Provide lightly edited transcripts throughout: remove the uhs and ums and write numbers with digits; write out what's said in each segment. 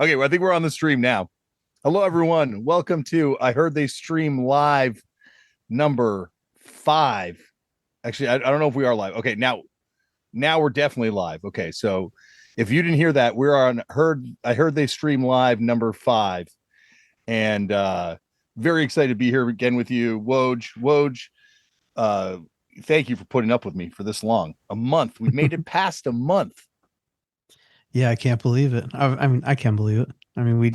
Okay, well, I think we're on the stream now. Hello, everyone. Welcome to I Heard They Stream Live number 5. Actually, I don't know if we are live. Okay, now we're definitely live. Okay, so if you didn't hear that, we're on I Heard They Stream Live number 5. And very excited to be here again with you, Woj. Thank you for putting up with me for this long. A month. We've made it past a month. Yeah, I can't believe it. I mean, I can't believe it. I mean, we.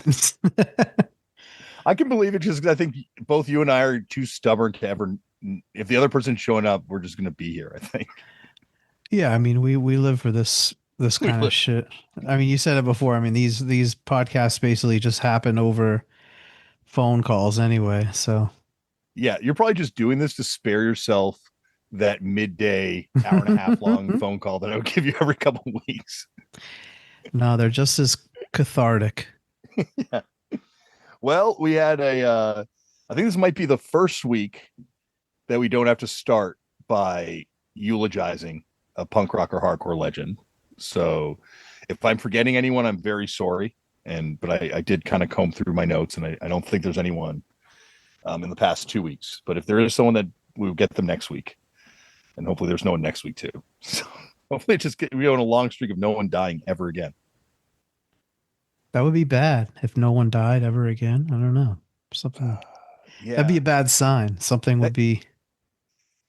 I can believe it just because I think both you and I are too stubborn to ever. If the other person's showing up, we're just going to be here. I think. Yeah, I mean, we live for this kind of shit. I mean, you said it before. I mean, these podcasts basically just happen over phone calls anyway. So. Yeah, you're probably just doing this to spare yourself that midday hour and a half long phone call that I would give you every couple of weeks. No, they're just as cathartic. Yeah. Well, we had I think this might be the first week that we don't have to start by eulogizing a punk rock or hardcore legend. So if I'm forgetting anyone, I'm very sorry. But I did kind of comb through my notes, and I don't think there's anyone in the past 2 weeks. But if there is someone, that we'll get them next week. And hopefully there's no one next week too. So hopefully we go on a long streak of no one dying ever again. That would be bad if no one died ever again. I don't know. Something. Yeah. That'd be a bad sign. Something would be.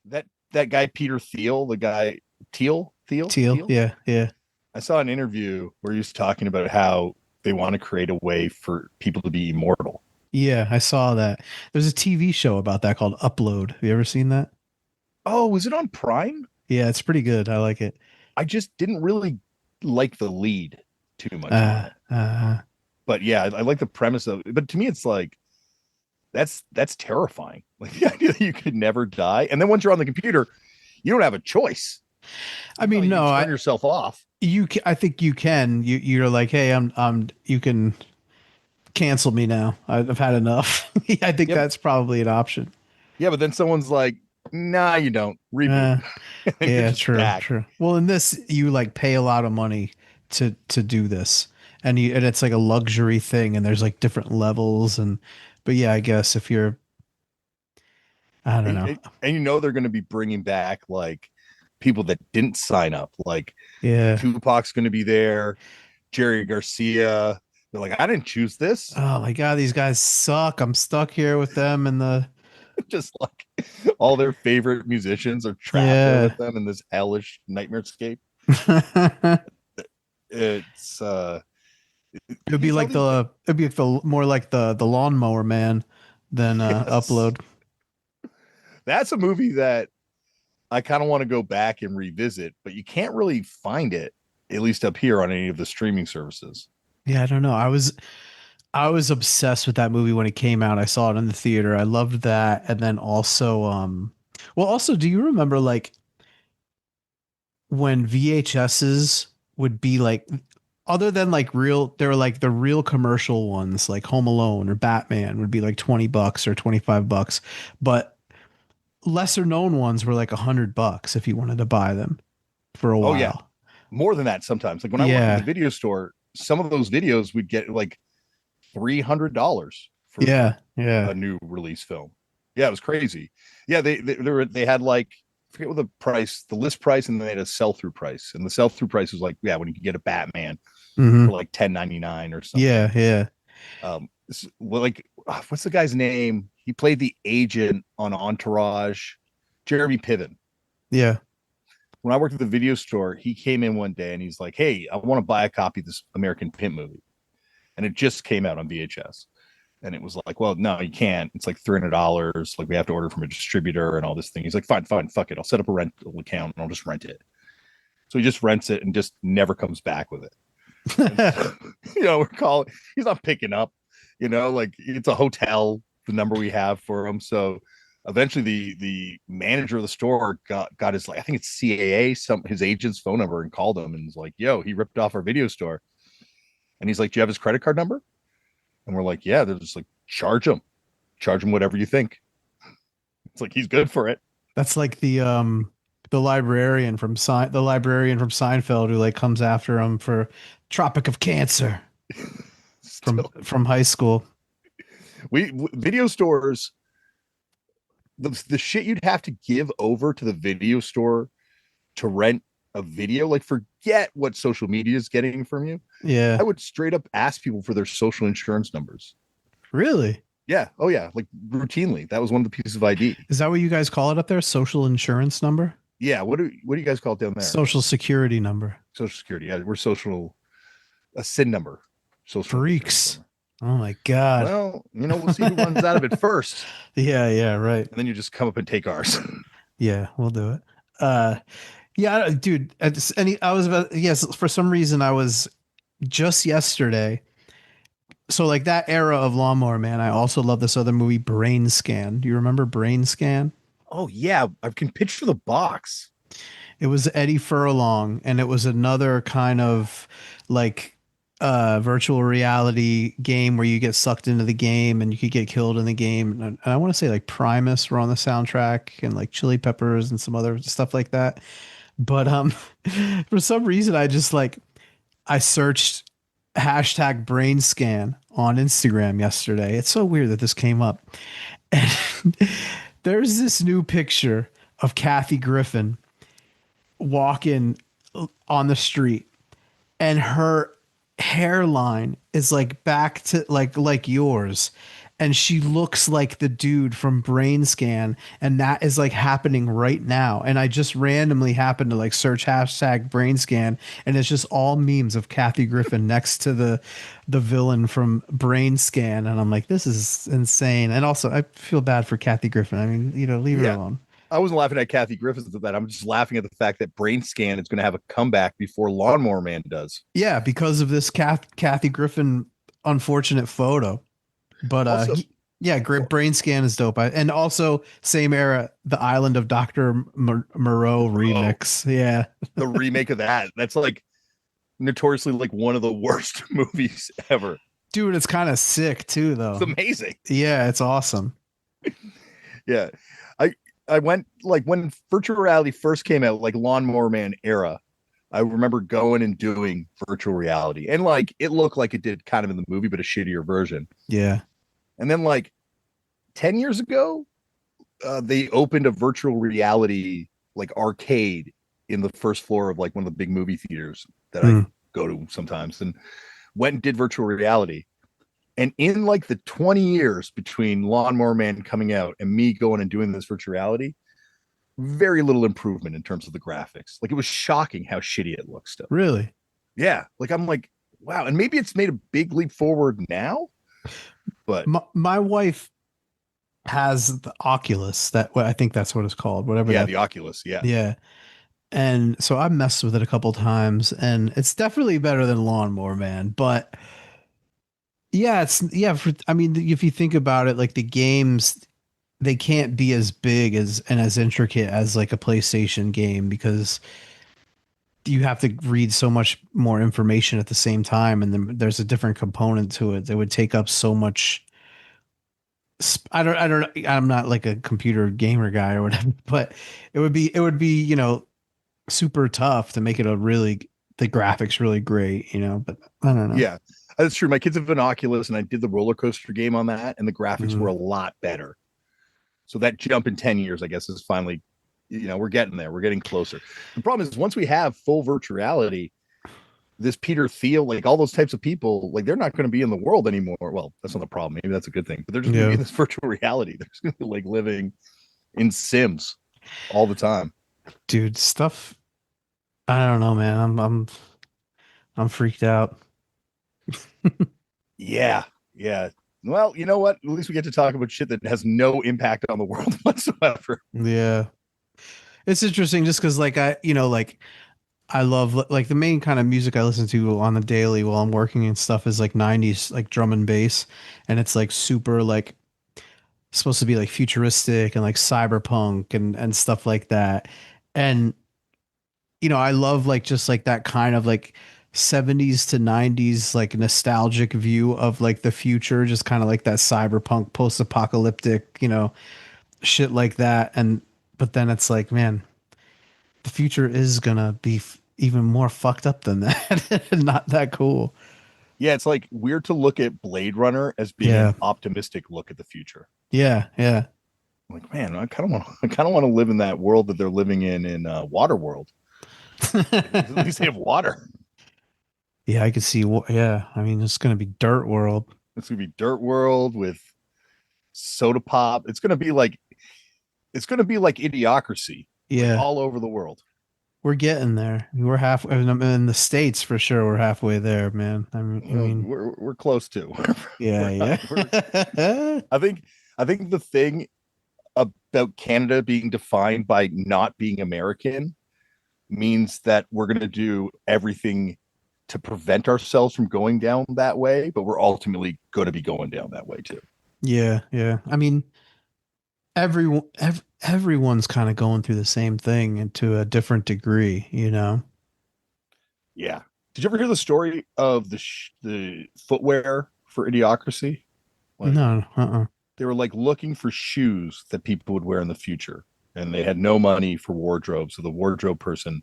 That guy Peter Thiel, the guy Thiel. Yeah. I saw an interview where he was talking about how they want to create a way for people to be immortal. Yeah, I saw that. There's a TV show about that called Upload. Have you ever seen that? Oh, was it on Prime? Yeah, it's pretty good. I like it. I just didn't really like the lead too much. But yeah, I like the premise of it. But to me, it's like that's terrifying. Like the idea that you could never die, and then once you're on the computer, you don't have a choice. I mean, you turn yourself off. I think you can. You're like, hey, you can cancel me now. I've had enough. I think that's probably an option. Yeah, but then someone's like, nah, you don't. Reboot. Yeah, true. Well, in this, you like pay a lot of money to do this, and it's like a luxury thing, and there's like different levels, but yeah, I guess if you're, I don't know, and they're going to be bringing back like people that didn't sign up, like Tupac's going to be there, Jerry Garcia. They're like, I didn't choose this. Oh my god, these guys suck. I'm stuck here with them, and just like all their favorite musicians are trapped there with them in this hellish nightmare escape. It's it'd be like more like the Lawnmower Man than Upload. That's a movie that I kind of want to go back and revisit, but you can't really find it, at least up here, on any of the streaming services. Yeah, I don't know. I was obsessed with that movie when it came out. I saw it in the theater. I loved that. And then also, do you remember like when VHSs would be like, other than like they were like the real commercial ones, like Home Alone or Batman would be like $20 or $25, but lesser known ones were like $100 if you wanted to buy them for a while. Oh yeah. More than that sometimes. Like when I worked at the video store, some of those videos we'd get like $300 for a new release film. Yeah, it was crazy. Yeah, they had like, I forget what the list price, and then they had a sell-through price, and the sell-through price was like, when you could get a Batman for like $10.99 or something. Yeah. Like what's the guy's name? He played the agent on Entourage, Jeremy Piven. Yeah. When I worked at the video store, he came in one day and he's like, hey, I want to buy a copy of this American Pimp movie. And it just came out on VHS. And it was like, well, no, you can't. It's like $300. Like we have to order from a distributor and all this thing. He's like, fine, fuck it. I'll set up a rental account and I'll just rent it. So he just rents it and just never comes back with it. We're calling. He's not picking up, like it's a hotel, the number we have for him. So eventually the manager of the store got his, like, I think it's CAA, his agent's phone number, and called him and was like, yo, he ripped off our video store. And he's like, do you have his credit card number? And we're like, yeah. They're just like, charge him whatever you think. It's like, he's good for it. That's like the librarian from Seinfeld who like comes after him for Tropic of Cancer. from high school. Video stores, the shit you'd have to give over to the video store to rent a video, like forget what social media is getting from you. Yeah. I would straight up ask people for their social insurance numbers. Really? Yeah. Oh yeah. Like routinely. That was one of the pieces of ID. Is that what you guys call it up there? Social insurance number? Yeah. What do you guys call it down there? Social security number. Social security. Yeah. We're a SIN number. Social freaks. Oh my God. Well, we'll see who runs out of it first. Yeah, right. And then you just come up and take ours. Yeah, we'll do it. Yeah, dude. Yes, for some reason I was just yesterday. So like that era of Lawnmower Man, I also love this other movie, Brain Scan. Do you remember Brain Scan? Oh yeah, I can picture the box. It was Eddie Furlong, and it was another kind of like virtual reality game where you get sucked into the game and you could get killed in the game. And I want to say like Primus were on the soundtrack and like Chili Peppers and some other stuff like that. But for some reason I searched hashtag brain scan on Instagram yesterday. It's so weird that this came up. And there's this new picture of Kathy Griffin walking on the street, and her hairline is like back to like yours, and she looks like the dude from Brain Scan, and that is like happening right now. And I just randomly happened to like search hashtag Brain Scan, and it's just all memes of Kathy Griffin next to the villain from Brain Scan, and I'm like, this is insane. And also I feel bad for Kathy Griffin. I mean, leave her alone. I wasn't laughing at Kathy Griffin at that. I'm just laughing at the fact that Brain Scan is going to have a comeback before Lawnmower Man does. Yeah, because of this Kathy Griffin unfortunate photo. But also, great. Brain Scan is dope. And also same era, the Island of Dr. Moreau remix. Yeah. The remake of that. That's like notoriously like one of the worst movies ever. Dude, it's kind of sick too, though. It's amazing. Yeah, it's awesome. Yeah. I went like when virtual reality first came out, like Lawnmower Man era. I remember going and doing virtual reality, and like it looked like it did kind of in the movie, but a shittier version. Yeah. And then like 10 years ago, they opened a virtual reality like arcade in the first floor of like one of the big movie theaters that I go to sometimes, and went and did virtual reality. And in like the 20 years between Lawnmower Man coming out and me going and doing this virtual reality, very little improvement in terms of the graphics. Like it was shocking how shitty it looks still. Really? Yeah. Like I'm like, wow. And maybe it's made a big leap forward now, but my wife has the Oculus, I think that's what it's called. Whatever. Yeah, the Oculus. Yeah. Yeah. And so I messed with it a couple times, and it's definitely better than Lawnmower Man, but yeah, if you think about it, like the games, they can't be as big and as intricate as like a PlayStation game, because you have to read so much more information at the same time, and then there's a different component to it that would take up so much. I'm not like a computer gamer guy or whatever, but it would be super tough to make it the graphics really great, but I don't know. Yeah. That's true. My kids have an Oculus, and I did the roller coaster game on that, and the graphics were a lot better. So that jump in 10 years, I guess, is finally, we're getting there. We're getting closer. The problem is once we have full virtual reality, this Peter Thiel, like all those types of people, like they're not going to be in the world anymore. Well, that's not the problem. Maybe that's a good thing, but they're just going to be in this virtual reality. They're just going to be like living in Sims all the time. Dude, stuff. I don't know, man. I'm freaked out. Yeah. Well, you know what? At least we get to talk about shit that has no impact on the world whatsoever. Yeah. It's interesting just because I love like the main kind of music I listen to on the daily while I'm working and stuff is like 90s like drum and bass, and it's like super like supposed to be like futuristic and like cyberpunk and stuff like that. And I love like just like that kind of like 70s to 90s like nostalgic view of like the future, just kind of like that cyberpunk post-apocalyptic shit like that. But then it's like, man, the future is gonna be even more fucked up than that. Not that cool. Yeah, it's like weird to look at Blade Runner as being an Yeah. optimistic look at the future. Yeah. Yeah. Like, man, I kind of want to live in that world that they're living in Water World. At least they have water. Yeah, I could see. Yeah, I mean, it's gonna be Dirt World. It's gonna be Dirt World with soda pop. It's gonna be like Idiocracy, like Yeah, all over the world. we're getting there. We're halfway in the States for sure. We're halfway there, man. I Well, mean, we're close to. yeah, we're not, yeah, I think the thing about Canada being defined by not being American means that we're going to do everything to prevent ourselves from going down that way, but we're ultimately going to be going down that way too. yeah, yeah. I mean, everyone's kind of going through the same thing and to a different degree, you know. Yeah. Did you ever hear the story of the footwear for Idiocracy? Like No, they were like looking for shoes that people would wear in the future, and they had no money for wardrobe. So the wardrobe person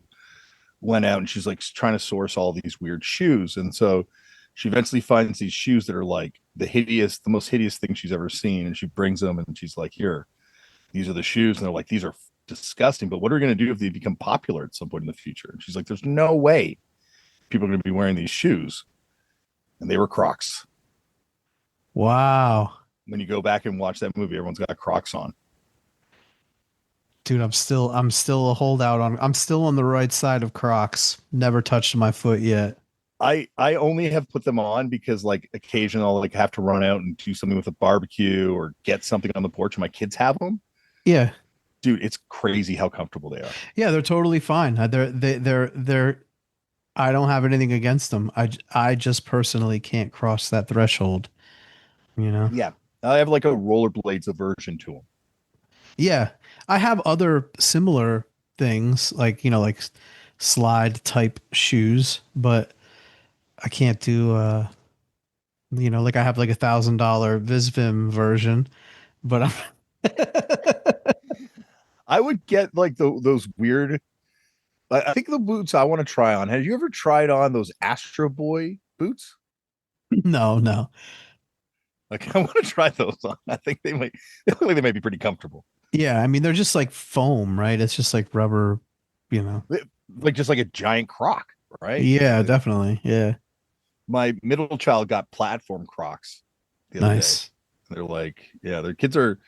went out and she's like trying to source all these weird shoes. And so she eventually finds these shoes that are like the most hideous thing she's ever seen. And she brings them and she's like, here, these are the shoes. And they're like, these are disgusting, but what are we going to do if they become popular at some point in the future? And she's like, there's no way people are going to be wearing these shoes. And they were Crocs. wow, When you go back and watch that movie, everyone's got Crocs on. dude, I'm still a holdout on. I'm still on the right side of Crocs. Never touched my foot yet. I only have put them on because like occasionally I'll like have to run out and do something with a barbecue or get something on the porch and my kids have them. Yeah, Dude, it's crazy how comfortable they are. yeah, they're totally fine. They're. I don't have anything against them. I just personally can't cross that threshold. You know. Yeah. I have like a rollerblades aversion to them. Yeah, I have other similar things like like slide type shoes, but I can't do like I have like $1,000 Visvim version, but I'm I would get like those weird. I think the boots I want to try on. Have you ever tried on those Astro Boy boots? no, no. Like I want to try those on. I think they look like they might be pretty comfortable. Yeah, I mean they're just like foam, right? It's just like rubber, you know. Like just like a giant croc, right? Yeah, definitely. Yeah. My middle child got platform Crocs the other day. Nice. They're like, yeah, their kids are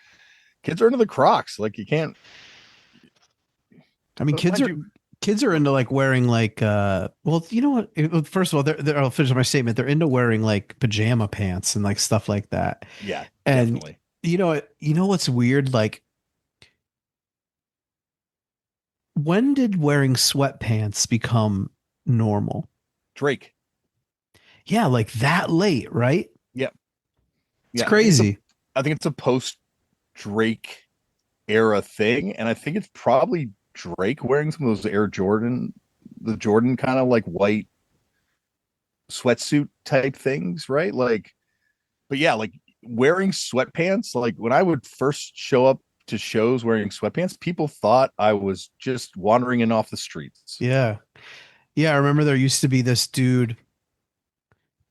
into the Crocs. Like you can't. I mean, But mind you, kids are into like wearing like well, you know what? First of all, I'll finish my statement. They're into wearing like pajama pants and like stuff like that. yeah, And definitely. you know what's weird? Like when did wearing sweatpants become normal? Drake. Yeah, like that late, right? Yeah, It's yeah. crazy. I think it's a post Drake era thing, and I think it's probably Drake wearing some of those the Jordan kind of like white sweatsuit type things, right? Like, but yeah, like wearing sweatpants. Like when I would first show up to shows wearing sweatpants, people thought I was just wandering in off the streets. Yeah. Yeah, I remember there used to be this dude.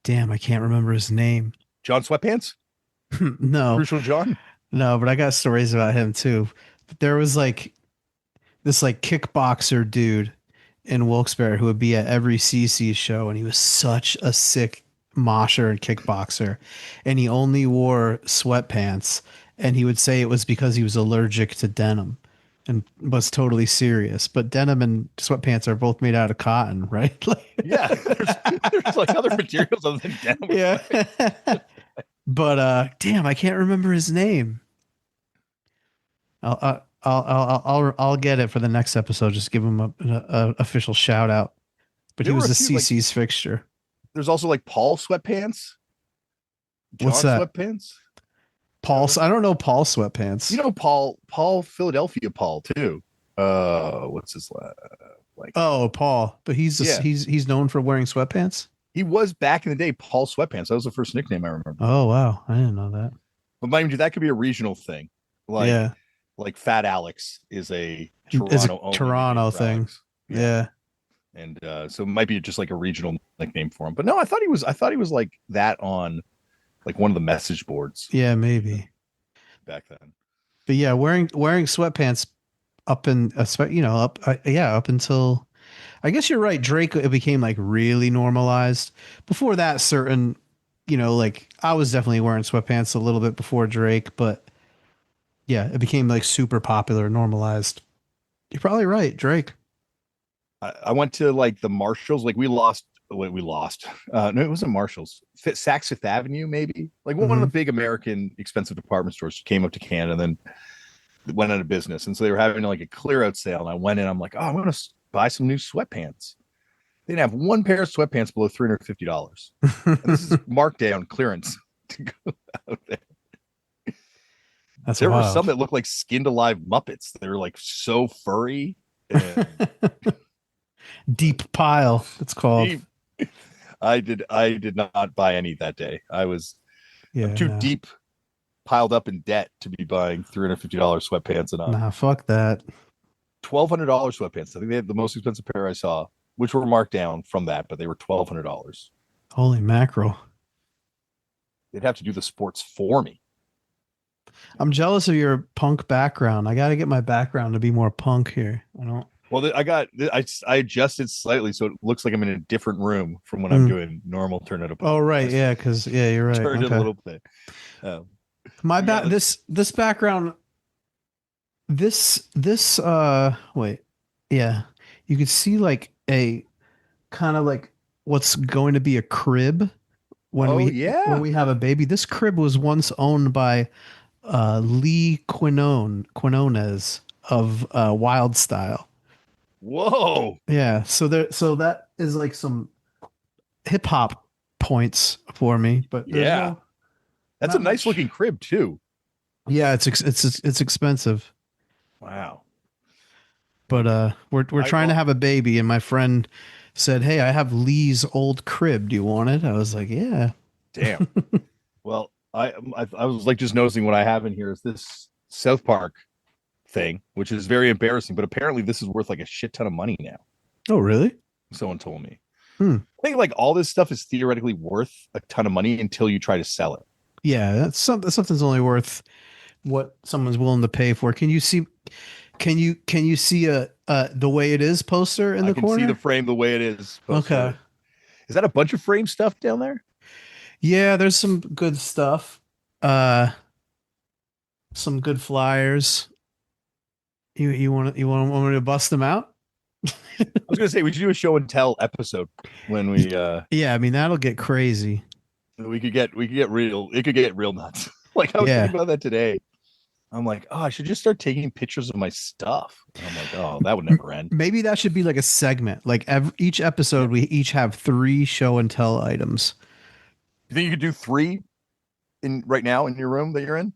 Damn, I can't remember his name. John Sweatpants, No, Crucial John. no, but I got stories about him too. But there was like this like kickboxer dude in Wilkes-Barre who would be at every CC show, and he was such a sick mosher and kickboxer, and he only wore sweatpants, and he would say it was because he was allergic to denim, and was totally serious. But denim and sweatpants are both made out of cotton, right? Yeah, there's like other materials other than denim. Yeah. But damn, I can't remember his name. I'll get it for the next episode. Just give him a official shout out. But he There were was a a few like CC's fixture. there's also like Paul Sweatpants, What's John that? Sweatpants. Paul. I don't know Paul sweatpants. You know Paul Philadelphia Paul too. What's his like? Oh, Paul. But Yeah, he's known for wearing sweatpants. he was back in the day Paul Sweatpants. That was the first nickname I remember. Oh wow, I didn't know that. But mind you, that could be a regional thing. Like Yeah, like Fat Alex is a it's a Toronto only nickname Toronto for thing. Alex. Yeah. Yeah, And so it might be just like a regional nickname for him. But no, I thought he was like that on like one of the message boards Yeah, maybe. back then. But yeah, wearing sweatpants up in up until I guess you're right. Drake, it became like really normalized. Before that, certain, like I was definitely wearing sweatpants a little bit before Drake, but yeah, it became like super popular, normalized. You're probably right, Drake. I went to like the Marshalls, like we lost. No, it wasn't Marshalls. Saks Fifth Avenue, maybe like one of the Hmm. big American expensive department stores came up to Canada and then went out of business. And so they were having like a clear out sale. And I went in, I'm like, oh, I'm going to buy some new sweatpants. They didn't have one pair of sweatpants below $350. And this is markdown clearance to go out there. That's There were some wild. that looked like skinned alive Muppets. They were like so furry. And Deep pile, it's called. deep. I did not buy any that day. I'm Yeah, too no. deep piled up in debt to be buying $350 sweatpants and Nah, fuck that. $1,200 sweatpants. I think they had the most expensive pair I saw, which were marked down from that, but they were $1,200. Holy mackerel. They'd have to do the sports for me. I'm jealous of your punk background. I got to get my background to be more punk here. I don't. Well, I adjusted slightly so it looks like I'm in a different room from when I'm Mm. doing normal turn it up. Oh, right. I Yeah. Cause yeah, you're right. turned it a Okay. little bit. Um, My back, yeah, this background, this, wait. Yeah. You could see like a kind of like what's going to be a crib oh when yeah. we have a baby. This crib was once owned by Lee Quinones of Wild Style. Whoa. Yeah, so that is like some hip hop points for me, but there's Yeah. no That's a not nice much. looking crib too. Yeah, it's expensive, Wow. but we're I trying to well, have a baby, and my friend said, "Hey, I have Lee's old crib. Do you want it?" I was like, "Yeah." damn. Well, I was like just noticing what I have in here is this South Park thing, which is very embarrassing, but apparently this is worth like a shit ton of money now. Oh, really? Someone told me. Hmm. I think like all this stuff is theoretically worth a ton of money until you try to sell it. Yeah, something's only worth what someone's willing to pay for. Can you see a the way it is poster in I the can see the corner? frame the way it is Okay. poster. Is that a bunch of frame stuff down there? Yeah, there's some good stuff. Uh some good flyers. You want me to bust them out? I was gonna say we should do a show and tell episode when Yeah, I mean that'll get crazy. we could get real. It could get real nuts. Like I was thinking Yeah. about that today. I'm like, oh, I should just start taking pictures of my stuff. And I'm like, oh, that would never end. Maybe that should be like a segment. Like each Yeah. episode we each have 3 show and tell items. You think you could do 3 in right now in your room that you're in?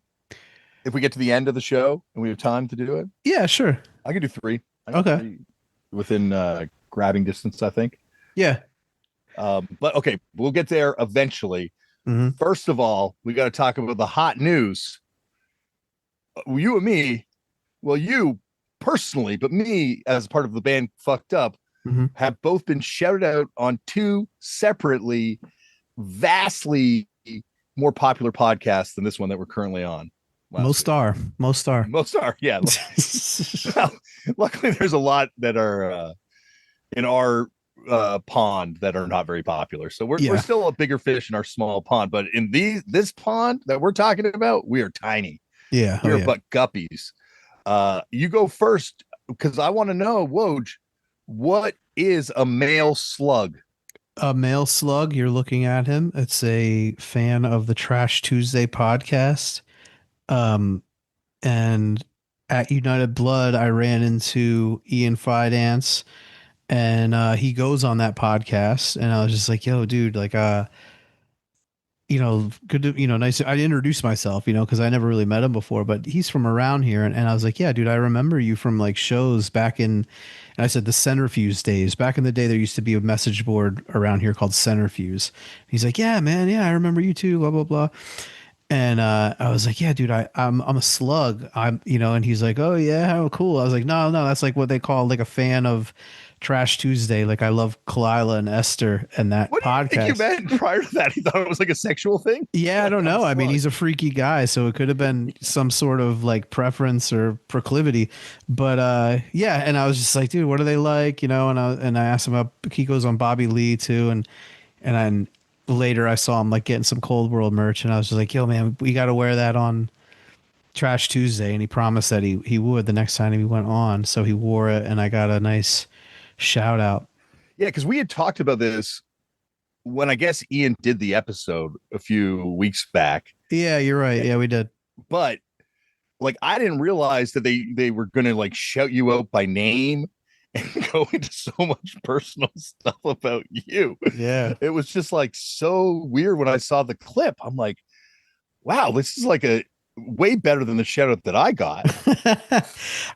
If we get to the end of the show and we have time to do it, Yeah, sure. I could do 3. I got Okay. 3 within grabbing distance, I think. Yeah. But okay, we'll get there eventually. Mhm. First of all, we got to talk about the hot news. You and me, well, you personally, but me as part of the band Fucked Up, Mhm. have both been shouted out on 2 separately, vastly more popular podcasts than this one that we're currently on. Most are. Most are. Most are, yeah. Well, luckily, there's a lot that are in our pond that are not very popular. So we're Yeah. still a bigger fish in our small pond, but in this pond that we're talking about, we are tiny. Yeah. We Oh are yeah. but guppies. You go first because I want to know, Woj, what is a male slug? A male slug, you're looking at him. It's a fan of the Trash Tuesday podcast. And at United Blood, I ran into Ian Fidance, and he goes on that podcast, and I was just like, "Yo, dude, like, good to, nice." I introduced myself, because I never really met him before, but he's from around here, and I was like, "Yeah, dude, I remember you from like shows back in," and I said the Centrifuge days. Back in the day, there used to be a message board around here called Centrifuge. He's like, "Yeah, man, yeah, I remember you too." Blah blah blah. And I was like, "Yeah, dude, I'm a slug. And he's like, "Oh yeah, how cool." I was like, "No, no, that's like what they call like a fan of Trash Tuesday. Like I love Kalila and Esther and that What do you think you podcast. meant prior to that? He thought it was like a sexual thing? Yeah, I don't know. I mean, Fuck. he's a freaky guy, so it could have been some sort of like preference or proclivity. But yeah, and I was just like, dude, what are they like? You know, and I asked him about Kiko's on Bobby Lee too, and then later I saw him like getting some Cold World merch, and I was just like, yo, man, we got to wear that on Trash Tuesday, and he promised that he would the next time he went on. So he wore it, and I got a nice shout out. Yeah, because we had talked about this when I guess Ian did the episode a few weeks back. Yeah, you're right. Yeah, we did. But like I didn't realize that they were gonna like shout you out by name and go into so much personal stuff about you. Yeah. It was just like so weird when I saw the clip. I'm like, wow, this is like a way better than the shout out that I got.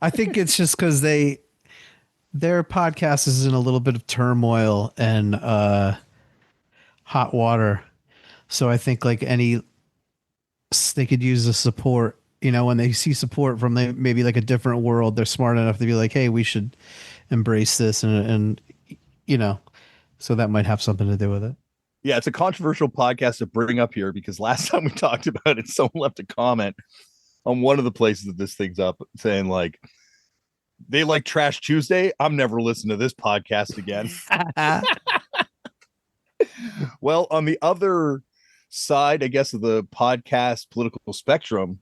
I think it's just because their podcast is in a little bit of turmoil and hot water. So I think like they could use the support, you know, when they see support from maybe like a different world, they're smart enough to be like, hey, we should embrace this. And, you know, so that might have something to do with it. Yeah, it's a controversial podcast to bring up here because last time we talked about it, someone left a comment on one of the places that this thing's up saying like, they like Trash Tuesday. I'm never listening to this podcast again. Well, on the other side, I guess, of the podcast political spectrum,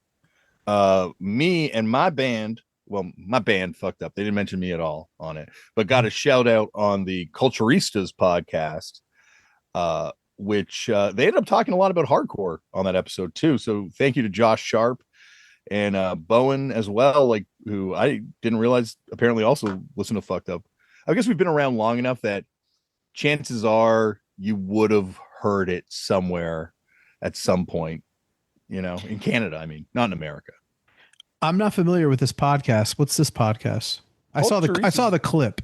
me and my band, well, my band fucked up. They didn't mention me at all on it, but got a shout out on the Culturistas podcast, which they ended up talking a lot about hardcore on that episode too. So thank you to Josh Sharp and Bowen as well, like who I didn't realize apparently also listen to Fucked Up. I guess we've been around long enough that chances are you would have heard it somewhere at some point, you know, in Canada. I mean, not in America. I'm not familiar with this podcast. What's this podcast? I saw the clip.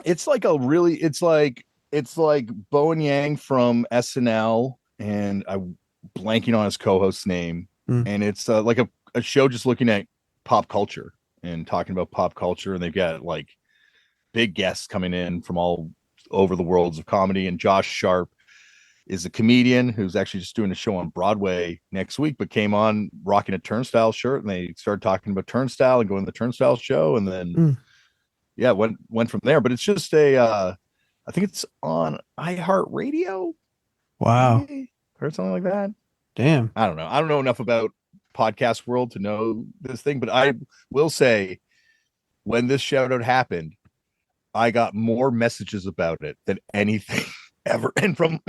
It's like it's like Bowen Yang from SNL, and I'm blanking on his co-host's name. And it's like a show just looking at pop culture and talking about pop culture, and they've got like big guests coming in from all over the worlds of comedy. And Josh Sharp is a comedian who's actually just doing a show on Broadway next week, but came on rocking a Turnstile shirt, and they started talking about Turnstile and going to the Turnstile show, and then yeah, went from there. But it's just I think it's on iHeartRadio. Wow. Maybe? Heard something like that. Damn. I don't know. I don't know enough about podcast world to know this thing, but I will say when this shout out happened, I got more messages about it than anything ever. And from,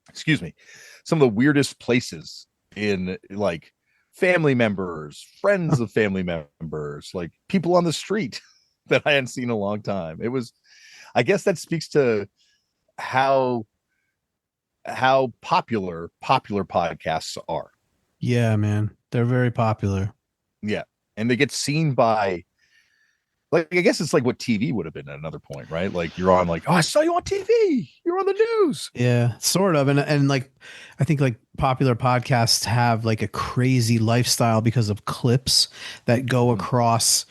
excuse me, some of the weirdest places in like family members, friends of family members, like people on the street that I hadn't seen in a long time. It was, I guess that speaks to how popular podcasts are. Yeah, man. They're very popular. Yeah. And they get seen by, like, I guess it's like what TV would have been at another point, right? Like you're on like, oh, I saw you on TV. You're on the news. Yeah, sort of. And like, I think like popular podcasts have like a crazy lifestyle because of clips that go across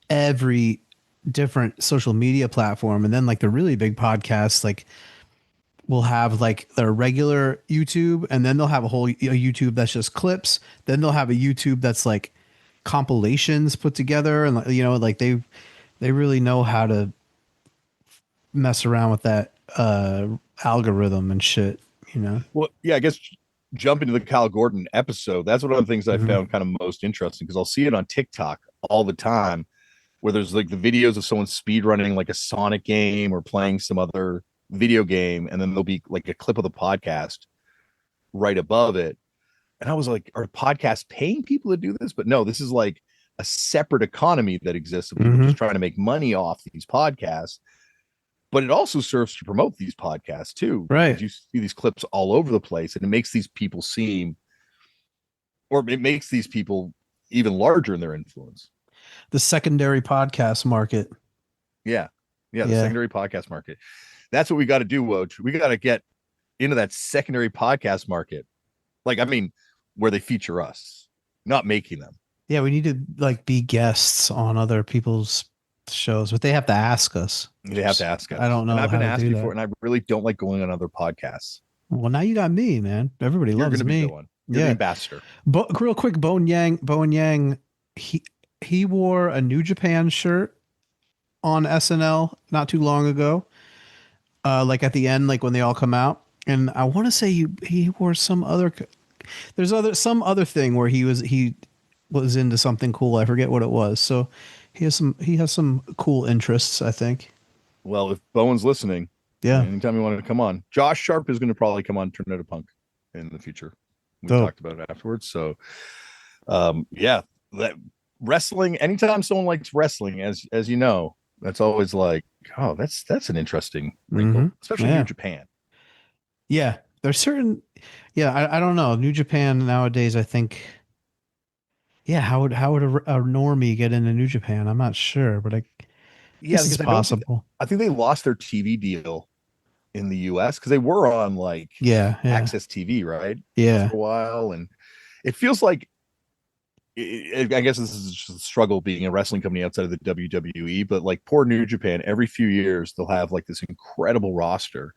every different social media platform. And then like the really big podcasts, like will have like their regular YouTube, and then they'll have a YouTube that's just clips. Then they'll have a YouTube that's like compilations put together, and you know, like they really know how to mess around with that algorithm and shit, you know. Well, yeah, I guess jump into the Kyle Gordon episode. That's one of the things I found kind of most interesting, because I'll see it on TikTok all the time, where there's like the videos of someone speed running like a Sonic game or playing some other video game, and then there'll be like a clip of the podcast right above it. And I was like, are podcasts paying people to do this? But no, this is like a separate economy that exists of people just trying to make money off these podcasts. But it also serves to promote these podcasts too. Right. You see these clips all over the place, and it makes these people it makes these people even larger in their influence. The secondary podcast market. Yeah. The secondary podcast market. That's what we got to do, Woj. We got to get into that secondary podcast market. Like, I mean, where they feature us, not making them. Yeah, we need to like be guests on other people's shows, but they have to ask us. They have to ask us. I don't know And I've how been to asked do before, that. and I really don't like going on other podcasts. Well, now you got me, man. Everybody You're going loves to be the me. one. You're the Yeah. ambassador. But real quick, Bowen Yang, he he wore a New Japan shirt on SNL not too long ago. Like at the end, like when they all come out. And I want to say he wore some other some other thing where he was into something cool. I forget what it was. So he has some cool interests, I think. Well, if Bowen's listening, Yeah. anytime you want to come on, Josh Sharp is going to probably come on Tornado Punk in the future. We Dope. talked about it afterwards. So, yeah, that wrestling. Anytime someone likes wrestling, as you know, that's always like, oh, that's an interesting wrinkle, especially Yeah. New Japan. Yeah. There's certain, yeah, I don't know. New Japan nowadays, I think, yeah, how would a normie get into New Japan? I'm not sure, but Yeah, this is because possible. I think they lost their TV deal in the US because they were on like Yeah. Yeah. Access TV, right? Yeah. For a while. And it feels like, I guess this is just a struggle being a wrestling company outside of the WWE, but like poor New Japan, every few years they'll have like this incredible roster.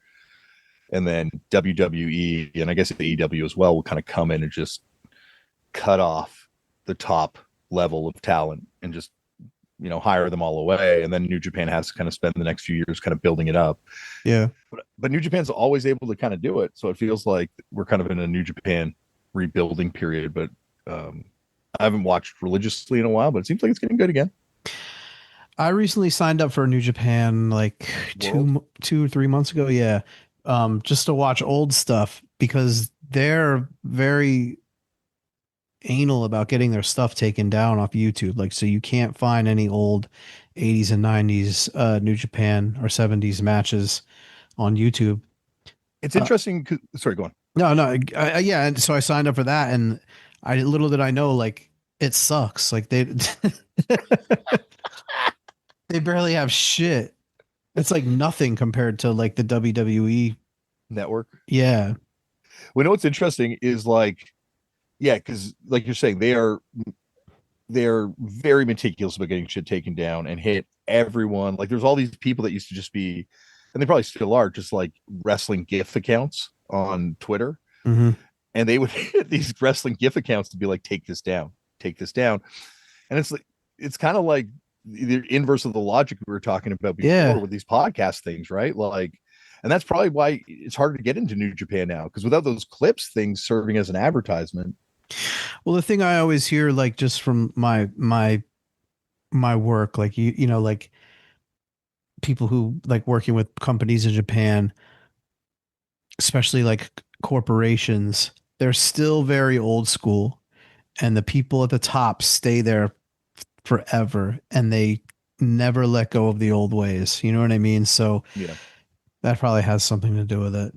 And then WWE and I guess AEW as well will kind of come in and just cut off the top level of talent and just, hire them all away. And then New Japan has to kind of spend the next few years kind of building it up. Yeah. But New Japan's always able to kind of do it. So it feels like we're kind of in a New Japan rebuilding period. But I haven't watched religiously in a while, but it seems like it's getting good again. I recently signed up for New Japan like World? 2 or 3 months ago. Yeah. Just to watch old stuff because they're very anal about getting their stuff taken down off YouTube. Like, so you can't find any old 80s and 90s New Japan or 70s matches on YouTube. It's interesting. Sorry, go on. No, no, yeah. And so I signed up for that, and little did I know, like, it sucks. Like they barely have shit. It's like nothing compared to like the WWE Network. Yeah. We know what's interesting is like, yeah, because like you're saying, they're very meticulous about getting shit taken down and hit everyone. Like there's all these people that used to just be, and they probably still are, just like wrestling GIF accounts on Twitter. Mm-hmm. And they would hit these wrestling GIF accounts to be like, take this down, take this down. And it's like, it's kind of like the inverse of the logic we were talking about before with these podcast things, right? Like, and that's probably why it's harder to get into New Japan now, because without those clips things serving as an advertisement. Well, the thing I always hear, like just from my work, like you know, like people who like working with companies in Japan, especially like corporations, they're still very old school, and the people at the top stay there forever, and they never let go of the old ways. You know what I mean? So Yeah, that probably has something to do with it.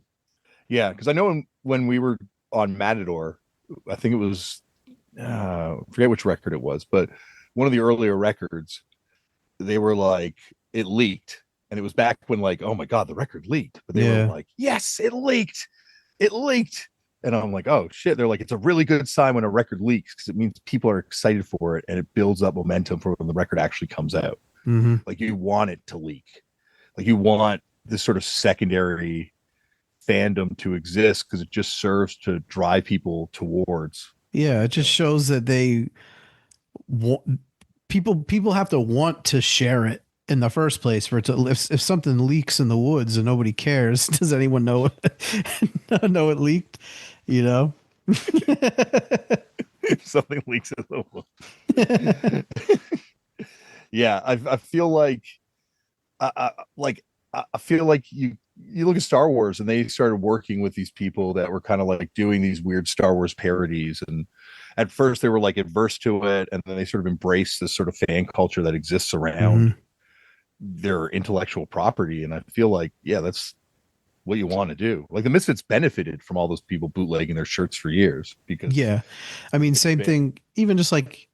Yeah, because I know when we were on Matador, I think it was forget which record it was, but one of the earlier records, they were like, it leaked. And it was back when like, oh my God, the record leaked. But they were like, yes, it leaked. It leaked. And I'm like, oh shit. They're like, it's a really good sign when a record leaks because it means people are excited for it and it builds up momentum for when the record actually comes out. Mm-hmm. Like you want it to leak. Like you want this sort of secondary fandom to exist because it just serves to drive people towards. Yeah, it just shows that they want people have to want to share it in the first place for it to if something leaks in the woods and nobody cares, does anyone know know it leaked? You know? If something leaks in the woods. Yeah, I feel like I feel like you look at Star Wars and they started working with these people that were kind of like doing these weird Star Wars parodies, and at first they were like adverse to it, and then they sort of embraced this sort of fan culture that exists around their intellectual property. And I feel like, yeah, that's what you want to do. Like the Misfits benefited from all those people bootlegging their shirts for years because I mean, same thing, even just like,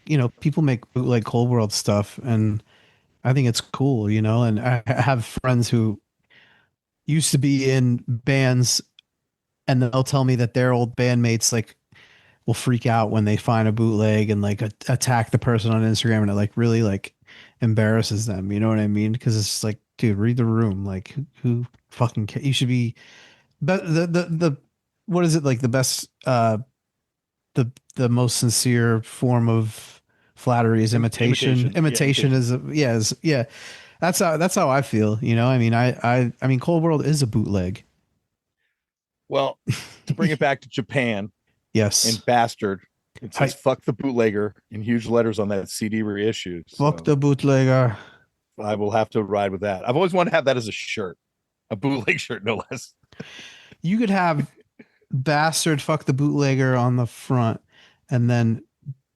you know, people make bootleg Cold World stuff, and I think it's cool, you know, and I have friends who used to be in bands, and they'll tell me that their old bandmates like will freak out when they find a bootleg and like attack the person on Instagram, and it like really like embarrasses them. You know what I mean? Because it's just like, dude, read the room. Like, who fucking you should be. But the what is it like the best the most sincere form of flattery is imitation. Imitation. Yeah, Imitation imitation. is. That's how I feel. You know, I mean, I mean, Cold World is a bootleg. Well, to bring it back to Japan Yes. and Bastard, it Hi, says "fuck the bootlegger" in huge letters on that CD reissue. fuck So the bootlegger. I will have to ride with that. I've always wanted to have that as a shirt, a bootleg shirt, no less. You could have bastard fuck the bootlegger on the front, and then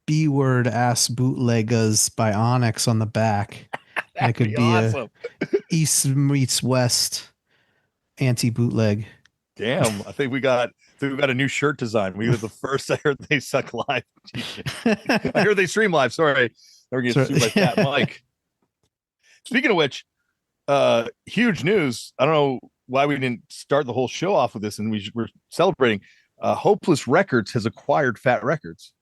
B word ass bootleggers by Onyx on the back, and it That'd could be be a awesome. East meets West anti bootleg. Damn, I think we got a new shirt design. We were the first I heard they suck live. I heard they stream live. Sorry. They're getting So, sued by Fat Mike. Speaking of which, huge news. I don't know why we didn't start the whole show off with this, and we're celebrating. Hopeless Records has acquired Fat Records.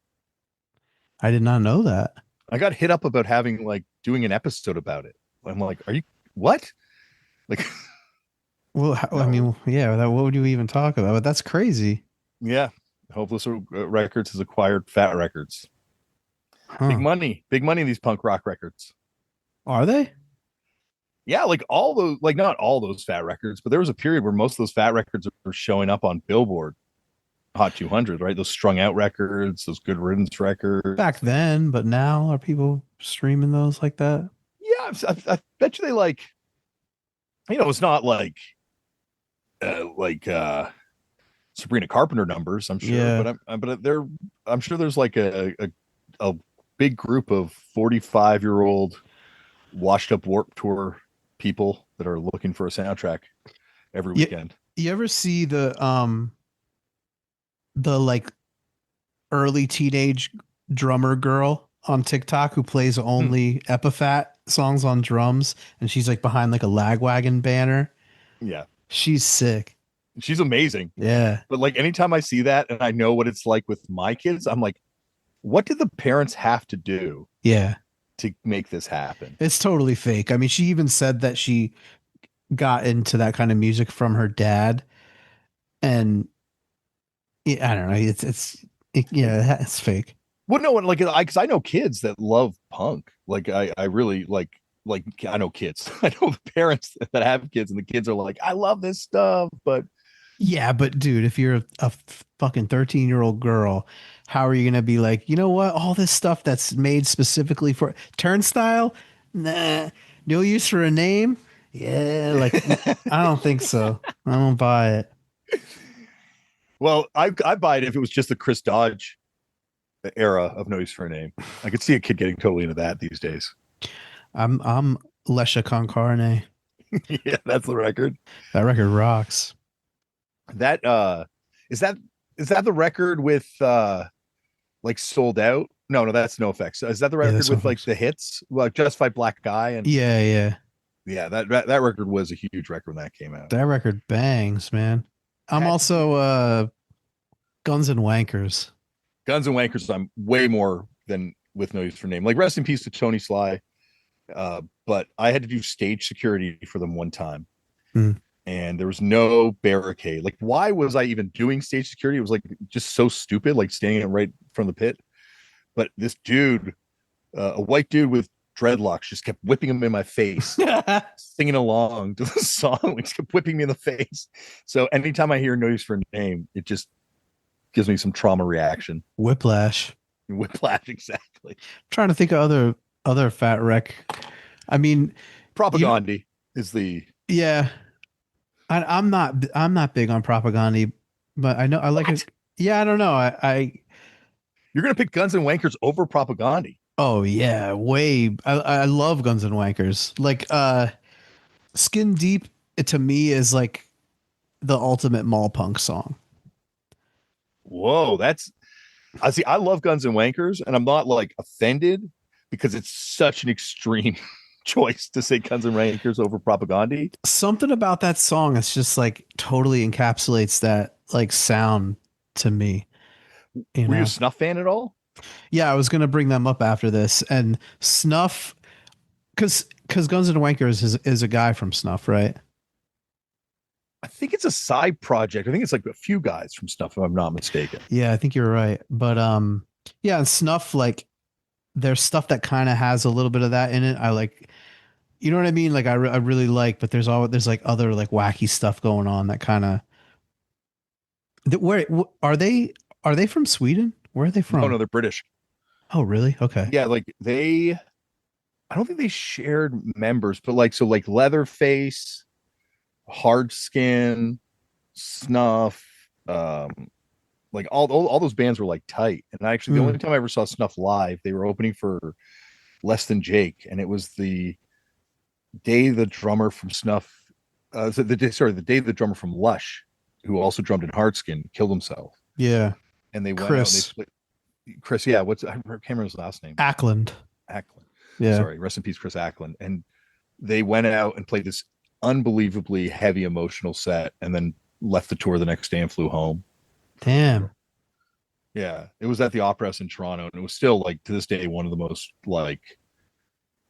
I did not know that. I got hit up about having like doing an episode about it. I'm like, are you what? Like, Well, I no. mean, yeah, what would you even talk about? But that's crazy. Yeah. Hopeless Records has acquired Fat Records. Huh. Big money in these punk rock records. Are they? Yeah, like all those, like not all those Fat Records, but there was a period where most of those Fat Records were showing up on Billboard Hot 200, right? Those strung out records, those Good Riddance records. Back then, but now are people streaming those like that? Yeah, I bet you they like, it's not like Sabrina Carpenter numbers, I'm sure, Yeah. I'm sure there's like a big group of 45-year-old washed up Warp Tour people that are looking for a soundtrack every You, weekend. you ever see the like early teenage drummer girl on TikTok who plays only Epitaph songs on drums, and she's like behind like a Lagwagon banner? Yeah, She's sick. she's amazing. Yeah. But like anytime I see that and I know what it's like with my kids, I'm like, what did the parents have to do Yeah. to make this happen? It's totally fake. I mean, she even said that she got into that kind of music from her dad, and yeah, I don't know. Yeah, it's fake. Well, no, like because I know kids that love punk. Like I really like I know kids. I know the parents that have kids, and the kids are like, I love this stuff, but Yeah, but dude, if you're a fucking 13-year-old girl, how are you gonna be like, you know what? All this stuff that's made specifically for Turnstile? Nah, no use for a name. Yeah, like I don't think so. I don't buy it. well, I buy it if it was just the Chris Dodge era of No Use for a Name. I could see a kid getting totally into that these days. I'm Lesha Con. Yeah, that's the record. That record rocks. That is that is that the record with like Sold Out? No, that's No Effects. Is that the Yeah, record that's what with like the hits? Like Justified Black Guy and Yeah, yeah. yeah, that record was a huge record when that came out. That record bangs, man. I'm That also Guns and Wankers. Guns and Wankers, I'm way more than with No Use for Name. Like rest in peace to Tony Sly. But I had to do stage security for them one time. Hmm. And there was no barricade. Like, why was I even doing stage security? It was like just so stupid, like standing right from the pit. But this dude, a white dude with dreadlocks, just kept whipping him in my face, singing along to the song, like just kept whipping me in the face. So anytime I hear No Use for a Name, it just gives me some trauma reaction. Whiplash. Whiplash, exactly. I'm trying to think of other fat wreck. I mean, Propaganda is the yeah. I'm not big on propaganda, but I know I like it. Yeah, I don't know. You're gonna pick Guns and Wankers over Propaganda. Oh yeah, I love Guns and Wankers. Like Skin Deep, it, to me, is like the ultimate mall punk song. Whoa, I see. I love Guns and Wankers, and I'm not like offended because it's such an extreme choice to say Guns and Wankers over Propaganda. Something about that song, it's just like totally encapsulates that like sound to me. You Were you a know? Snuff fan at all? Yeah, I was gonna bring them up after this, and Snuff Because Guns and Wankers is a guy from Snuff, right? I think it's a side project. I think it's like a few guys from Snuff, if I'm not mistaken. Yeah, I think you're right. But yeah, and Snuff, like there's stuff that kind of has a little bit of that in it. I like, you know what I mean? Like I really like, but there's like other like wacky stuff going on that kind of. Where are they? Are they from Sweden? Where are they No, from? no, they're British. Oh, really? Okay. Yeah, like I don't think they shared members, but like, so like Leatherface, Hard Skin, Snuff, like all those bands were like tight. And actually, the only time I ever saw Snuff live, they were opening for Less Than Jake, and it was the day the drummer from Snuff, the day the drummer from Lush, who also drummed in Hardskin, killed himself. Yeah. And they went out and they Chris split. Chris, yeah, I can't remember his last name. Ackland. Ackland. Yeah. Sorry, rest in peace, Chris Ackland. And they went out and played this unbelievably heavy emotional set, and then left the tour the next day and flew home. Damn. Yeah, it was at the Opera House in Toronto, and it was still like to this day one of the most like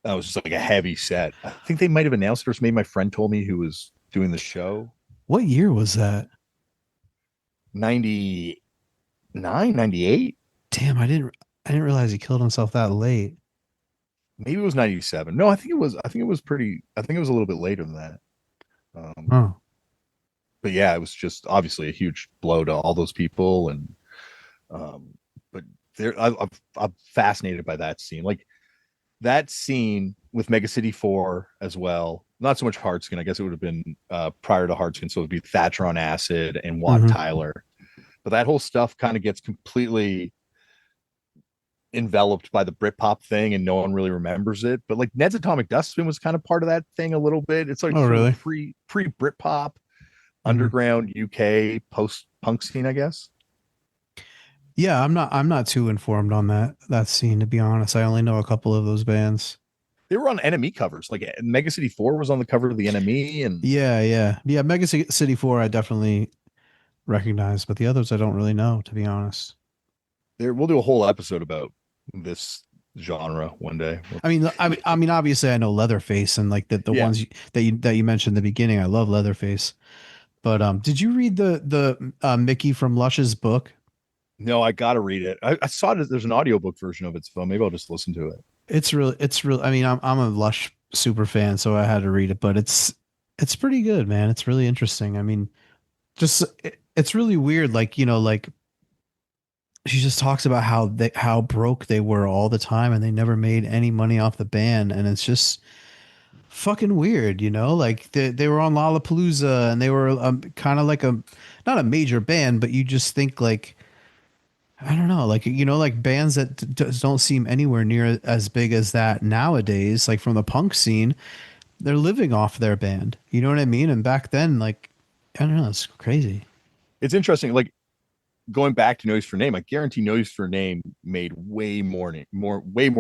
that was just like a heavy set. I think they might have announced it, or maybe my friend told me who was doing the show. What year was that? 99, 98? Damn, I didn't realize he killed himself that late. Maybe it was 97. No, I think it was a little bit later than that. Oh. But yeah, it was just obviously a huge blow to all those people. And but I'm fascinated by that scene. Like that scene with Mega City 4 as well. Not so much Hardskin. I guess it would have been prior to Hardskin, so it would be Thatcher on Acid and Wat Tyler. But that whole stuff kind of gets completely enveloped by the Britpop thing, and no one really remembers it. But like Ned's Atomic Dustbin was kind of part of that thing a little bit. It's like really pre Britpop, underground UK post punk scene, I guess. Yeah, I'm not too informed on that scene, to be honest. I only know a couple of those bands. They were on Enemy covers. Like Mega City 4 was on the cover of the Enemy, and yeah. Mega City 4 I definitely recognize, but the others I don't really know, to be honest. We'll do a whole episode about this genre one day. I mean, obviously I know Leatherface and like the ones that you mentioned in the beginning. I love Leatherface. But did you read the Mickey from Lush's book? No, I gotta read it. I saw it. There's an audiobook version of it, so maybe I'll just listen to it. It's really. I mean, I'm a Lush super fan, so I had to read it. But it's pretty good, man. It's really interesting. I mean, it's really weird. Like, you know, like she just talks about how broke they were all the time, and they never made any money off the band, and it's just fucking weird, you know. Like they were on Lollapalooza, and they were kind of like not a major band, but you just think like. I don't know, like, you know, like bands that don't seem anywhere near as big as that nowadays, like from the punk scene, they're living off their band. You know what I mean? And back then, like, I don't know, it's crazy. It's interesting. Like going back to No Use for Name, I guarantee No Use for Name made way more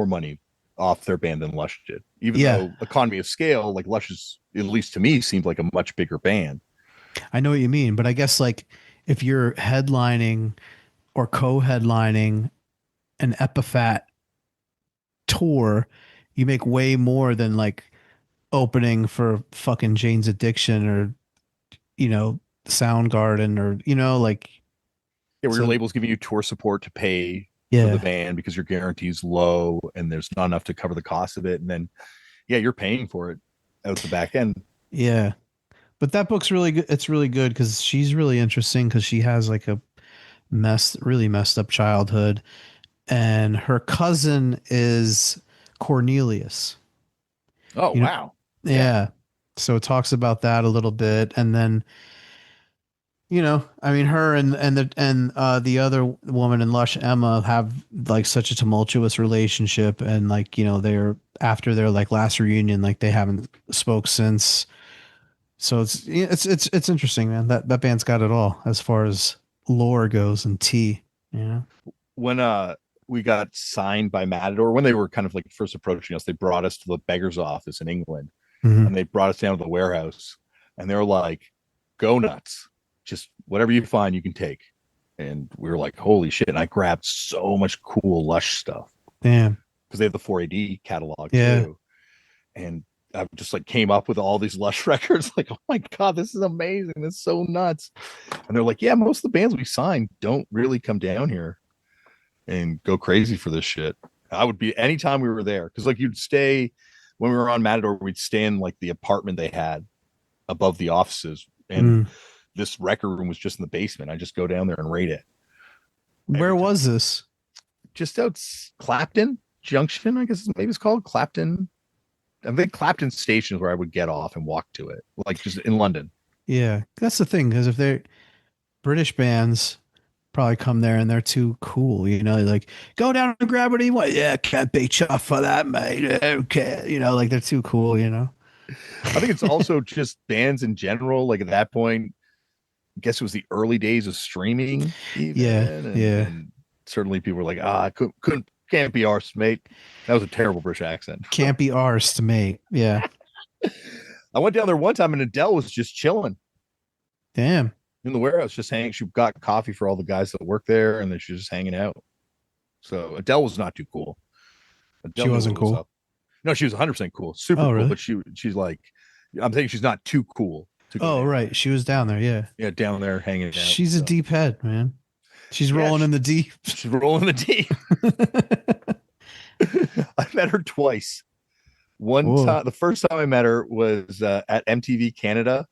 money off their band than Lush did. Even though economy of scale, like Lush is, at least to me, seemed like a much bigger band. I know what you mean, but I guess like if you're headlining or co-headlining an Epitaph tour, you make way more than like opening for fucking Jane's Addiction or, you know, Soundgarden or, you know, like. Yeah, where your label's giving you tour support to pay for the band because your guarantee's low and there's not enough to cover the cost of it. And then, you're paying for it out the back end. Yeah. But that book's really good. It's really good because she's really interesting because she has like a really messed up childhood, and her cousin is Cornelius. Oh, you know? Wow. Yeah. So it talks about that a little bit, and then, you know, I mean, her and the other woman in Lush, Emma, have like such a tumultuous relationship, and like, you know, they're after their like last reunion, like they haven't spoke since. So it's interesting, man. That band's got it all as far as lore goes and tea, you know. When we got signed by Matador, when they were kind of like first approaching us, they brought us to the beggar's office in England, and they brought us down to the warehouse, and they were like, go nuts, just whatever you find you can take. And we were like, holy shit. And I grabbed so much cool Lush stuff. Damn. Because they have the 4AD catalog too. and I just like came up with all these Lush records. Like, oh my God, this is amazing. This is so nuts. And they're like, yeah, most of the bands we sign don't really come down here and go crazy for this shit. I would be anytime we were there. Cause like you'd stay when we were on Matador, we'd stay in like the apartment they had above the offices. And this record room was just in the basement. I just go down there and rate it. Where was this? Just out Clapton Junction, I guess maybe it's called Clapton. I think Clapton Station is where I would get off and walk to it, like just in London. Yeah, that's the thing, because if they're British bands, probably come there and they're too cool, you know, like go down and grab what you want. Yeah, can't be chuffed for that, mate. Okay, you know, like they're too cool, you know. I think it's also just bands in general. Like at that point, I guess it was the early days of streaming. Even, and certainly people were like, can't be arsed, mate. That was a terrible British accent. Can't be arsed, mate. Yeah. I went down there one time and Adele was just chilling. Damn. In the warehouse, just hanging. She got coffee for all the guys that work there, and then she was just hanging out. So Adele was not too cool. She wasn't cool. No, she was 100% cool. Super cool. Really? But she's like, I'm thinking she's not too cool. Right. She was down there. Yeah. Yeah. Down there hanging out. She's a deep head, man. She's rolling in the deep. She's rolling in the deep. I met her twice. One time, the first time I met her was at MTV Canada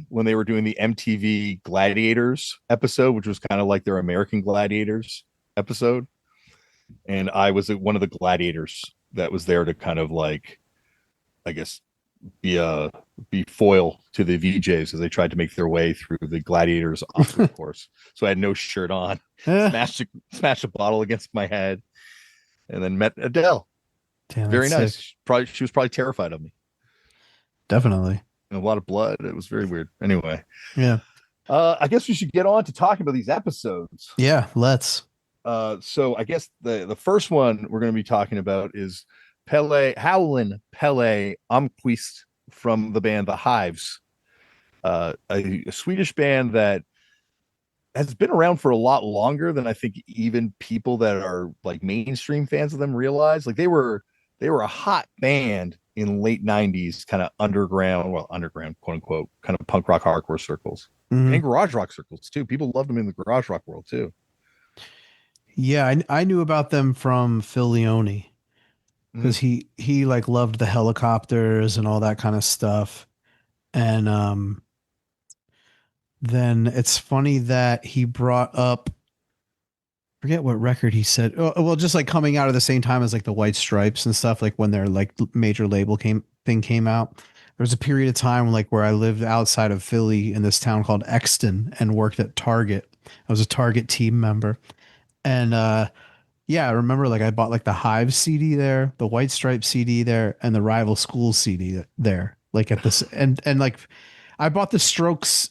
when they were doing the MTV Gladiators episode, which was kind of like their American Gladiators episode. And I was one of the gladiators that was there to kind of like, I guess, be foil to the VJs as they tried to make their way through the gladiators obstacle course. So I had no shirt on, smashed a bottle against my head, and then met Adele. Damn, very nice. She was probably terrified of me. Definitely. And a lot of blood. It was very weird. Anyway. Yeah. I guess we should get on to talking about these episodes. Yeah, let's. So I guess the first one we're going to be talking about is Pelle Almqvist from the band The Hives, a Swedish band that has been around for a lot longer than I think even people that are like mainstream fans of them realize. Like they were a hot band in late 90s, kind of underground, quote unquote, kind of punk rock hardcore circles and garage rock circles too. People loved them in the garage rock world too. Yeah, I knew about them from Phil Leone because he like loved the Helicopters and all that kind of stuff. And then it's funny that he brought up, forget what record he said. Oh, well, just like coming out at the same time as like the White Stripes and stuff, like when their like major label came out. There was a period of time like where I lived outside of Philly in this town called Exton and worked at Target. I was a Target team member. And yeah, I remember like I bought like the Hive CD there, the White Stripe CD there, and the Rival Schools CD there. Like at this and like I bought the Strokes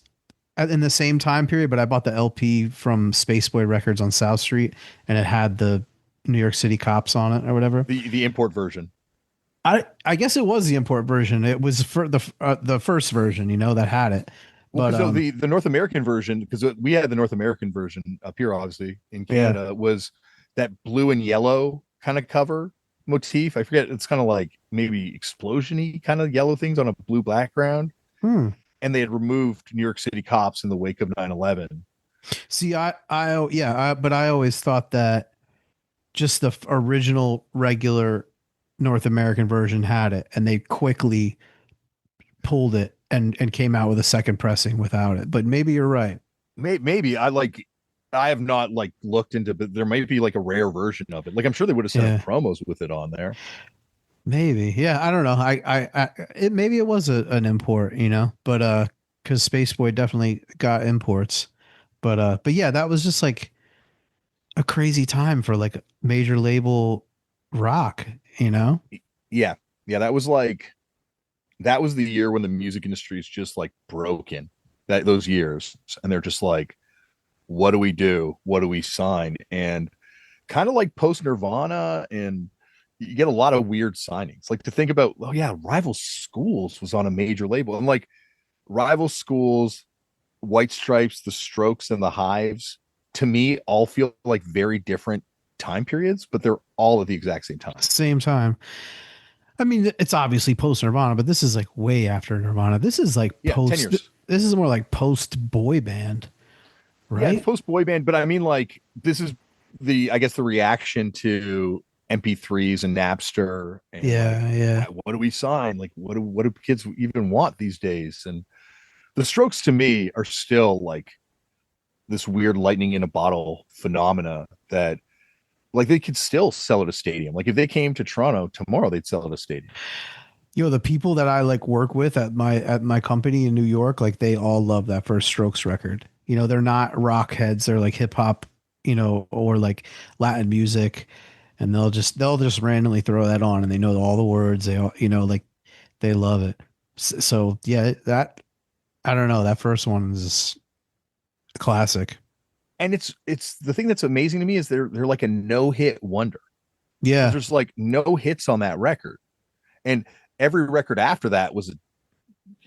in the same time period, but I bought the LP from Spaceboy Records on South Street, and it had the New York City Cops on it or whatever. The import version. I guess it was the import version. It was for the first version, you know, that had it. Well, so the North American version, because we had the North American version up here, obviously in Canada, was that blue and yellow kind of cover motif. I forget. It's kind of like maybe explosion-y kind of yellow things on a blue background. And they had removed New York City Cops in the wake of 9/11. See, but I always thought that just the original regular North American version had it, and they quickly pulled it and came out with a second pressing without it. But maybe you're right. Maybe I have not like looked into, but there might be like a rare version of it. Like I'm sure they would have sent promos with it on there. Maybe. Yeah. I don't know. Maybe it was an import, you know, but, cause Spaceboy definitely got imports, but yeah, that was just like a crazy time for like major label rock, you know? Yeah. Yeah. That was the year when the music industry is just like broken, those years. And they're just like, what do we do? What do we sign? And kind of like post Nirvana, and you get a lot of weird signings. Like to think about, oh yeah, Rival Schools was on a major label. And like Rival Schools, White Stripes, the Strokes, and the Hives, to me, all feel like very different time periods, but they're all at the exact same time. Same time. I mean, it's obviously post Nirvana, but this is like way after Nirvana. This is like Yeah, 10 post. years. This is more like post boy band, Yeah, it's right? post boy band, but I mean, like, this is I guess, the reaction to MP3s and Napster, and like, Yeah, yeah, what do we sign? Like, what do kids even want these days? And the Strokes to me are still like this weird lightning in a bottle phenomena that, like, they could still sell at a stadium. Like, if they came to Toronto tomorrow, they'd sell at a stadium. Yo, the people that I like work with at my company in New York, like they all love that first Strokes record. You know, they're not rock heads, they're like hip hop, you know, or like Latin music, and they'll just randomly throw that on and they know all the words. They all, you know, like they love it. So yeah, that I don't know, that first one is a classic. And it's the thing that's amazing to me is they're like a no hit wonder. Yeah. There's like no hits on that record, and every record after that was,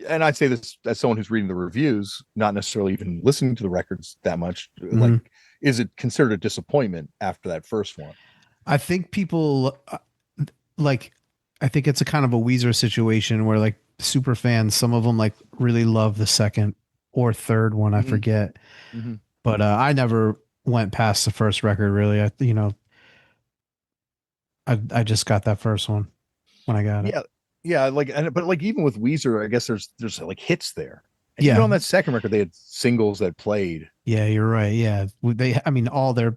and I'd say this as someone who's reading the reviews, not necessarily even listening to the records that much, like, Mhm. is it considered a disappointment after that first one? I think people like I think it's a kind of a Weezer situation where like super fans, some of them like really love the second or third one, I Mm-hmm. forget. Mm-hmm. But I never went past the first record really. I just got that first one when I got it. Yeah, yeah, like, and but like, even with Weezer, I guess there's like hits there, and even Yeah. on that second record, they had singles that played Yeah, you're right. Yeah. They I mean all their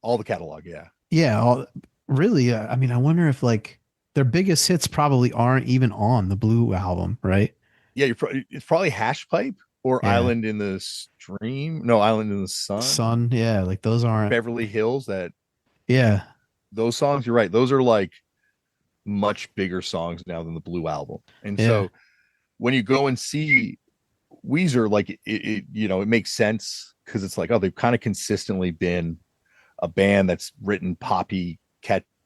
all the catalog. Yeah, yeah, all really I mean I wonder if like their biggest hits probably aren't even on the Blue album, right? yeah, it's probably Hash Pipe or Yeah. Island in the Stream. No, Island in the Sun, Sun, yeah, like those aren't. Beverly Hills. That Yeah. those songs, you're right. Those are like much bigger songs now than the Blue album. And Yeah. so when you go and see Weezer, like, it makes sense because it's like, oh, they've kind of consistently been a band that's written poppy,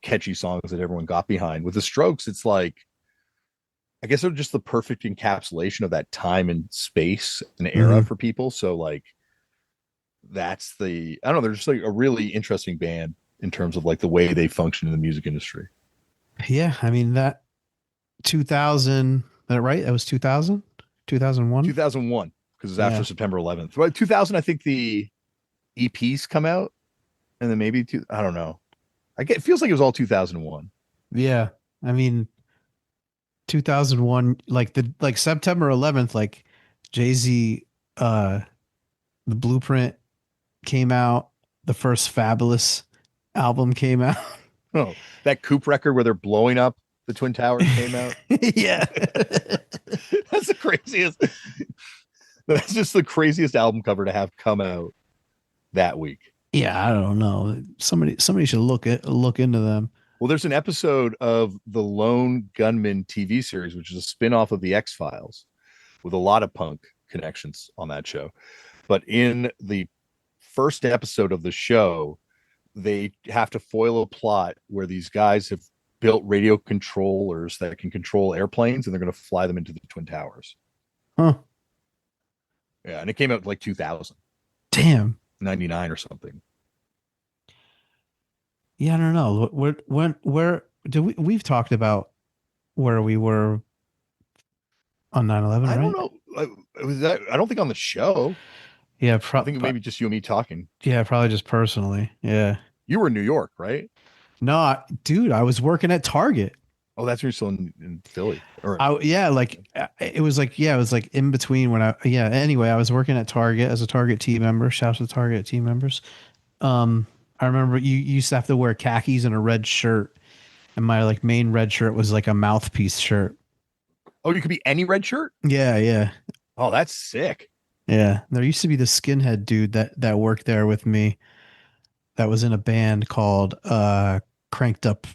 catchy songs that everyone got behind. With the Strokes, it's like, I guess they're just the perfect encapsulation of that time and space and era Mhm. for people. So like, I don't know, they're just like a really interesting band in terms of like the way they function in the music industry. Yeah, I mean that 2000, that right? That was 2000, 2001. 2001, because it's after Yeah. September 11th. Right, 2000, I think the EPs come out, and then maybe I don't know. It feels like it was all 2001. Yeah. I mean 2001, like the like September 11th, like Jay-Z, the Blueprint came out, the first Fabulous album came out. Oh, that Coupe record where they're blowing up the Twin Towers came out. Yeah. That's the craziest. That's just the craziest album cover to have come out that week. Yeah, I don't know. Somebody should look into them. Well, there's an episode of the Lone Gunman TV series, which is a spin-off of the X-Files, with a lot of punk connections on that show. But in the first episode of the show, they have to foil a plot where these guys have built radio controllers that can control airplanes, and they're going to fly them into the Twin Towers. Huh. Yeah, and it came out like 2000, Damn. 99 or something. Yeah, I don't know. Where do we've talked about where we were on 9/11, I don't right? know. Was that? I don't think on the show. Yeah, I think maybe just you and me talking. yeah, probably just personally. Yeah. You were in New York, right? No, dude, I was working at Target. Oh, that's when you're still in Philly. Or Yeah, like it was like yeah, it was like in between when anyway, I was working at Target as a Target team member. Shouts to Target team members. I remember you used to have to wear khakis and a red shirt, and my like main red shirt was like a mouthpiece shirt. oh, you could be any red shirt. Yeah, yeah, Oh, that's sick. yeah. There used to be the skinhead dude that worked there with me that was in a band called Cranked Up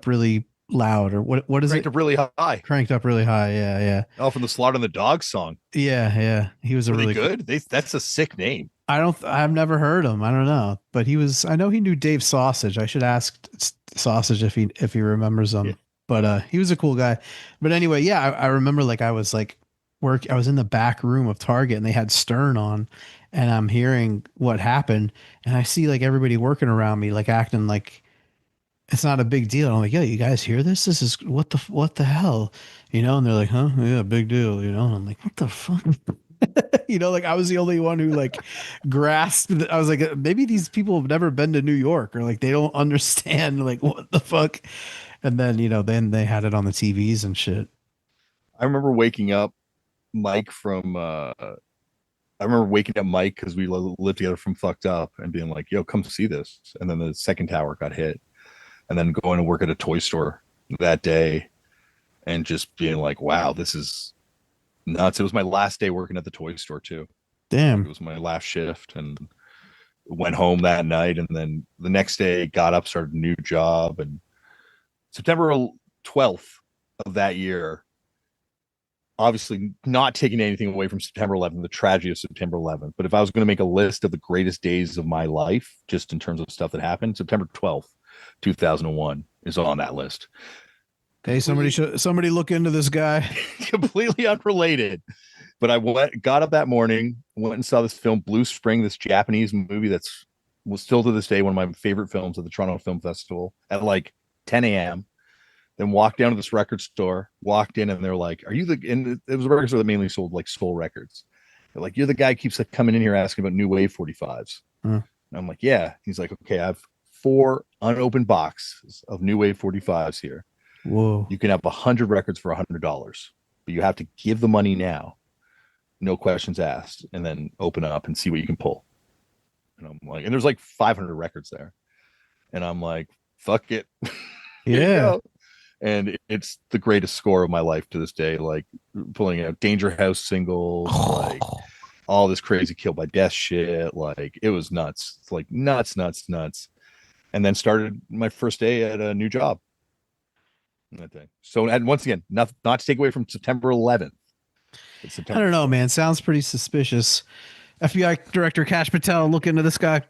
Really Loud, or what is Cranked it? up really high. Cranked Up Really High. Yeah, yeah. Oh, from the Slaughter and the Dog song. Yeah, yeah. He was a Were they really good? That's a sick name. I've never heard him. I don't know, but I know he knew Dave Sausage. I should ask Sausage if he remembers him. Yeah. But he was a cool guy. But anyway, yeah, I remember like I was in the back room of Target and they had Stern on, and I'm hearing what happened, and I see like everybody working around me like acting like it's not a big deal. I'm like, yo, you guys hear this? This is what the hell, you know? And they're like, huh? Yeah, big deal, you know? And I'm like, what the fuck? You know, like I was the only one who like grasped. I was like, maybe these people have never been to New York, or like they don't understand like what the fuck. And then then they had it on the TVs and shit. I remember waking up Mike from I remember waking up Mike because we lived together from Fucked Up and being like, yo, come see this. And then the second tower got hit. And then going to work at a toy store that day and just being like, wow, this is nuts. It was my last day working at the toy store too. Like, it Damn. was my last shift, and went home that night. And then the next day got up, started a new job. And September 12th of that year, obviously not taking anything away from September 11th, the tragedy of September 11th. But if I was going to make a list of the greatest days of my life, just in terms of stuff that happened, September 12th, 2001 is on that list. Hey, somebody look into this guy. Completely unrelated. But I got up that morning, went and saw this film, Blue Spring, this Japanese movie that's was still to this day one of my favorite films at the Toronto Film Festival at like 10 a.m. Then walked down to this record store, walked in, and they're like, "Are you the?" And it was a record store that mainly sold like soul records. They're like, "You're the guy who keeps like, coming in here asking about new wave 45s." And I'm like, "Yeah." He's like, "Okay, I have 4 unopened boxes of new wave 45s here. Whoa. You can have 100 records for $100, but you have to give the money now, no questions asked, and then open up and see what you can pull." And I'm like, and there's like 500 records there, and I'm like, "Fuck it." Yeah. And it's the greatest score of my life to this day, like pulling out Danger House singles, like all this crazy Kill by Death shit. Like it was nuts. It's like nuts. And then started my first day at a new job that day. So, and once again, not to take away from September 11th. I don't know, man. Sounds pretty suspicious. FBI Director Kash Patel, look into this guy.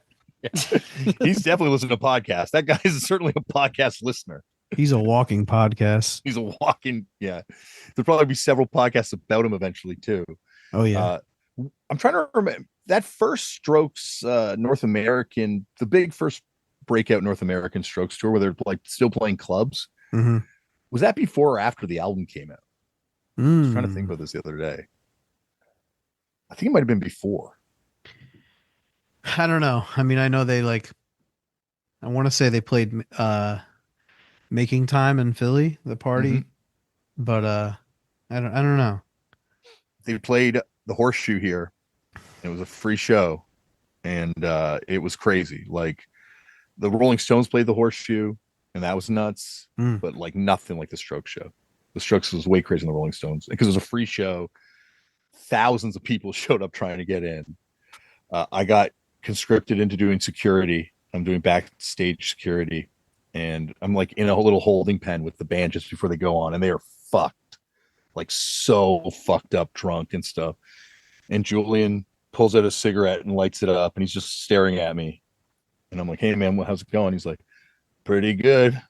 Yeah. He's definitely listening to podcasts. That guy is certainly a podcast listener. He's a walking podcast. He's a walking, yeah. There'll probably be several podcasts about him eventually too. Oh yeah. I'm trying to remember that first Strokes North American, the big first breakout North American Strokes tour where they're like still playing clubs. Mm-hmm. Was that before or after the album came out? I was trying to think about this the other day. I think it might have been before. I don't know. I mean, I know they like, I want to say they played Making Time in Philly, the party, but I don't know. They played the Horseshoe here. It was a free show, and it was crazy. Like the Rolling Stones played the Horseshoe, and that was nuts. But like nothing like the Strokes show. The Strokes was way crazier than the Rolling Stones because it was a free show. Thousands of people showed up trying to get in. I got conscripted into doing security. I'm doing backstage security. And I'm like in a little holding pen with the band just before they go on, and they are fucked, like so fucked up, drunk and stuff. And Julian pulls out a cigarette and lights it up, and he's just staring at me. And I'm like, "Hey man, how's it going?" He's like, "Pretty good,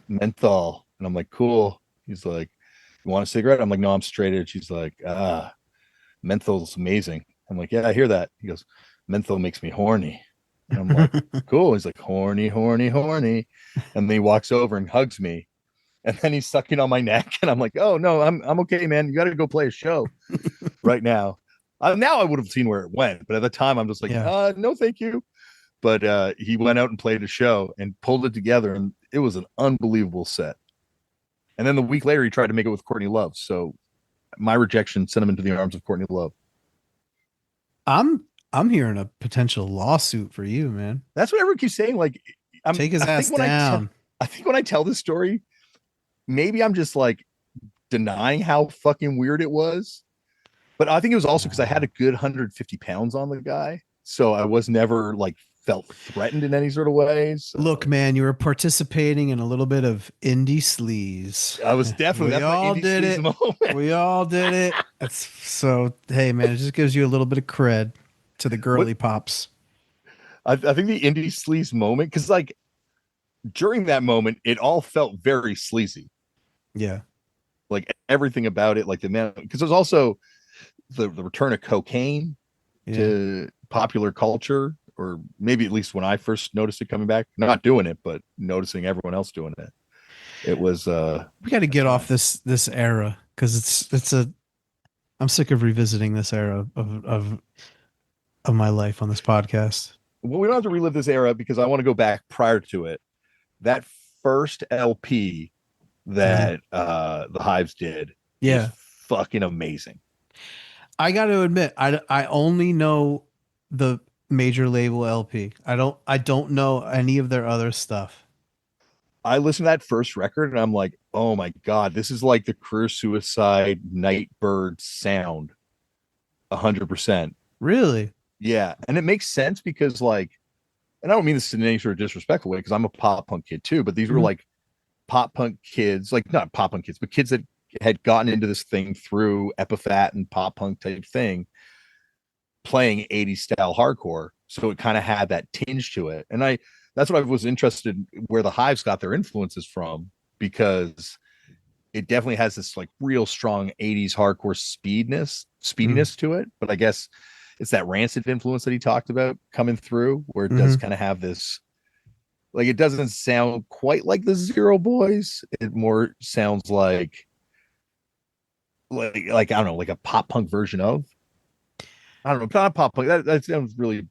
menthol." And I'm like, "Cool." He's like, "You want a cigarette?" I'm like, "No, I'm straight edge." He's like, "Menthol's amazing." I'm like, "Yeah, I hear that." He goes, "Menthol makes me horny." And I'm like, "Cool." He's like, "Horny, horny, horny." And then he walks over and hugs me. And then he's sucking on my neck. And I'm like, "Oh no, I'm okay, man. You got to go play a show right now." Now I would have seen where it went, but at the time I'm just like, "No, thank you." But he went out and played a show and pulled it together, and it was an unbelievable set. And then the week later, he tried to make it with Courtney Love. So my rejection sent him into the arms of Courtney Love. I'm hearing a potential lawsuit for you, man. That's what everyone keeps saying. Like, take his ass down. I think when I tell this story, maybe I'm just like denying how fucking weird it was. But I think it was also because I had a good 150 pounds on the guy. So I was never like felt threatened in any sort of way. So. Look, man, you were participating in a little bit of indie sleaze. I was definitely. We all did it. Moment. We all did it. That's so. Hey, man, it just gives you a little bit of cred to the girly pops. I think the indie sleaze moment, because like during that moment, it all felt very sleazy. Yeah, like everything about it, like the man, because there's also the return of cocaine to popular culture. or maybe at least when I first noticed it coming back, not doing it, but noticing everyone else doing it. It was We got to get off this era because it's a. I'm sick of revisiting this era of my life on this podcast. well, we don't have to relive this era because I want to go back prior to it. That first LP that the Hives did was fucking amazing. I got to admit, I only know the major label LP. I don't know any of their other stuff. I listened to that first record and I'm like, oh my God, this is like the Career Suicide Nightbird sound. 100%. Really? Yeah. And it makes sense because like, and I don't mean this in any sort of disrespectful way because I'm a pop punk kid too, but these were like pop punk kids, like not pop punk kids, but kids that had gotten into this thing through Epitaph and pop punk type thing, playing 80s style hardcore. So it kind of had that tinge to it. And that's what I was interested in, where the Hives got their influences from, because it definitely has this like real strong 80s hardcore speediness to it. But I guess it's that Rancid influence that he talked about coming through, where it does kind of have this, like, it doesn't sound quite like the Zero Boys. It more sounds like I don't know, like a pop punk version of, I don't know, not pop punk. That sounds really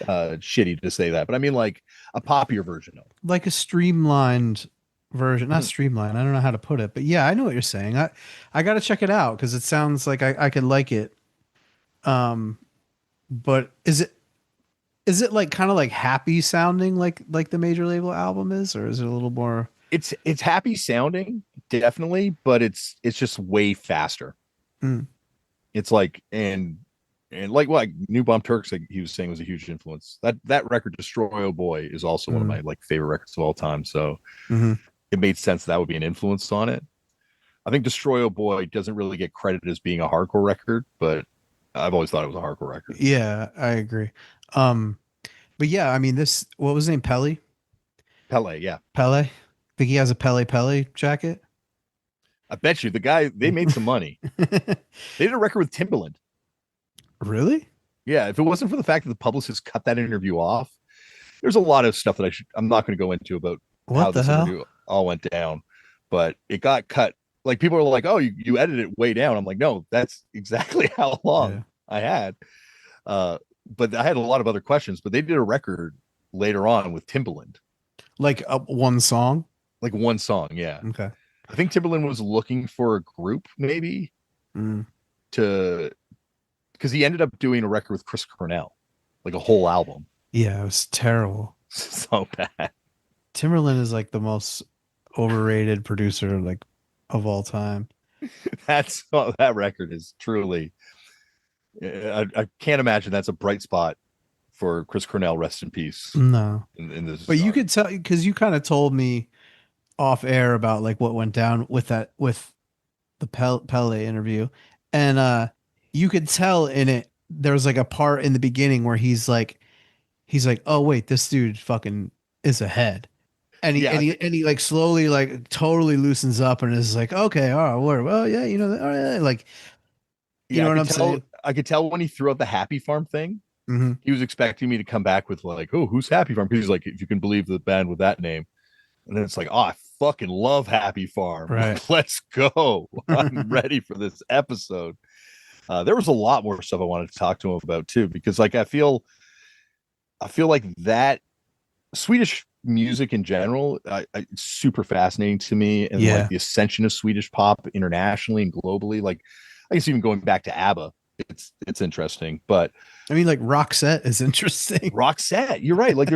shitty to say that, but I mean like a poppier version of, like a streamlined version, not streamlined. I don't know how to put it, but yeah, I know what you're saying. I got to check it out because it sounds like I could like it. But is it like kind of like happy sounding like the major label album is, or is it a little more? It's happy sounding, definitely, but it's just way faster. It's like, and like New Bomb Turks, like he was saying, was a huge influence. That record, Destroy Oh Boy, is also one of my like favorite records of all time. So it made sense that would be an influence on it. I think Destroy Oh Boy doesn't really get credited as being a hardcore record, but I've always thought it was a hardcore record. Yeah, I agree. But yeah, I mean, what was his name? Pelle? Yeah. Pelle? Think he has a Pelle jacket? I bet you the guy, they made some money. They did a record with Timbaland. Really? Yeah. If it wasn't for the fact that the publicist cut that interview off, there's a lot of stuff that I'm not going to go into about how this interview all went down, but it got cut. Like, people are like, oh, you edited it way down. I'm like, no, that's exactly how long I had. But I had a lot of other questions, but they did a record later on with Timbaland. Like one song? Like one song, yeah. Okay. I think Timbaland was looking for a group, maybe, because he ended up doing a record with Chris Cornell, like a whole album. Yeah, it was terrible. So bad. Timberland is like the most overrated producer like of all time. That record is truly, I can't imagine that's a bright spot for Chris Cornell. Rest in peace. No. In this, but you could tell, because you kind of told me off air about like what went down with the Pelle interview, and you could tell in it there was like a part in the beginning where he's like, oh wait, this dude fucking is ahead. And he like slowly like totally loosens up and is like, okay, all right, well, yeah, you know, all right, like, you know what I'm saying? I could tell when he threw out the Happy Farm thing, he was expecting me to come back with like, oh, who's Happy Farm? Because he's like, if you can believe the band with that name. And then it's like, oh, I fucking love Happy Farm. Right. Let's go. I'm ready for this episode. There was a lot more stuff I wanted to talk to him about too, because like I feel like that Swedish music in general, it's super fascinating to me, and like the ascension of Swedish pop internationally and globally. Like, I guess even going back to ABBA, it's interesting. But I mean, like Roxette is interesting. Roxette, you're right. Like,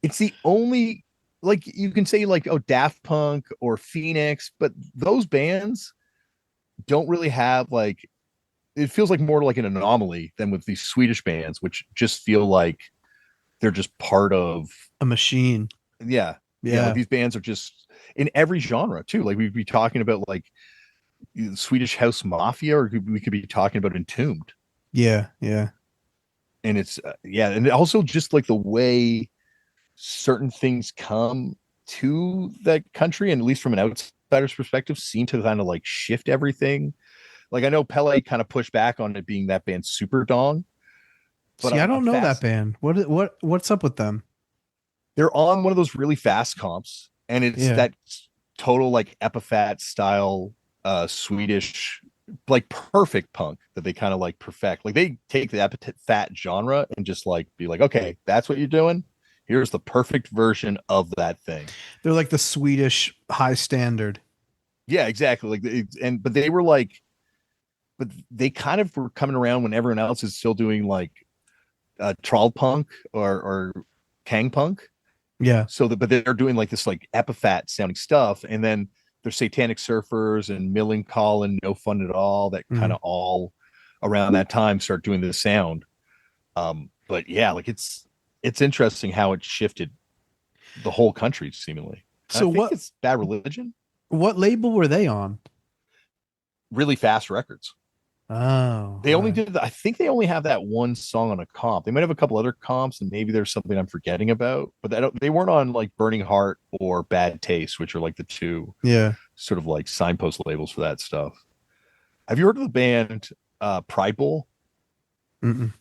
it's the only, like, you can say like, oh, Daft Punk or Phoenix, but those bands don't really have like, it feels like more like an anomaly than with these Swedish bands, which just feel like they're just part of a machine. Yeah. Like these bands are just in every genre too. Like, we'd be talking about like Swedish House Mafia, or we could be talking about Entombed. Yeah. And it's and also just like the way certain things come to that country, and at least from an outsider's perspective, seem to kind of like shift everything. Like, I know Pelle kind of pushed back on it being that band Super Dong, But See, I I'm don't know that fast. band. What's up with them? They're on one of those really fast comps, and it's Yeah. that total like epithet style Swedish like perfect punk that they kind of like perfect. Like they take the epithet genre and just like be like, okay, that's what you're doing. Here's the perfect version of that thing. They're like the Swedish high standard. Yeah, exactly. And but they were like, but they kind of were coming around when everyone else is still doing like troll punk or kang punk. Yeah. So but they're doing like this like epithet sounding stuff, and then there's Satanic Surfers and Millencolin and No Fun at All that kind Mhm. of all around that time start doing this sound. But yeah, like it's interesting how it shifted the whole country seemingly. And I So think it's Bad Religion, what label were they on? Really Fast Records. Oh, They all only right. did, I think they only have that one song on a comp. They might have a couple other comps, and maybe there's something I'm forgetting about, but they weren't on like Burning Heart or Bad Taste, which are like the two Yeah. sort of like signpost labels for that stuff. Have you heard of the band Pride Bull? Mm-mm.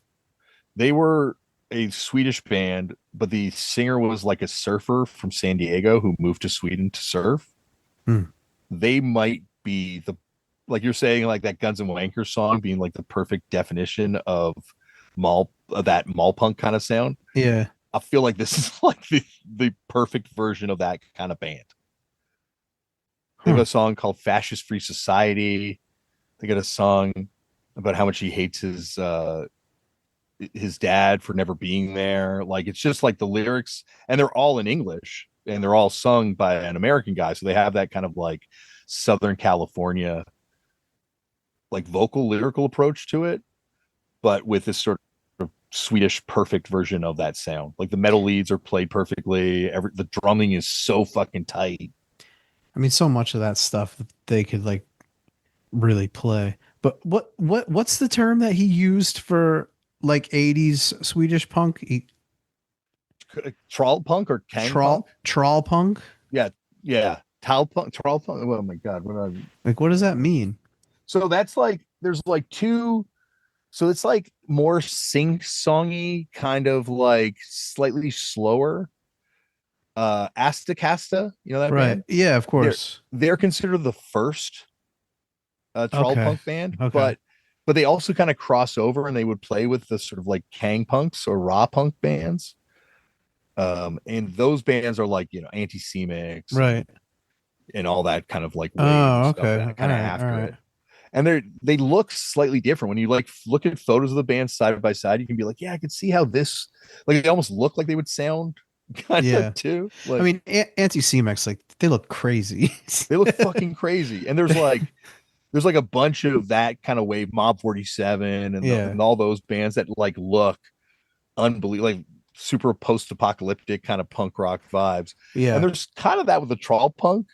They were a Swedish band, but the singer was like a surfer from San Diego who moved to Sweden to surf. Hmm. They might be the, like you're saying, like that Guns and Wankers song being like the perfect definition of that mall punk kind of sound. Yeah. I feel like this is like the perfect version of that kind of band. They have Huh. a song called Fascist Free Society. They got a song about how much he hates his dad for never being there. Like it's just like the lyrics, and they're all in English, and they're all sung by an American guy, so they have that kind of like Southern California like vocal lyrical approach to it, but with this sort of Swedish perfect version of that sound. Like the metal leads are played perfectly. The drumming is so fucking tight. I mean, so much of that stuff that they could like really play. But what's the term that he used for like 80s Swedish punk? Troll punk or Kang punk? Trawl punk? Yeah, yeah. Tal punk, troll punk. Oh my god, what are Like what does that mean? so that's like there's like two. So it's like more sing-songy, kind of like slightly slower. Astacasta, you know that Right. band? Yeah, of They're course. they're considered the first troll Okay. punk band, Okay. but they also kind of cross over and they would play with the sort of like Kang punks or raw punk bands. And those bands are like, you know, Anti-Semics Right. and all that kind of like wave Oh, of stuff okay. that All kind of right. All after right. it. And they look slightly different when you like look at photos of the band side by side. You can be like, yeah, I can see how this, like, they almost look like they would sound kind of Yeah. too. I Like mean, Anti-Semics, like they look crazy. they look fucking crazy. And there's like a bunch of that kind of wave, Mob 47 Yeah. and all those bands that like look unbelievable, like super post-apocalyptic kind of punk rock vibes. And Yeah. there's kind of that with the troll punk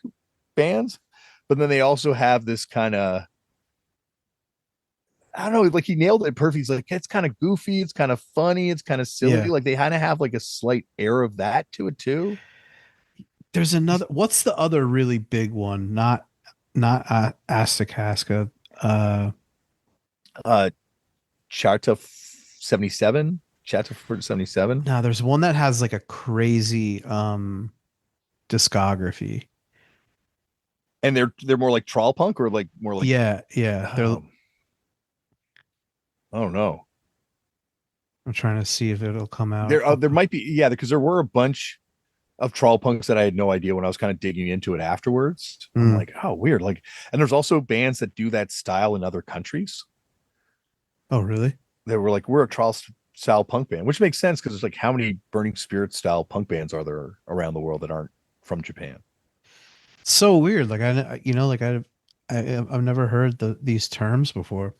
bands, but then they also have this kind of, I don't know, like he nailed it perfect. He's like, it's kind of goofy, it's kind of funny, it's kind of silly. Yeah. Like they kind of have like a slight air of that to it too. There's another, what's the other really big one? Not Astakaska. Uh Uh Charta 77, Charta 77. no, there's one that has like a crazy discography. And they're more like troll punk or like more like Yeah, yeah. They're um, I don't know. I'm trying to see if it'll come out. There might be, yeah, because there were a bunch of troll punks that I had no idea when I was kind of digging into it afterwards. I'm Mm. like, oh, weird. Like, and there's also bands that do that style in other countries. Oh, really? They were like, we're a troll style punk band, which makes sense because it's like, how many Burning Spirit style punk bands are there around the world that aren't from Japan? So weird. Like I've never heard these terms before.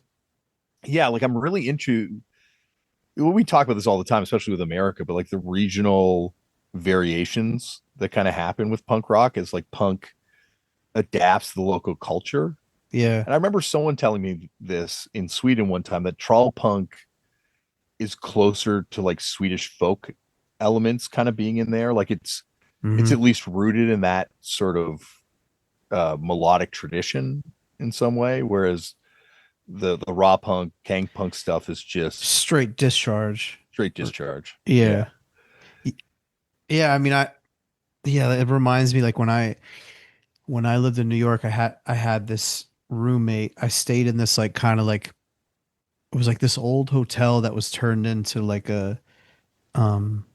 Yeah, like I'm really into. Well, we talk about this all the time, especially with America, but like the regional variations that kind of happen with punk rock is like punk adapts to the local culture. Yeah. And I remember someone telling me this in Sweden one time that troll punk is closer to like Swedish folk elements kind of being in there. Like it's Hmm. at least rooted in that sort of melodic tradition in some way. Whereas the raw punk, gang punk stuff is just Straight discharge. straight discharge. Yeah. Yeah. Yeah, I mean yeah, it reminds me like when I lived in New York, I had this roommate. I stayed in this like kind of like it was like this old hotel that was turned into like a um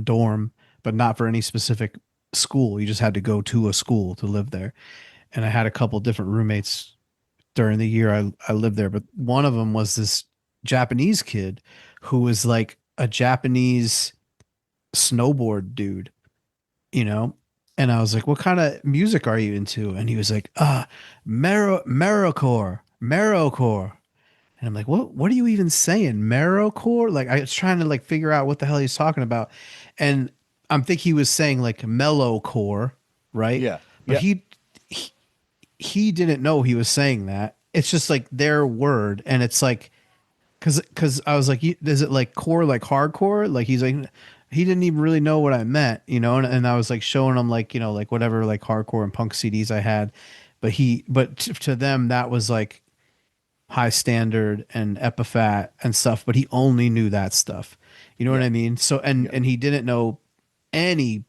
dorm, but not for any specific school. You just had to go to a school to live there. And I had a couple different roommates during the year I lived there, but one of them was this Japanese kid who was like a Japanese snowboard dude, you know? And I was like, what kind of music are you into? And he was like, Merocore. And I'm like, what are you even saying? Merocore? Like I was trying to like figure out what the hell he's talking about. And I'm thinking he was saying like mellowcore, right? Yeah. But Yeah. he he didn't know he was saying that. It's just like their word, and it's like because I was like, is it like core, like hardcore? Like he's like, he didn't even really know what I meant, you know. And I was like showing him like like whatever like hardcore and punk CDs I had, but to them that was like High Standard and Epitaph and stuff. But he only knew that stuff, you know what Yeah. I mean? So Yeah. and he didn't know any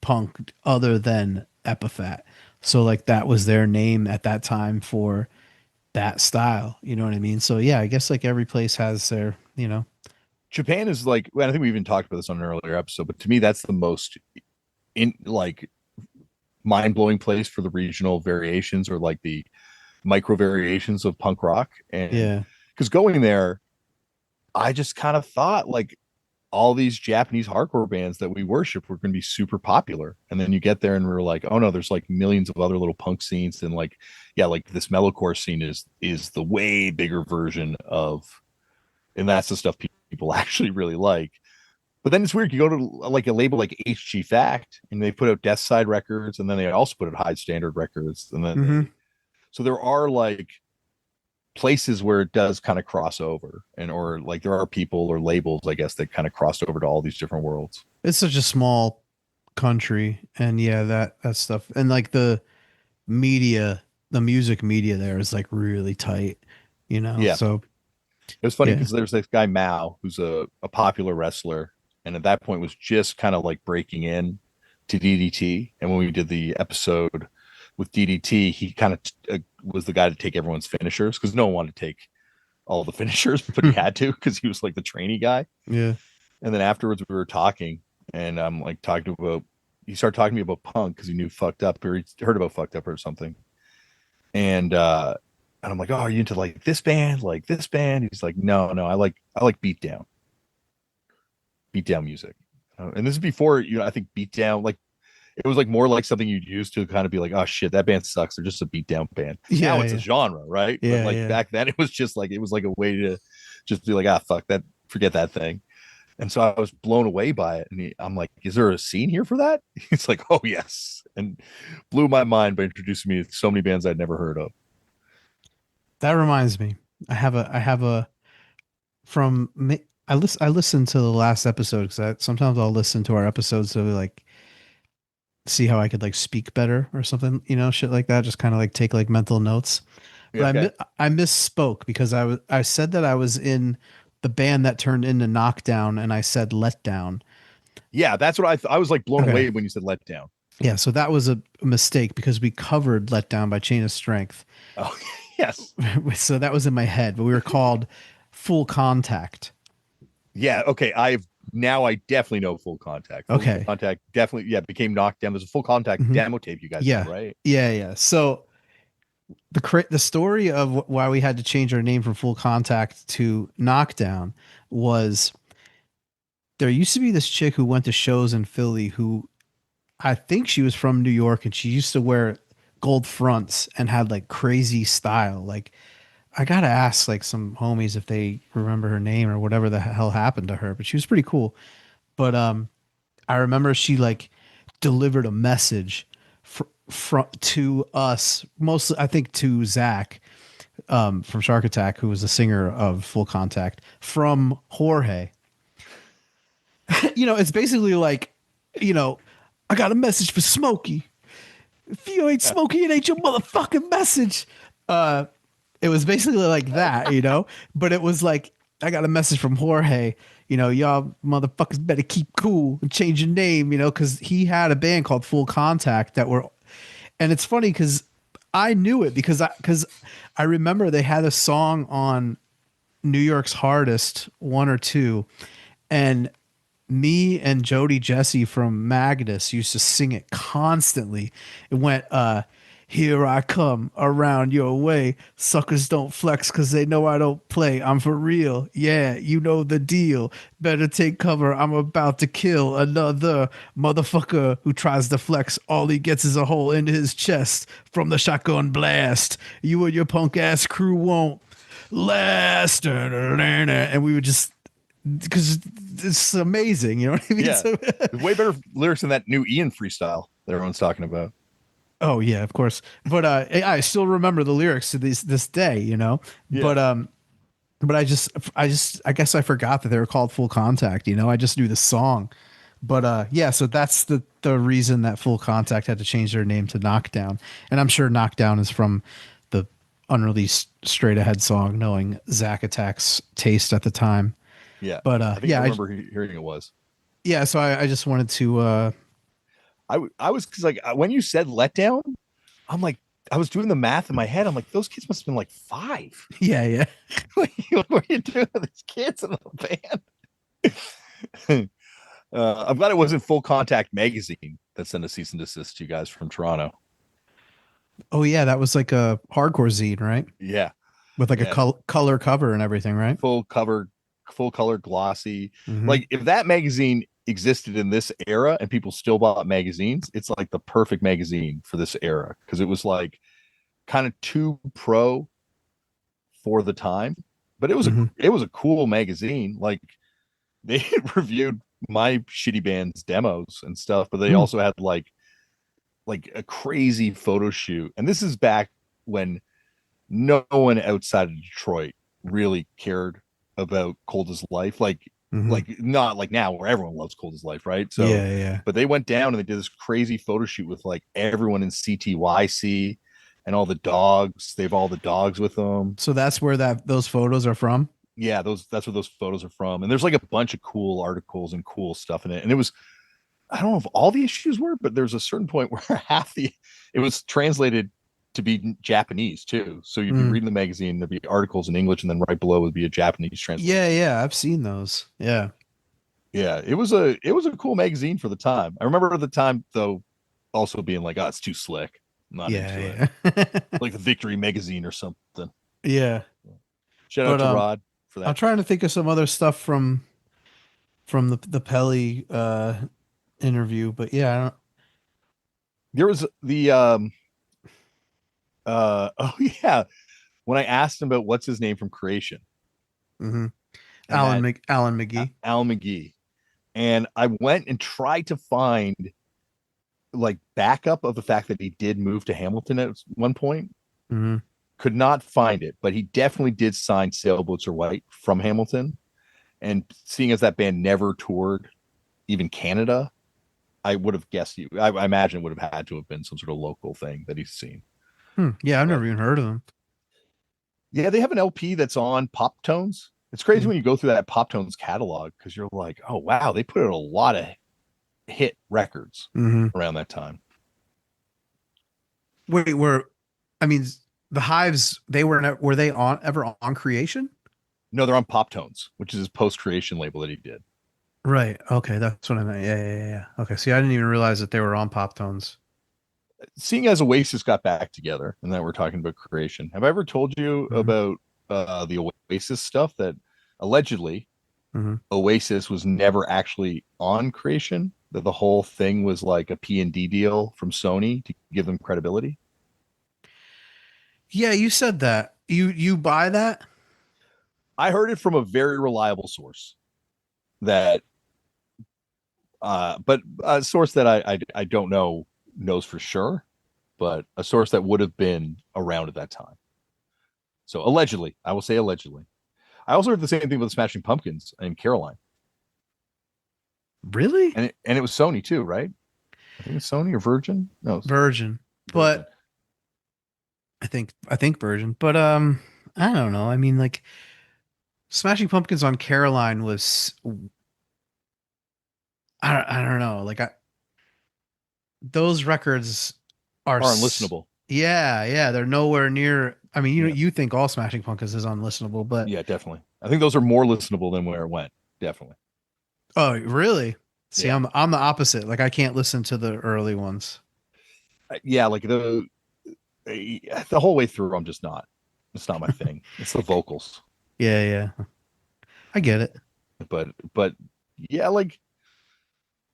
punk other than Epitaph. So like that was their name at that time for that style. You know what I mean? So yeah, I guess like every place has their, Japan is like, well, I think we even talked about this on an earlier episode, but to me, that's the most in like mind blowing place for the regional variations or like the micro variations of punk rock. And yeah. because going there, I just kind of thought like all these Japanese hardcore bands that we worship were going to be super popular. And then you get there and we're like, oh no, there's like millions of other little punk scenes. And like, yeah, like this metalcore scene is the way bigger version of, and that's the stuff people actually really like. But then it's weird. You go to like a label like HG Fact and they put out Death Side Records and then they also put out High Standard Records. And then Mm-hmm. so there are like places where it does kind of cross over and or like there are people or labels I guess that kind of crossed over to all these different worlds. It's such a small country, and yeah, that stuff, and like media, the music media there is like really tight, Yeah, So it was funny yeah. because there's this guy Mao who's a popular wrestler and at that point was just kind of like breaking in to DDT, and when we did the episode with DDT he kind of was the guy to take everyone's finishers because no one wanted to take all the finishers but he had to because he was like the trainee guy. Yeah. And then afterwards we were talking and I'm like talking about, he started talking to me about punk because he knew Fucked Up or he heard about Fucked Up or something. And I'm like, oh, are you into like this band, like this band? He's like, no, I like beat down music. And this is before, I think beat down, like it was like more like something you'd use to kind of be like, oh shit, that band sucks. They're just a beat down band. Yeah. Now it's Yeah. a genre, right? But Yeah. like Yeah. back then it was just like, it was like a way to just be like, fuck that, forget that thing. And so I was blown away by it. And I'm like, is there a scene here for that? He's like, oh yes. And blew my mind by introducing me to so many bands I'd never heard of. That reminds me. I have a from me. I listened to the last episode because sometimes I'll listen to our episodes to like see how I could like speak better or something, shit like that. Just kind of like take like mental notes. Yeah, But okay. I misspoke because I said that I was in the band that turned into Knockdown, and I said Letdown. Yeah, that's what I was like blown Okay. away when you said let down. Yeah, so that was a mistake because we covered Letdown by Chain of Strength. Oh, yes. So that was in my head, but we were called Full Contact. Yeah, okay. I definitely know Full Contact. Full Okay. Contact definitely, yeah, became Knocked Down. There's a Full Contact Mhm. demo tape you guys Yeah. did, right? Yeah. So the story of why we had to change our name from Full Contact to Knockdown was there used to be this chick who went to shows in Philly who I think she was from New York, and she used to wear gold fronts and had like crazy style. Like I gotta ask like some homies if they remember her name or whatever the hell happened to her, but she was pretty cool. But I remember she like delivered a message to us, mostly I think to Zach from Shark Attack, who was the singer of Full Contact, from Jorge. It's basically like, I got a message for Smokey. If you ain't Smokey, it ain't your motherfucking message. It was basically like that, but it was like, I got a message from Jorge, y'all motherfuckers better keep cool and change your name, because he had a band called Full Contact and it's funny because I knew it because I remember they had a song on New York's Hardest, one or two, and me and Jody Jesse from Magnus used to sing it constantly. It went, here I come around your way. Suckers don't flex because they know I don't play. I'm for real. Yeah, you know the deal. Better take cover. I'm about to kill another motherfucker who tries to flex. All he gets is a hole in his chest from the shotgun blast. You and your punk ass crew won't last. And we would just, because it's amazing, you know what I mean? Yeah, way better lyrics than that new Ian freestyle that everyone's talking about. Oh yeah, of course. But I still remember the lyrics to this day, Yeah. But I guess I forgot that they were called Full Contact. I just knew the song. But yeah, so that's the reason that Full Contact had to change their name to Knockdown, and I'm sure Knockdown is from the unreleased Straight Ahead song, knowing Zack Attack's taste at the time. Yeah, But I think I remember hearing it was. yeah, so I just wanted to I was because like when you said letdown, I'm like I was doing the math in my head. I'm like those kids must have been like 5. yeah. Like, what were you doing with these kids in the band? I'm glad it wasn't Full Contact Magazine that sent a cease and desist to you guys from Toronto. Oh yeah, that was like a hardcore zine, right? Yeah, With like yeah. a color cover and everything, right? Full color, glossy. Mm-hmm. Like if that magazine existed in this era and people still bought magazines, it's like the perfect magazine for this era because it was like kind of too pro for the time, but it was a cool magazine. Like they reviewed my shitty band's demos and stuff, but they also had like a crazy photo shoot. And this is back when no one outside of Detroit really cared about Cold as Life. Like not like now where everyone loves Cold as Life, right? So yeah. But they went down and they did this crazy photo shoot with like everyone in CTYC and all the dogs. They have all the dogs with them. So that's where those photos are from. Yeah, that's where those photos are from. And there's like a bunch of cool articles and cool stuff in it. And it was, I don't know if all the issues were, but there's a certain point where it was translated to be Japanese too. So you'd be reading the magazine, there'd be articles in English, and then right below would be a Japanese translation. Yeah, I've seen those. Yeah. It was a cool magazine for the time. I remember at the time though, also being like, oh, it's too slick. I'm not into it. Like the Victory magazine or something. Yeah. Shout out to Rod for that. I'm trying to think of some other stuff from the Pelle interview, but yeah, I don't. There was the oh yeah, when I asked him about what's his name from Creation. Alan McGee. Alan McGee. And I went and tried to find like backup of the fact that he did move to Hamilton at one point. Could not find it, but he definitely did sign Sailboats Are White from Hamilton. And seeing as that band never toured even Canada, I would have guessed I imagine it would have had to have been some sort of local thing that he's seen. Yeah, I've never even heard of them. Yeah, they have an LP that's on Pop Tones. It's crazy when you go through that Pop Tones catalog because you're like, oh wow, they put out a lot of hit records around that time. Wait, the Hives, were they ever on Creation? No, they're on Pop Tones, which is his post-Creation label that he did. Right. Okay, that's what I meant. Yeah. Okay, see, I didn't even realize that they were on Pop Tones. Seeing as Oasis got back together and that we're talking about Creation, have I ever told you about the Oasis stuff that allegedly Oasis was never actually on Creation, that the whole thing was like a P&D deal from Sony to give them credibility? Yeah, you said that. You buy that? I heard it from a very reliable source that but a source that I don't know knows for sure, but a source that would have been around at that time. So allegedly, I will say allegedly. I also heard the same thing with the Smashing Pumpkins and Caroline. Really? And it was Sony too, right? I think it's Sony or Virgin. No, Virgin. But I think Virgin. But I don't know. I mean, like Smashing Pumpkins on Caroline was I don't know. Like those records are Are unlistenable. yeah, yeah, they're nowhere near. I mean, Yeah, you think all Smashing Pumpkins is unlistenable, but yeah, definitely. I think those are more listenable than where it went. Definitely. oh, really? See, Yeah, I'm the opposite. Like I can't listen to the early ones. yeah. Like the whole way through, I'm just not. It's not my thing. It's the vocals, Yeah, yeah. I get it. but yeah, like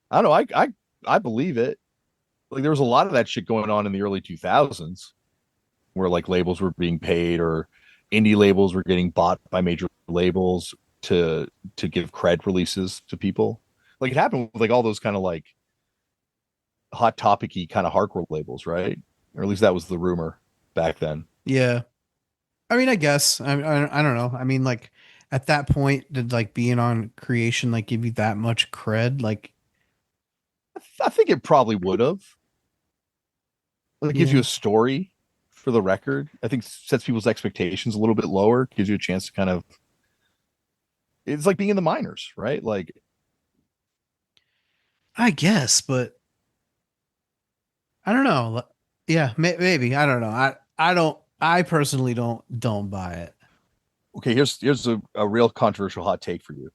I don't know. I believe it. Like there was a lot of that shit going on in the early 2000s, where like labels were being paid or indie labels were getting bought by major labels to give cred releases to people. Like it happened with like all those kind of like hot topicy kind of hardcore labels, right? Or at least that was the rumor back then. Yeah. I mean, I guess. I don't know. I mean, like at that point, did like being on Creation like give you that much cred? Like, I think it probably would have. It gives you yeah. a story for the record. I think sets people's expectations a little bit lower, gives you a chance to kind of it's like being in the minors, right? Like I guess, but I don't know. Yeah, maybe. I don't know. I don't. I personally don't buy it. okay, here's a real controversial hot take for you.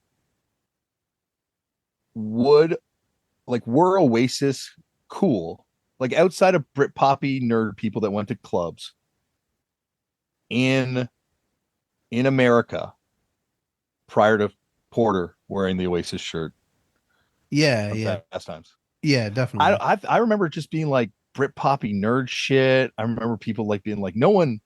Would like were Oasis cool? Like outside of Brit poppy nerd people that went to clubs in America prior to Porter wearing the Oasis shirt Yeah, on yeah, Fast Times. yeah. Definitely. I remember it just being like Brit poppy nerd shit. I remember people like being like, no one.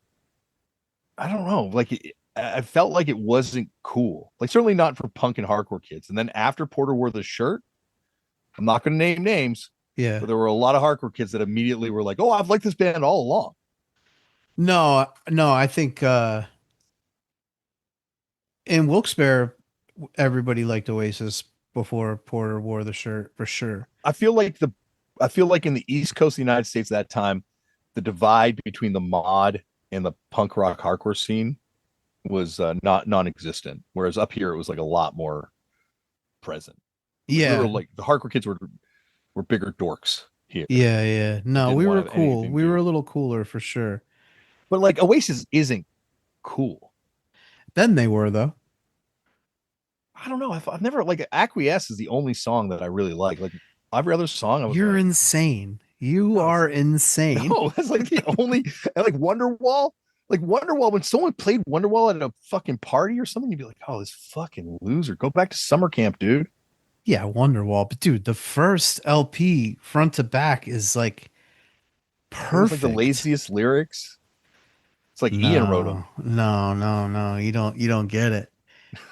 I don't know. Like I felt like it wasn't cool. Like certainly not for punk and hardcore kids. And then after Porter wore the shirt, I'm not going to name names, Yeah. but there were a lot of hardcore kids that immediately were like, "Oh, I've liked this band all along." No, no. I think in Wilkes-Barre, everybody liked Oasis before Porter wore the shirt for sure. I feel like I feel like in the East Coast of the United States at that time, the divide between the mod and the punk rock hardcore scene was not non-existent. Whereas up here, it was like a lot more present. Like we were Yeah, like the hardcore kids were bigger dorks here yeah, yeah. and No, didn't we want were to have cool. anything to We do were with a it. little cooler for sure. But like Oasis isn't cool. Then they were though. I don't know. I've never like Acquiesce is the only song that I really like. Like every other song, I was You're like, insane. You no, are insane. no, that's like the only and like Wonderwall. Like Wonderwall, when someone played Wonderwall at a fucking party or something, you'd be like, "Oh, this fucking loser! Go back to summer camp, dude." Yeah, Wonderwall. But dude, the first LP front to back is like It was like the perfect. laziest lyrics. It's like Ian wrote them. No, no, no, no. You don't get it.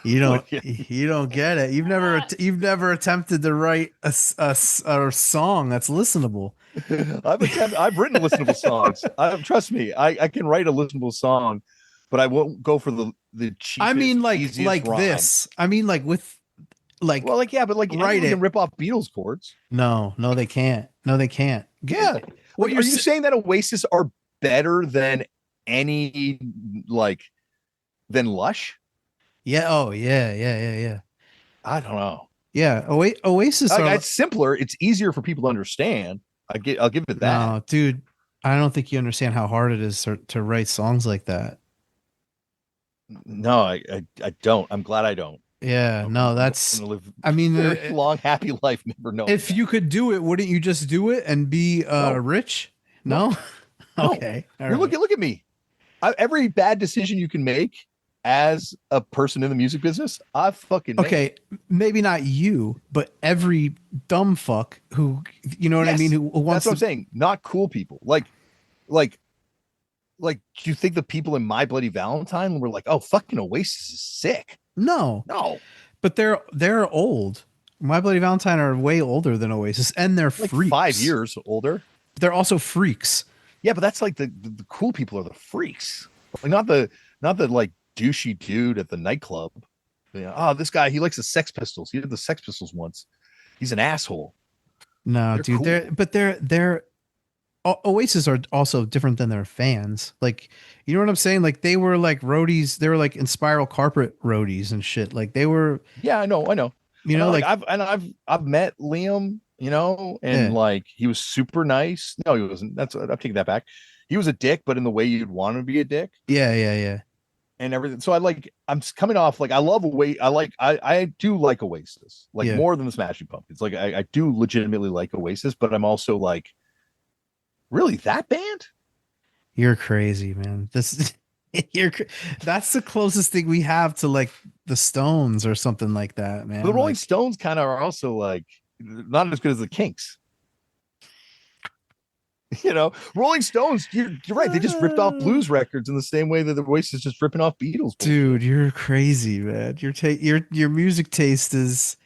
Yeah. You don't get it. You've never attempted to write a song that's listenable. I've written listenable songs. Trust me, I can write a listenable song, but I won't go for the I mean cheapest, like easiest rhyme. this. I mean like with like Well, like yeah, but like write anyone can it. rip off Beatles chords. No, no they can't. No they can't. Yeah. What Like, you're are you saying that Oasis are better than any like than Lush? yeah, oh yeah, yeah, yeah, yeah. I don't know. Yeah, Oasis Like are it's simpler. It's easier for people to understand. I'll give it that. no, dude. I don't think you understand how hard it is to write songs like that. No, I don't. I'm glad I don't. Yeah, I'm no, going that's. to live I mean, a very long, happy life, never knowing if that. you could do it, wouldn't you just do it and be No, rich? no, No. no. Okay. All right. Look at me. Every bad decision you can make as a person in the music business, I've fucking made. Okay, maybe not you, but every dumb fuck who, you know what I mean, Yes, who that's wants what I'm to. saying. Not cool people. Like, do you think the people in My Bloody Valentine were like, "Oh, fucking Oasis is sick"? No, No, but they're old. My Bloody Valentine are way older than Oasis, and they're like 5 freaks. years older. They're also freaks. Yeah, but that's like the cool people are the freaks. Like not the like douchey dude at the nightclub. Yeah. Oh, this guy, he likes the Sex Pistols. He did the Sex Pistols once. He's an asshole. No, They're dude, cool. they're Oasis are also different than their fans. Like, you know what I'm saying? Like they were like roadies. They were like in spiral carpet roadies and shit. Like they were, Yeah, I know. you And know, I, like like I've met Liam, you know, and yeah, like he was super nice. No, he wasn't. That's I'm taking that back. He was a dick, but in the way you'd want him to be a dick yeah. and everything. So I'm coming off like I love I do like Oasis like Yeah. more than the Smashing Pumpkins. Like I do legitimately like Oasis, but I'm also like really that band. You're crazy, man. This you're cr- that's the closest thing we have to like the Stones or something like that, But the man. Rolling Like, Stones kind of are also like not as good as the Kinks. You know, Rolling Stones, you're right. They just ripped off uh, blues records in the same way that the Oasis just ripping off Beatles bullshit. dude, you're crazy, man. Your music taste is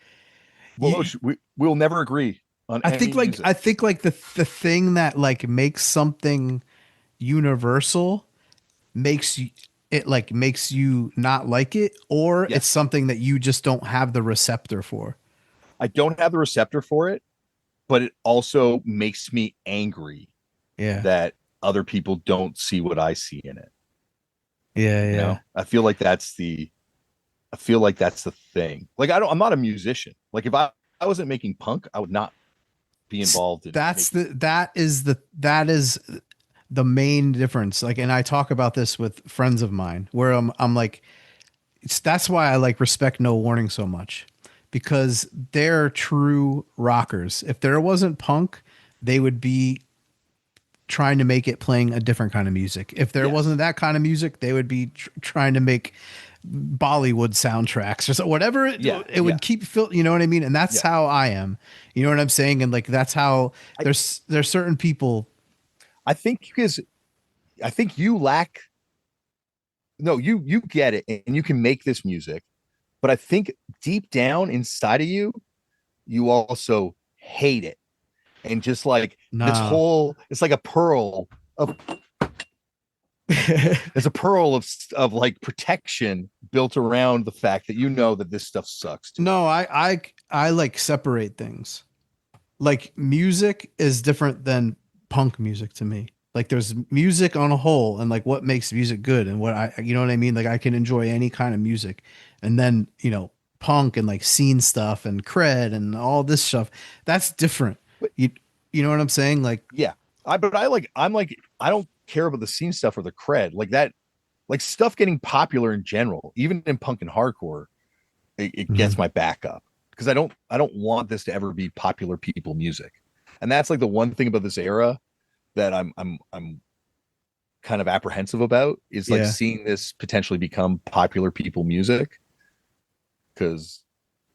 you, Woj, we'll never agree on any music. I think like the thing that like makes something universal makes you it like makes you not like it, or it's Yes, something that you just don't have the receptor for. I don't have the receptor for it, but it also makes me angry Yeah. that other people don't see what I see in it. Yeah, You yeah. know, I feel like that's the thing. Like I'm not a musician. Like if I wasn't making punk, I would not be involved in That's making. that is the main difference. Like, and I talk about this with friends of mine where I'm like, that's why I like respect No Warning so much, because they're true rockers. If there wasn't punk, they would be trying to make it playing a different kind of music. If there wasn't Yes. that kind of music, they would be trying to make Bollywood soundtracks or so, whatever Yeah. it Yeah. would keep you know what I mean? And that's Yeah. how I am. You know what I'm saying? And like that's how I, there's certain people. I think because I think you lack no, you get it and you can make this music, but I think deep down inside of you, you also hate it. And just like this No. whole it's like a pearl of there's a pearl of like protection built around the fact that you know that this stuff sucks too. No, I like separate things. Like music is different than punk music to me. Like there's music on a whole and like what makes music good and what I you know what I mean? Like I can enjoy any kind of music. And then, you know, punk and like scene stuff and cred and all this stuff, that's different. But You you know what I'm saying? Like yeah, I'm like I don't care about the scene stuff or the cred like that, like stuff getting popular in general, even in punk and hardcore. It gets mhm. my back up because I don't want this to ever be popular people music, and that's like the one thing about this era that I'm kind of apprehensive about is like Yeah. seeing this potentially become popular people music because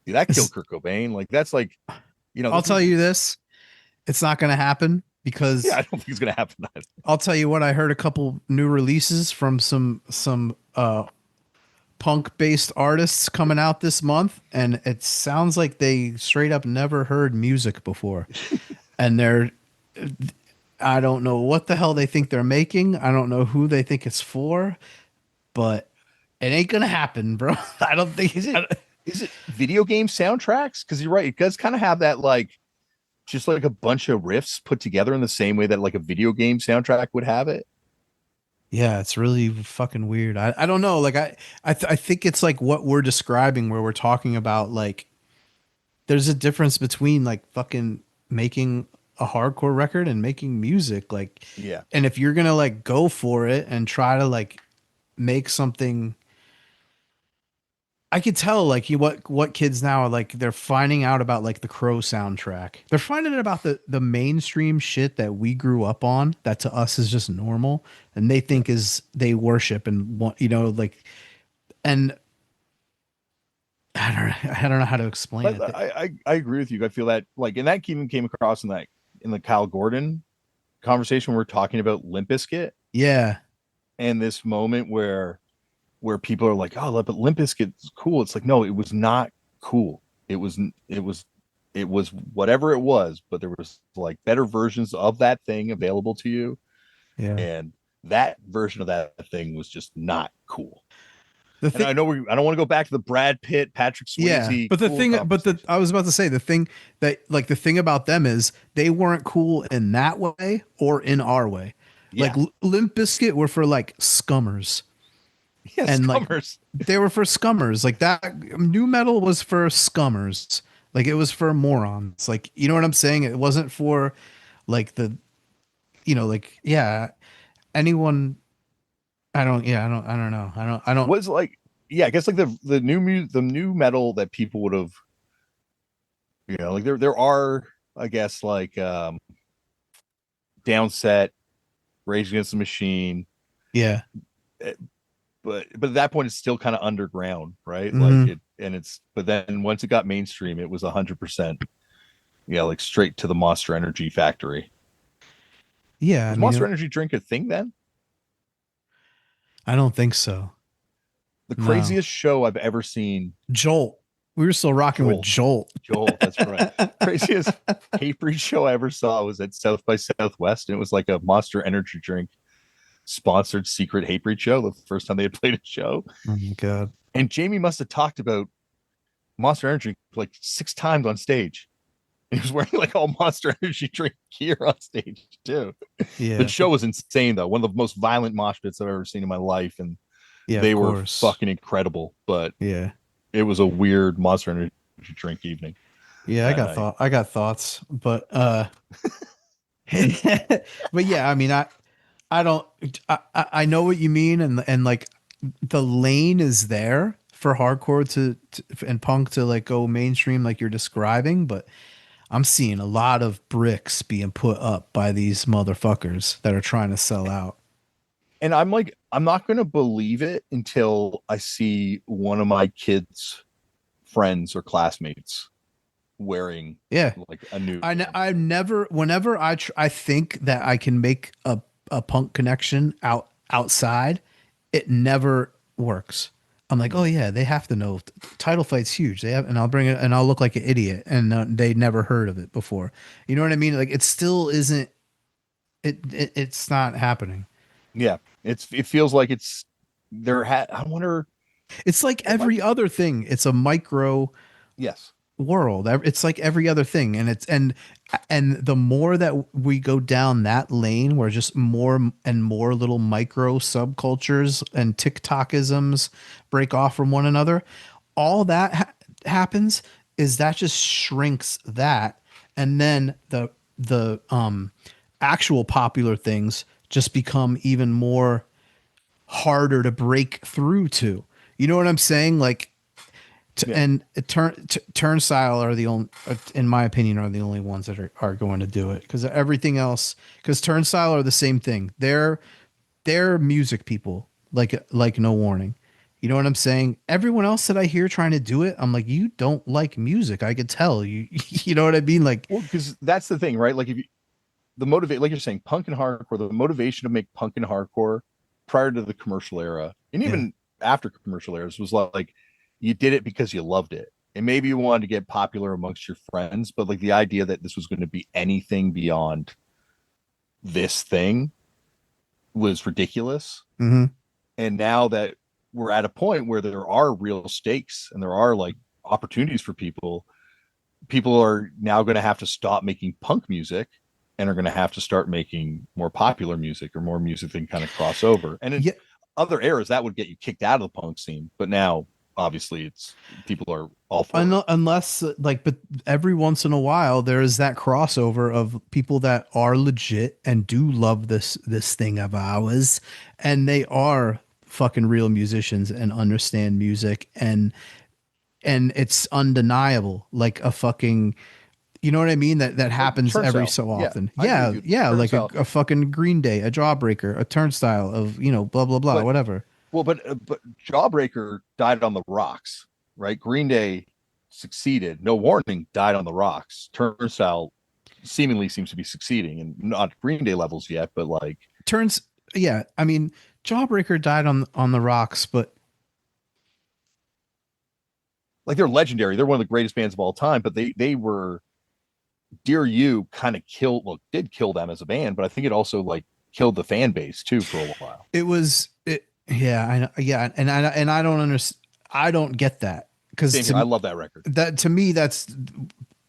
that killed Kurt Cobain. Like that's like I'll this tell was you this, it's not going to happen yeah, because I don't think it's gonna happen. I'll tell you what, I heard a couple new releases from some punk based artists coming out this month, and it sounds like they straight up never heard music before. And I don't know what the hell they think they're making. I don't know who they think it's for, but it ain't gonna happen, bro. I don't think. Is it video game soundtracks? Because you're right, it does kind of have that like just like a bunch of riffs put together in the same way that like a video game soundtrack would have it. Yeah, it's really fucking weird. I don't know. Like I think it's like what we're describing, where we're talking about like there's a difference between like fucking making a hardcore record and making music, like, Yeah. and if you're gonna like go for it and try to like make something, I could tell like what kids now are like, they're finding out about like the Crow soundtrack, they're finding out about the mainstream shit that we grew up on that to us is just normal, and they Yeah. think is they worship and want, you know, like, and I don't know how to explain But it. I agree with you. I feel that like and that even came across in the Kyle Gordon conversation. We're talking about Limp Bizkit Yeah. and this moment where people are like, oh, but Limp Bizkit's cool. It's like, no, it was not cool. It was it was whatever it was, but there was like better versions of that thing available to you. Yeah. And that version of that thing was just not cool. The And thing, I know I don't want to go back to the Brad Pitt, Patrick yeah, Swayze. but the cool thing, conversation. I was about to say the thing that like the thing about them is they weren't cool in that way or in our way. Like Yeah. Limp Bizkit were for like scummers, Yeah, and like Scummers. they were for scummers. Like that new metal was for scummers. Like it was for morons. Like you know what I'm saying? It wasn't for like the like yeah, anyone. I don't know. I don't. Was like, yeah, I guess like the the new metal that people would have, like there are, I guess, like Downset, Rage Against the Machine, Yeah. eh, but at that point it's still kind of underground, right? Like Hmm. it, and it's but then once it got mainstream, it was 100%, yeah, like straight to the Monster Energy factory. Yeah. I Was mean, Monster Energy drink a thing then? I don't think so. The No. craziest show I've ever seen. Jolt. We were still rocking with Joel. Jolt. Joel, that's right. Craziest hate breed show I ever saw was at South by Southwest, and it was like a Monster Energy drink sponsored secret hate breed show. The first time they had played a show, Oh my god. and Jamie must have talked about Monster Energy like 6 times on stage. He was wearing like all Monster Energy drink gear on stage too. The Yeah. show was insane though. One of the most violent mosh pits I've ever seen in my life, and Yeah, of they were course. fucking incredible. But Yeah. it was a weird Monster Energy drink evening Yeah, that night. I got thoughts, but but yeah, I mean I don't I know what you mean, and like the lane is there for hardcore to and punk to like go mainstream like you're describing, but I'm seeing a lot of bricks being put up by these motherfuckers that are trying to sell out. And I'm like, I'm not going to believe it until I see one of my kids' friends or classmates wearing Yeah. like a new one. I never whenever I think that I can make a punk connection outside, it never works. I'm like, oh Mhm. yeah, they have to know. Title Fight's huge. They have, and I'll bring it, and I'll look like an idiot, and they never heard of it before. You know what I mean? Like it still isn't. It's not happening. Yeah, it feels like it's there. I wonder. It's like It might every be. other thing. It's a micro Yes. world. It's like every other thing, and the more that we go down that lane, where just more and more little micro subcultures and TikTokisms break off from one another, all that happens is that just shrinks that, and then the actual popular things just become even more harder to break through to. You know what I'm saying? Like Yeah. and Turnstile are the only, in my opinion, are the only ones that are going to do it, because everything else, because Turnstile are the same thing. They're music people, like No Warning. You know what I'm saying? Everyone else that I hear trying to do it, I'm like, you don't like music. I could tell you. You know what I mean? Like, Well, because that's the thing, right? Like if you the motivate, like you're saying, punk and hardcore, the motivation to make punk and hardcore prior to the commercial era, and yeah, even after commercial eras, was like you did it because you loved it, and maybe you wanted to get popular amongst your friends, but like the idea that this was going to be anything beyond this thing was ridiculous. mm-hmm. And now that we're at a point where there are real stakes and there are like opportunities for people are now going to have to stop making punk music and are going to have to start making more popular music or more music that can kind of cross over. And in Yeah, other eras, that would get you kicked out of the punk scene. But now, obviously, it's people are all for it. unless like, but every once in a while there is that crossover of people that are legit and do love this thing of ours, and they are fucking real musicians and understand music, and it's undeniable, like a fucking, you know what I mean, that Like happens every Turnstile. so Yeah, often. I agree with Yeah, you. yeah, like Turnstile. a fucking Green Day, a Jawbreaker, a Turnstile, of blah blah blah, But whatever. but Jawbreaker died on the rocks, right? Green Day succeeded. No Warning died on the rocks. Turnstile seemingly seems to be succeeding, and not Green Day levels yet, but like Turns Yeah, I mean, Jawbreaker died on the rocks, but they're legendary. They're one of the greatest bands of all time. But they were Dear You kind of did kill them as a band, but I think it also like killed the fan base too for a while. it was it. Yeah, I know. Yeah, and I don't understand. I don't get that because Same here. I love that record. to me that's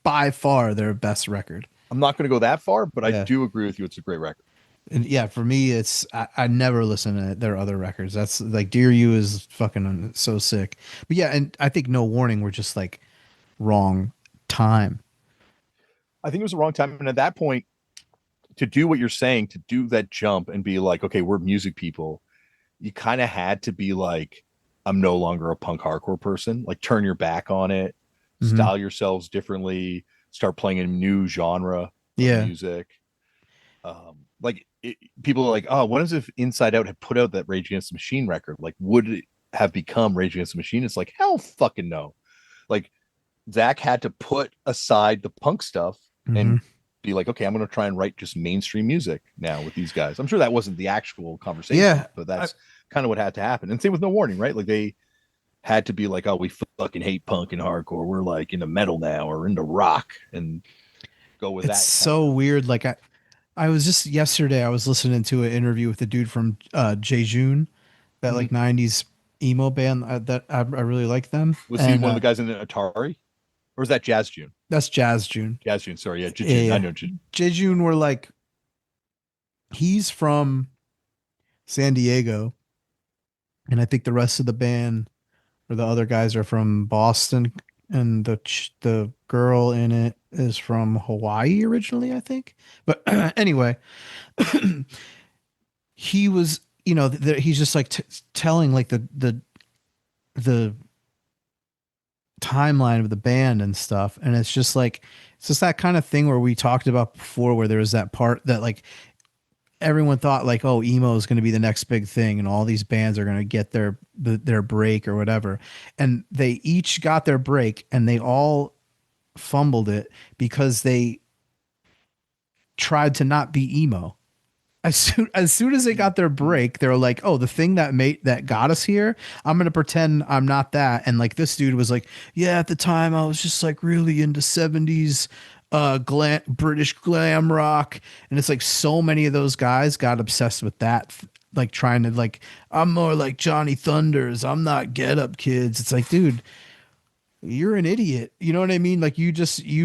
by far their best record. I'm not going to go that far, but I Yeah. do agree with you. It's a great record. And yeah, for me, it's I never listen to their other records. That's like Dear You is fucking so sick. But yeah, and I think No Warning were just like wrong time. I think it was the wrong time. And at that point, to do what you're saying, to do that jump and be like, okay, we're music people, you kind of had to be like, I'm no longer a punk hardcore person. Like, turn your back on it, Hmm. style yourselves differently, start playing a new genre of Yeah, music. People are like, oh, what if Inside Out had put out that Rage Against the Machine record? Like, would it have become Rage Against the Machine? It's like, hell fucking no. Like, Zach had to put aside the punk stuff hmm, and be like, okay, I'm going to try and write just mainstream music now with these guys. I'm sure that wasn't the actual conversation, yeah. but I, that's kind of what had to happen. And same with No Warning, right? Like, they had to be like, oh, we fucking hate punk and hardcore. We're like into metal now or into rock, and go with it's that kind so of. weird. Like I was just yesterday. I was listening to an interview with the dude from Jejun, that Mhm. like '90s emo band that I really like them, Was he and one of the guys in the Atari, or was that Jazz June? that's Jazz June. Jazz June, sorry, yeah, Yeah, June. I yeah. know June. Jejun were like he's from San Diego, and I think the rest of the band or the other guys are from Boston, and the girl in it is from Hawaii originally, I think. But anyway, he was, he's just like telling like the timeline of the band and stuff, and it's just like it's just that kind of thing where we talked about before, where there was that part that like everyone thought like, oh, emo is going to be the next big thing, and all these bands are going to get their break or whatever, and they each got their break, and they all fumbled it because they tried to not be emo. As soon as they got their break, they were like, "Oh, the thing that got us here, I'm gonna pretend I'm not that." And like this dude was like, "Yeah, at the time I was just like really into '70s British glam rock," and it's like so many of those guys got obsessed with that, like trying to like, I'm more like Johnny Thunders. I'm not Get Up Kids. It's like, dude, you're an idiot. You know what I mean? Like you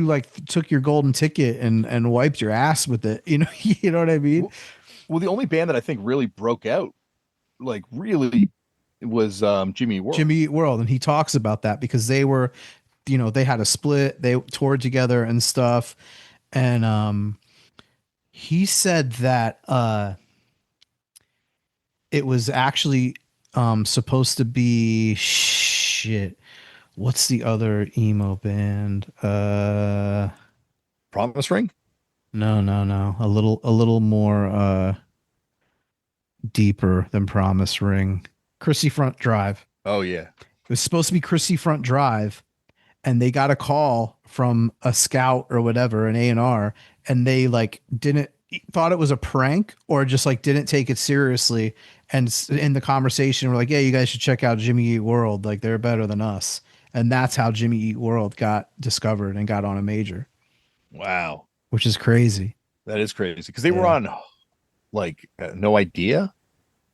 like took your golden ticket and wiped your ass with it. You know, you know what I mean? Well, the only band that I think really broke out, like really, was Jimmy Eat World. Jimmy Eat World, and he talks about that because they were, they had a split, they toured together and stuff, and he said that it was actually supposed to be shit. What's the other emo band? Promise Ring. No, no, no. A little more deeper than Promise Ring. Chrissy Front Drive. Oh yeah. It was supposed to be Chrissy Front Drive, and they got a call from a scout or whatever, an A&R, and they like didn't thought it was a prank or just like didn't take it seriously. And in the conversation, we're like, yeah, you guys should check out Jimmy Eat World. Like they're better than us. And that's how Jimmy Eat World got discovered and got on a major, Wow, which is crazy. that is crazy because they were Yeah. on like No Idea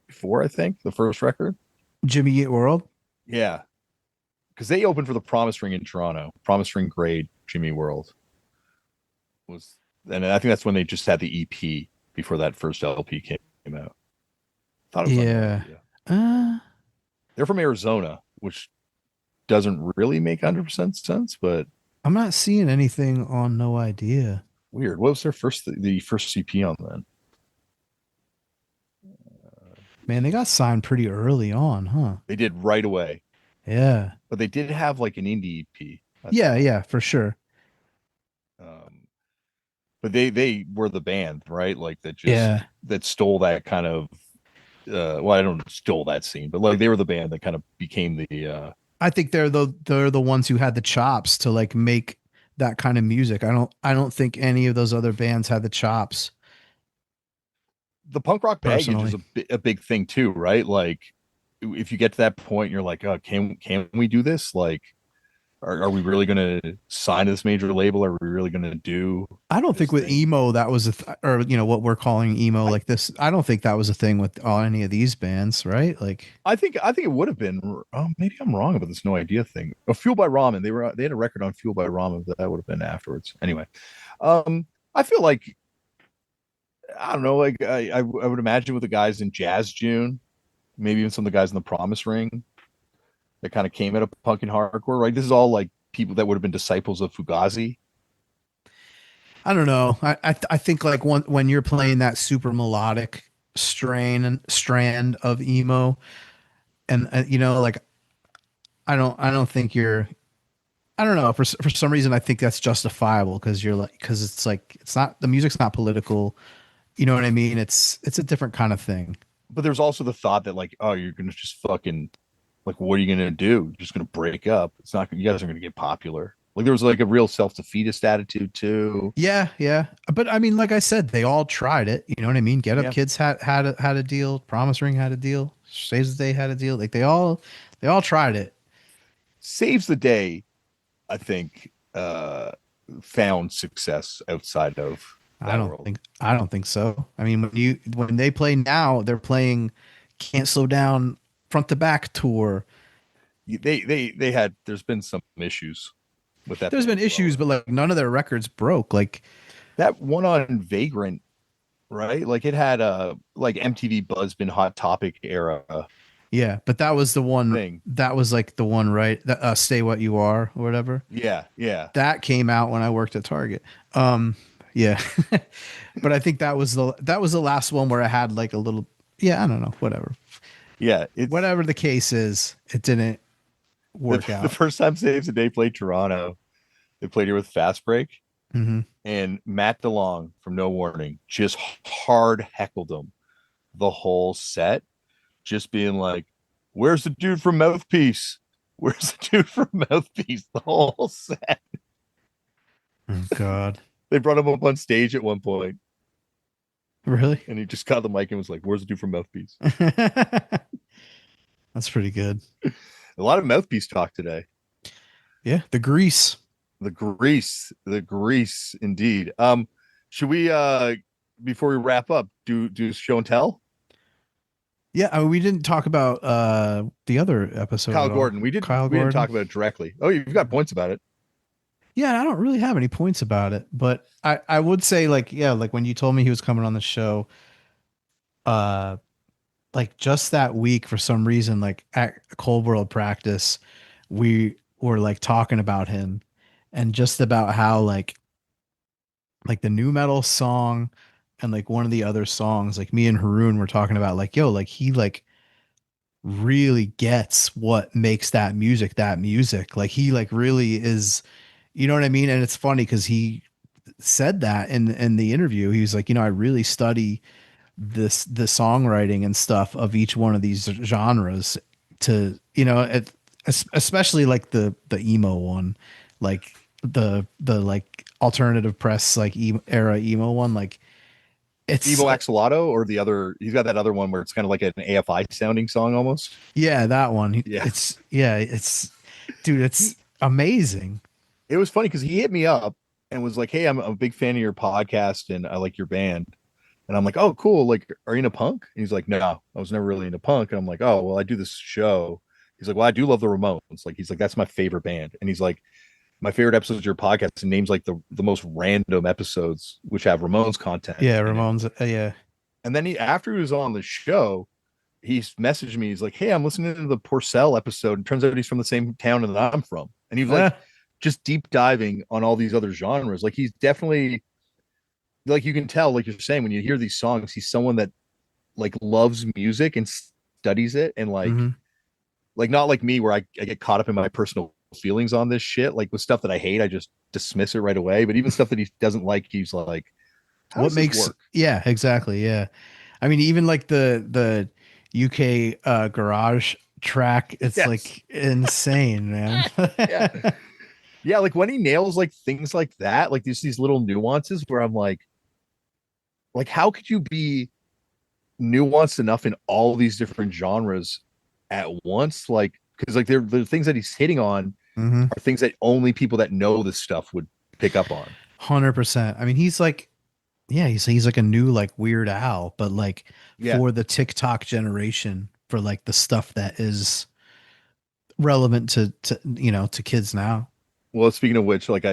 before, I think, the first record. Jimmy Eat World. Yeah, because they opened for the Promise Ring in Toronto. Promise Ring Grade, Jimmy World was, and I think that's when they just had the EP before that first LP came out. Thought it was on No Yeah. Idea. Uh, They're from Arizona, which doesn't really make 100% sense, but I'm not seeing anything on No Idea. weird. What was their the first CP on then? Man, they got signed pretty early on, huh? They did right away, Yeah. but they did have like an indie EP. I Yeah, thought. yeah, for sure. But they were the band, right? Like that just Yeah. that stole that kind of well, I don't stole that scene, but like they were the band that kind of became I think they're the ones who had the chops to like make that kind of music. I don't think any of those other bands had the chops the punk rock baggage is personally. a big thing too, right? Like if you get to that point, you're like, oh, can we do this? Like Are we really going to sign this major label? Are we really going to do I don't think this with thing? emo that was or what we're calling emo I, like this. I don't think that was a thing with any of these bands, right? Like, I think it would have been. Oh, maybe I'm wrong about this no idea thing. Oh, Fueled by Ramen. They had a record on Fueled by Ramen, but that would have been afterwards. Anyway, I feel like I don't know. Like I would imagine with the guys in Jazz June, maybe even some of the guys in the Promise Ring that kind of came out of punk and hardcore. Right, this is all like people that would have been disciples of Fugazi. I don't know. I think like when you're playing that super melodic strand of emo, and like I don't think you're. I don't know. For some reason, I think that's justifiable because it's like it's not the music's not political. You know what I mean? It's a different kind of thing. But there's also the thought that like, oh, you're gonna just fucking like, what are you gonna do? You're just gonna break up. It's not. You guys are gonna get popular. Like there was like a real self defeatist attitude too. Yeah, yeah. But I mean, like I said, they all tried it. You know what I mean? Get Up Yeah, Kids had a deal. Promise Ring had a deal. Saves the Day had a deal. Like they all tried it. Saves the Day. I think found success outside of I that don't world. think I don't think so. I mean, when they play now, they're playing Can't Slow Down front to back tour. They had. There's been some issues with that There's band been as well. issues, but like none of their records broke. Like, That one on Vagrant, right? Like it had a like MTV Buzzbin Hot Topic era yeah, but that was the one. thing. That was like the one, right? That, Stay What You Are or whatever. Yeah, yeah. That came out when I worked at Target. Yeah, but I think that was the last one where I had like a little. Yeah, I don't know. Yeah, it's Whatever the case is, it didn't the work the out. first time Saves the Day played Toronto, they played here with Fast Break, Hmm. and Matt DeLong from No Warning just hard heckled them the whole set, just being like, "Where's the dude from Mouthpiece? Where's the dude from Mouthpiece?" The whole set. Oh God, They brought him up on stage at one point, really? and he just got the mic and was like, "Where's the dude from Mouthpiece?" That's pretty good. A lot of Mouthpiece talk today. Yeah, the Grease. The grease, indeed. Should we before we wrap up do show and tell? Yeah, we didn't talk about the other episode Kyle at all. Gordon. We didn't Kyle we didn't Gordon. talk about it directly. Oh, you've got points about it. Yeah, I don't really have any points about it, but I would say like yeah, like when you told me he was coming on the show, uh like just that week for some reason, like at Cold World practice, we were like talking about him and just about how like the new metal song and like one of the other songs, like me and Haroon were talking about like, yo, like he like really gets what makes that music that music. Like he like really is, you know what I mean? And it's funny because he said that in the interview. He was like, I really study the songwriting and stuff of each one of these genres to especially like the emo one, like the like alternative press like era emo one, like it's Evo Axolotl or the other. He's got that other one where it's kind of like an AFI sounding song almost. yeah, that one. Yeah, It's dude, it's he. amazing. It was funny because he hit me up and was like, "Hey, I'm a big fan of your podcast and I like your band." And I'm like, "Oh, cool. Like, are you into punk?" And he's like, "No, I was never really into punk." And I'm like, "Oh, well, I do this show." He's like, "Well, I do love the Ramones." Like, he's like, "That's my favorite band." And he's like, "My favorite episodes of your podcast," and names like the most random episodes which have Ramones content Yeah, in it. Ramones. Yeah. And then after he was on the show, he messaged me. He's like, "Hey, I'm listening to the Porcel episode. And turns out he's from the same town that I'm from." And he was like, just deep diving on all these other genres. Like he's definitely like you can tell, like you're saying, when you hear these songs, he's someone that like loves music and studies it and Hmm. like not like me where I get caught up in my personal feelings on this shit. Like with stuff that I hate, I just dismiss it right away. But even stuff that he doesn't like, he's like, how What does this makes work? yeah, exactly. Yeah. I mean, even like the UK garage track, it's Yes. like insane, man. Yeah. Yeah. Like when he nails like things like that, like these little nuances where I'm like, how could you be nuanced enough in all these different genres at once? Like, because like they're the things that he's hitting on. are things that only people that know this stuff would pick up on. 100%. I mean, he's like, yeah, he's like a new like Weird Al, but like Yeah. for the TikTok generation, for like the stuff that is relevant to to kids now. Well, speaking of which, like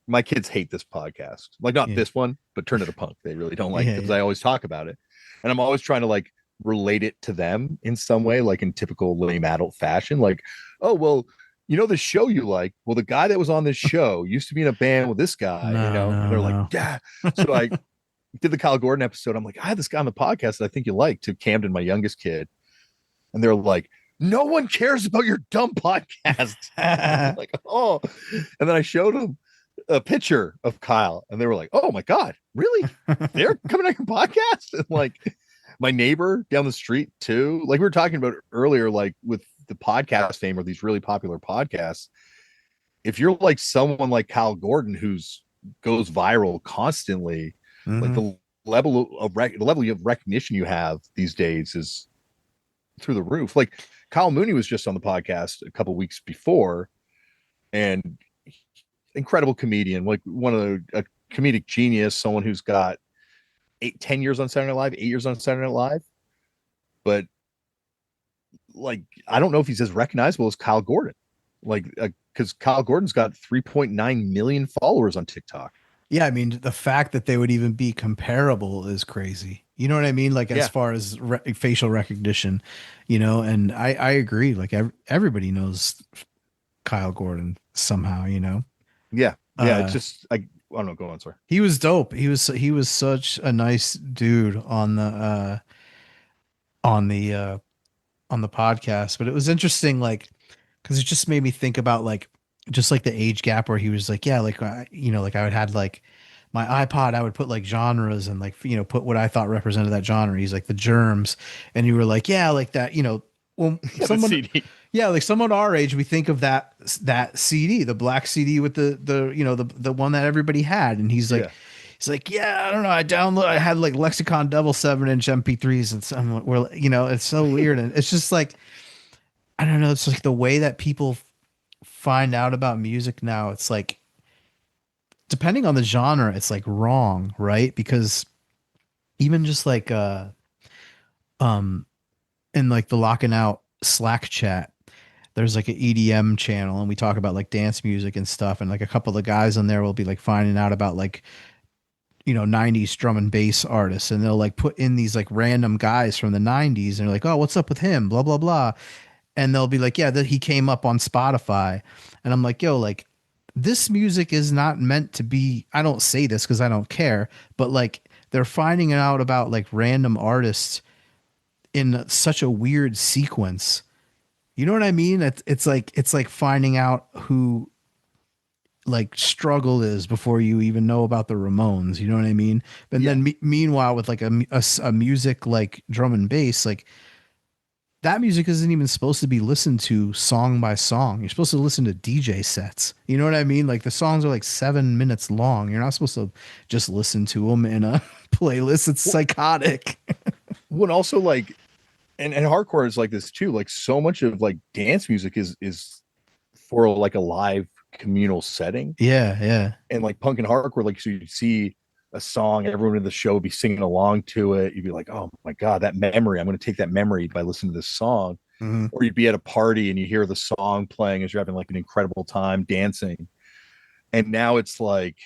my kids hate this podcast, like not Yeah. this one, but Turn It a Punk. They really don't like it because Yeah. I always talk about it, and I'm always trying to like relate it to them in some way, like in typical lame adult fashion. Like, oh well, you know the show you like. Well, the guy that was on this show used to be in a band with this guy, No, and they're like, no. yeah. So I did the Kyle Gordon episode. I'm like, I had this guy on the podcast that I think you like, to Camden, my youngest kid, and they're like, no one cares about your dumb podcast. Like, oh, and then I showed them a picture of Kyle, and they were like, oh my God, really? They're coming on your podcast? And like my neighbor down the street too, like we were talking about earlier, like with the podcast fame or these really popular podcasts, if you're like someone like Kyle Gordon who's goes viral constantly, like the level of recognition you have these days is through the roof. Like Kyle Mooney was just on the podcast a couple weeks before, and incredible comedian, like a comedic genius, someone who's got 10 years on Saturday Night Live, 8 years on Saturday Night Live. But like, I don't know if he's as recognizable as Kyle Gordon, like, because Kyle Gordon's got 3.9 million followers on TikTok. Yeah, I mean, the fact that they would even be comparable is crazy. You know what I mean? Like as far as facial recognition, and I agree. Like everybody knows Kyle Gordon somehow, Yeah. It's just, I don't know. Go on, sorry. He was dope. He was such a nice dude on the podcast, but it was interesting, like, because it just made me think about like just like the age gap where he was like, yeah, like like I would had like my iPod, I would put like genres and like put what I thought represented that genre. He's like the Germs, and you were like, yeah, like that, well, someone, yeah, like someone our age, we think of that CD, the black CD with the one that everybody had, and he's like. Yeah. He's like, yeah, I don't know. I had like Lexicon double 7-inch MP3s, and some were, it's so weird. And it's just like, I don't know. It's like the way that people find out about music now. It's like, depending on the genre, it's like wrong, right? Because even just like, in like the Locking Out Slack chat, there's like an EDM channel, and we talk about like dance music and stuff. And like a couple of guys on there will be like finding out about like, 90s drum and bass artists, and they'll like put in these like random guys from the 90s, and they're like, oh, what's up with him, blah blah blah, and they'll be like, yeah, that he came up on Spotify. And I'm like, yo, like this music is not meant to be, I don't say this because I don't care, but like they're finding out about like random artists in such a weird sequence. You know what I mean? It's like finding out who like Struggle is before you even know about the Ramones. You know what I mean? But then meanwhile, with like a music like drum and bass, like that music isn't even supposed to be listened to song by song. You're supposed to listen to DJ sets. You know what I mean? Like the songs are like 7 minutes long. You're not supposed to just listen to them in a playlist. It's psychotic. Well, also like, and hardcore is like this too. Like so much of like dance music is for like a live communal setting. Yeah. And like punk and hardcore, like, so you'd see a song, everyone in the show would be singing along to it. You'd be like, oh my God, that memory, I'm going to take that memory by listening to this song. Or you'd be at a party and you hear the song playing as you're having like an incredible time dancing. And now it's like,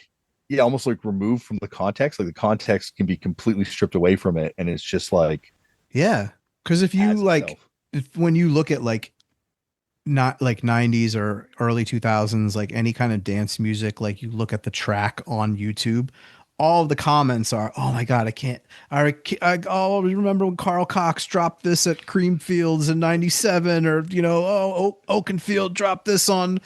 yeah, almost like removed from the context. Like the context can be completely stripped away from it. And it's just like, yeah. Cause if you like, when you look at like, not like 90s or early 2000s, like any kind of dance music, like you look at the track on YouTube, all of the comments are, oh my God, I always remember when Carl Cox dropped this at Creamfields in 97, or, Oakenfield dropped this on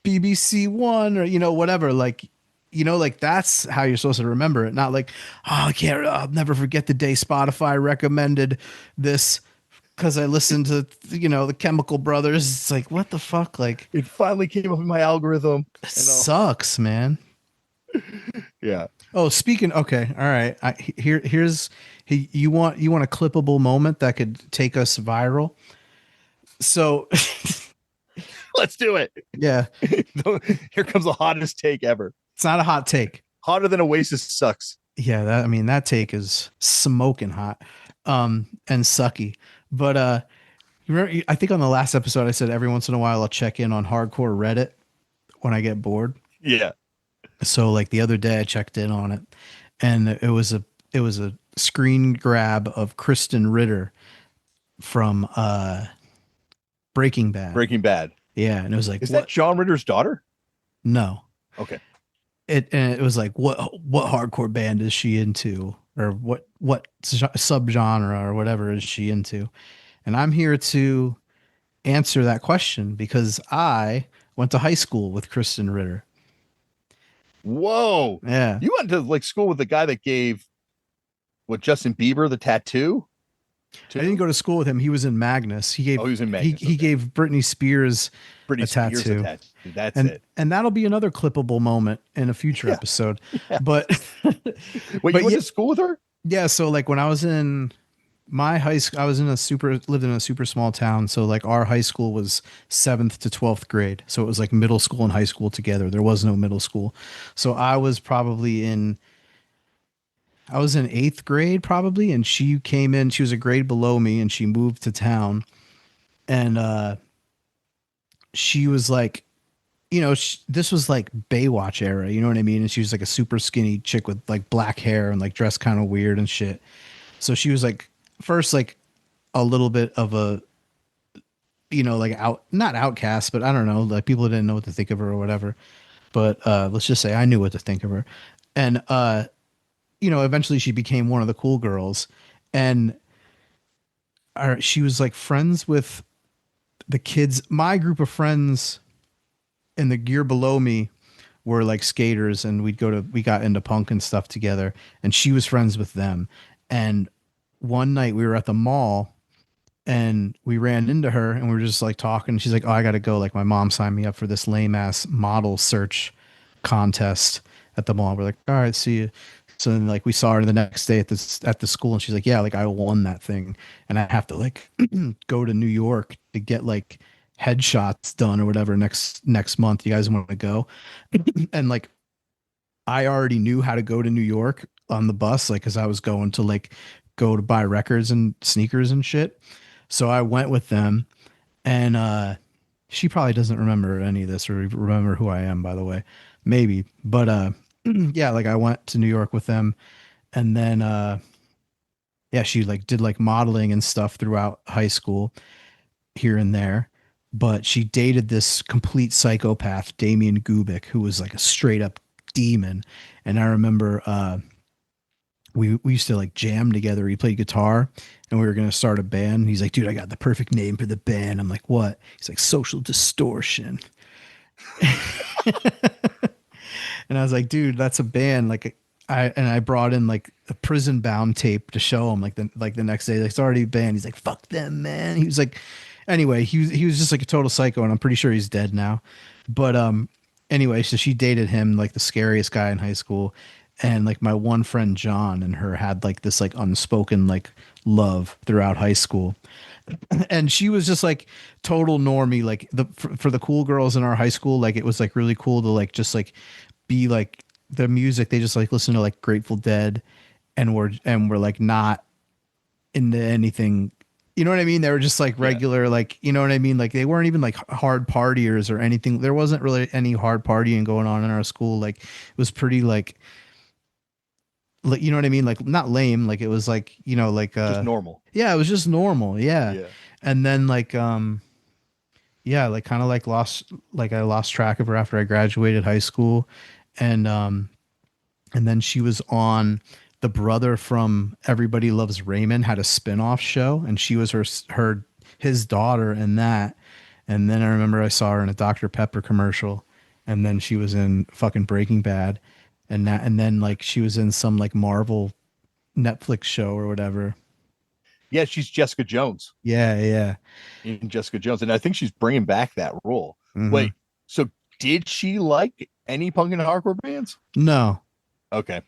BBC One, or, whatever. Like, like that's how you're supposed to remember it. Not like, oh, I'll never forget the day Spotify recommended this because I listened to, the Chemical Brothers. It's like, what the fuck? Like, it finally came up in my algorithm. It sucks, man. Yeah. Oh, speaking. Okay. All right. You want a clippable moment that could take us viral. So Let's do it. Yeah. Here comes the hottest take ever. It's not a hot take. Hotter than Oasis sucks. Yeah, that take is smoking hot, and sucky. But remember, I think on the last episode I said every once in a while I'll check in on hardcore Reddit when I get bored. Yeah. So like the other day I checked in on it, and it was a screen grab of Krysten Ritter from Breaking Bad. Breaking Bad. Yeah, and it was like, is what? that John Ritter's daughter? No. Okay. It was like, what hardcore band is she into, or what subgenre or whatever is she into? And I'm here to answer that question because I went to high school with Krysten Ritter. Whoa. Yeah. You went to like school with the guy that gave Justin Bieber the tattoo? I didn't go to school with him. He was in Magnus. He was in Magnus. He gave Britney Spears a tattoo. That's it. And that'll be another clippable moment in a future episode. Yeah. But wait, you went to school with her? Yeah. So like when I was in my high school, I was lived in a super small town. So like our high school was 7th to 12th grade. So it was like middle school and high school together. There was no middle school. So I was in 8th grade probably. And she came in, she was a grade below me and she moved to town. And, she was like, this was like Baywatch era, you know what I mean? And she was like a super skinny chick with like black hair and like dressed kind of weird and shit. So she was like first like a little bit of a, like not outcast, but I don't know, like people didn't know what to think of her or whatever. But let's just say I knew what to think of her. And eventually she became one of the cool girls. And she was like friends with the kids. My group of friends in the year below me were like skaters, and we got into punk and stuff together, and she was friends with them. And one night we were at the mall and we ran into her and we were just like talking. She's like, oh, I got to go. Like my mom signed me up for this lame ass model search contest at the mall. We're like, all right, see you. So then like we saw her the next day at the school, and she's like, yeah, like I won that thing and I have to like go to New York to get like headshots done or whatever next month. You guys want to go? And like I already knew how to go to New York on the bus, like because I was going to like go to buy records and sneakers and shit. So I went with them, and she probably doesn't remember any of this or remember who I am, by the way, maybe. But yeah, like I went to New York with them, and then yeah, she like did like modeling and stuff throughout high school here and there. But she dated this complete psychopath, Damian, who was like a straight up demon. And I remember we used to like jam together. He played guitar and we were going to start a band. He's like, dude, I got the perfect name for the band. I'm like, what? He's like, Social Distortion. And I was like, dude, that's a band. Like I brought in like a Prison Bound tape to show him like the next day. Like, it's already a band. He's like, fuck them, man. He was like, anyway, he was just like a total psycho, and I'm pretty sure he's dead now. But anyway, so she dated him, like the scariest guy in high school. And like my one friend John and her had like this like unspoken like love throughout high school. And she was just like total normie, like for the cool girls in our high school. Like it was like really cool to like just like be like the music. They just like listen to like Grateful Dead, and we're like not into anything. You know what I mean? They were just like regular, like, you know what I mean? Like they weren't even like hard partiers or anything. There wasn't really any hard partying going on in our school. Like it was pretty like, you know what I mean? Like not lame. Like it was like, like, just normal. Yeah. It was just normal. Yeah. And then like, yeah, like kind of like I lost track of her after I graduated high school. And then she was on the brother from Everybody Loves Raymond had a spinoff show, and she was his daughter in that. And then I remember I saw her in a Dr. Pepper commercial, and then she was in fucking Breaking Bad, and then like she was in some like Marvel Netflix show or whatever. Yeah, she's Jessica Jones. Yeah. In Jessica Jones, and I think she's bringing back that role. Mm-hmm. Wait, so did she like any punk and hardcore bands? No. Okay.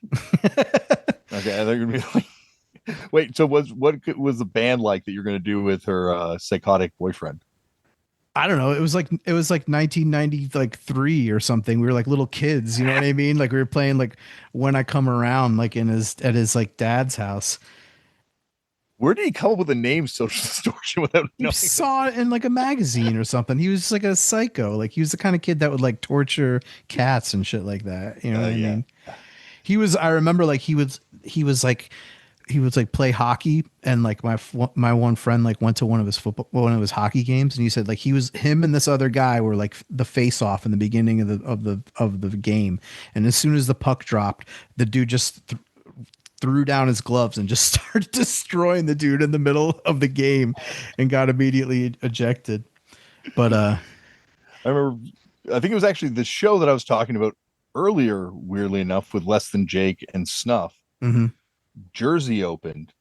Okay, I think it'd be like, wait. So what was the band like that you're going to do with her psychotic boyfriend? I don't know. It was like 1993 or something. We were like little kids, you know what I mean? Like we were playing like When I Come Around, like in his at his like dad's house. Where did he come up with the name social distortion without You knowing? saw it in like a magazine or something. He was just like a psycho. Like he was the kind of kid that would like torture cats and shit like that. You know what I Yeah. mean? He was. I remember like he would like play hockey, and like my one friend like went to one of his hockey games, and he said like him and this other guy were like the face off in the beginning of the game, and as soon as the puck dropped, the dude just threw down his gloves and just started destroying the dude in the middle of the game, and got immediately ejected. But I remember, I think it was actually the show that I was talking about earlier, weirdly enough, with Less Than Jake and Snuff. mhm. Jersey opened,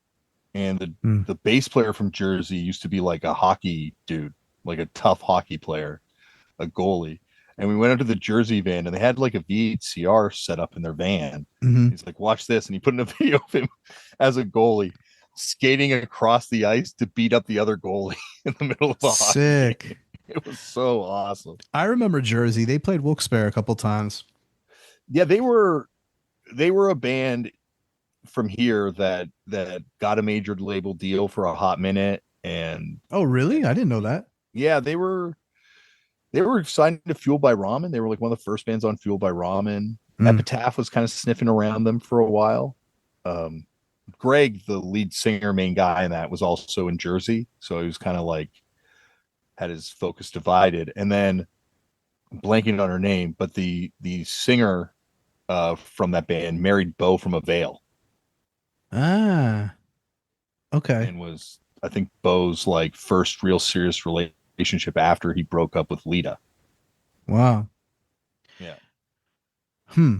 and Mm. the bass player from Jersey used to be like a hockey dude, like a tough hockey player, a goalie. And we went out to the Jersey van, and they had like a VCR set up in their van. Mhm. He's like, "Watch this," and he put in a video of him as a goalie skating across the ice to beat up the other goalie in the middle of a hockey game. Sick. It was so awesome. I remember Jersey. They played Wilkes-Barre a couple times. Yeah, they were a band from here that got a major label deal for a hot minute, and Oh, really? I didn't know that. yeah, they were signed to Fueled by Ramen. They were like one of the first bands on Fueled by Ramen. Mm. Epitaph was kind of sniffing around them for a while. um Greg, the lead singer, main guy in that, was also in Jersey, so he was kind of like had his focus divided. And then I'm blanking on her name, but the singer from that band married Bo from Avail, Ah, okay. and was, I think, Bo's like first real serious relationship after he broke up with Lita. Wow. Yeah, Hmm.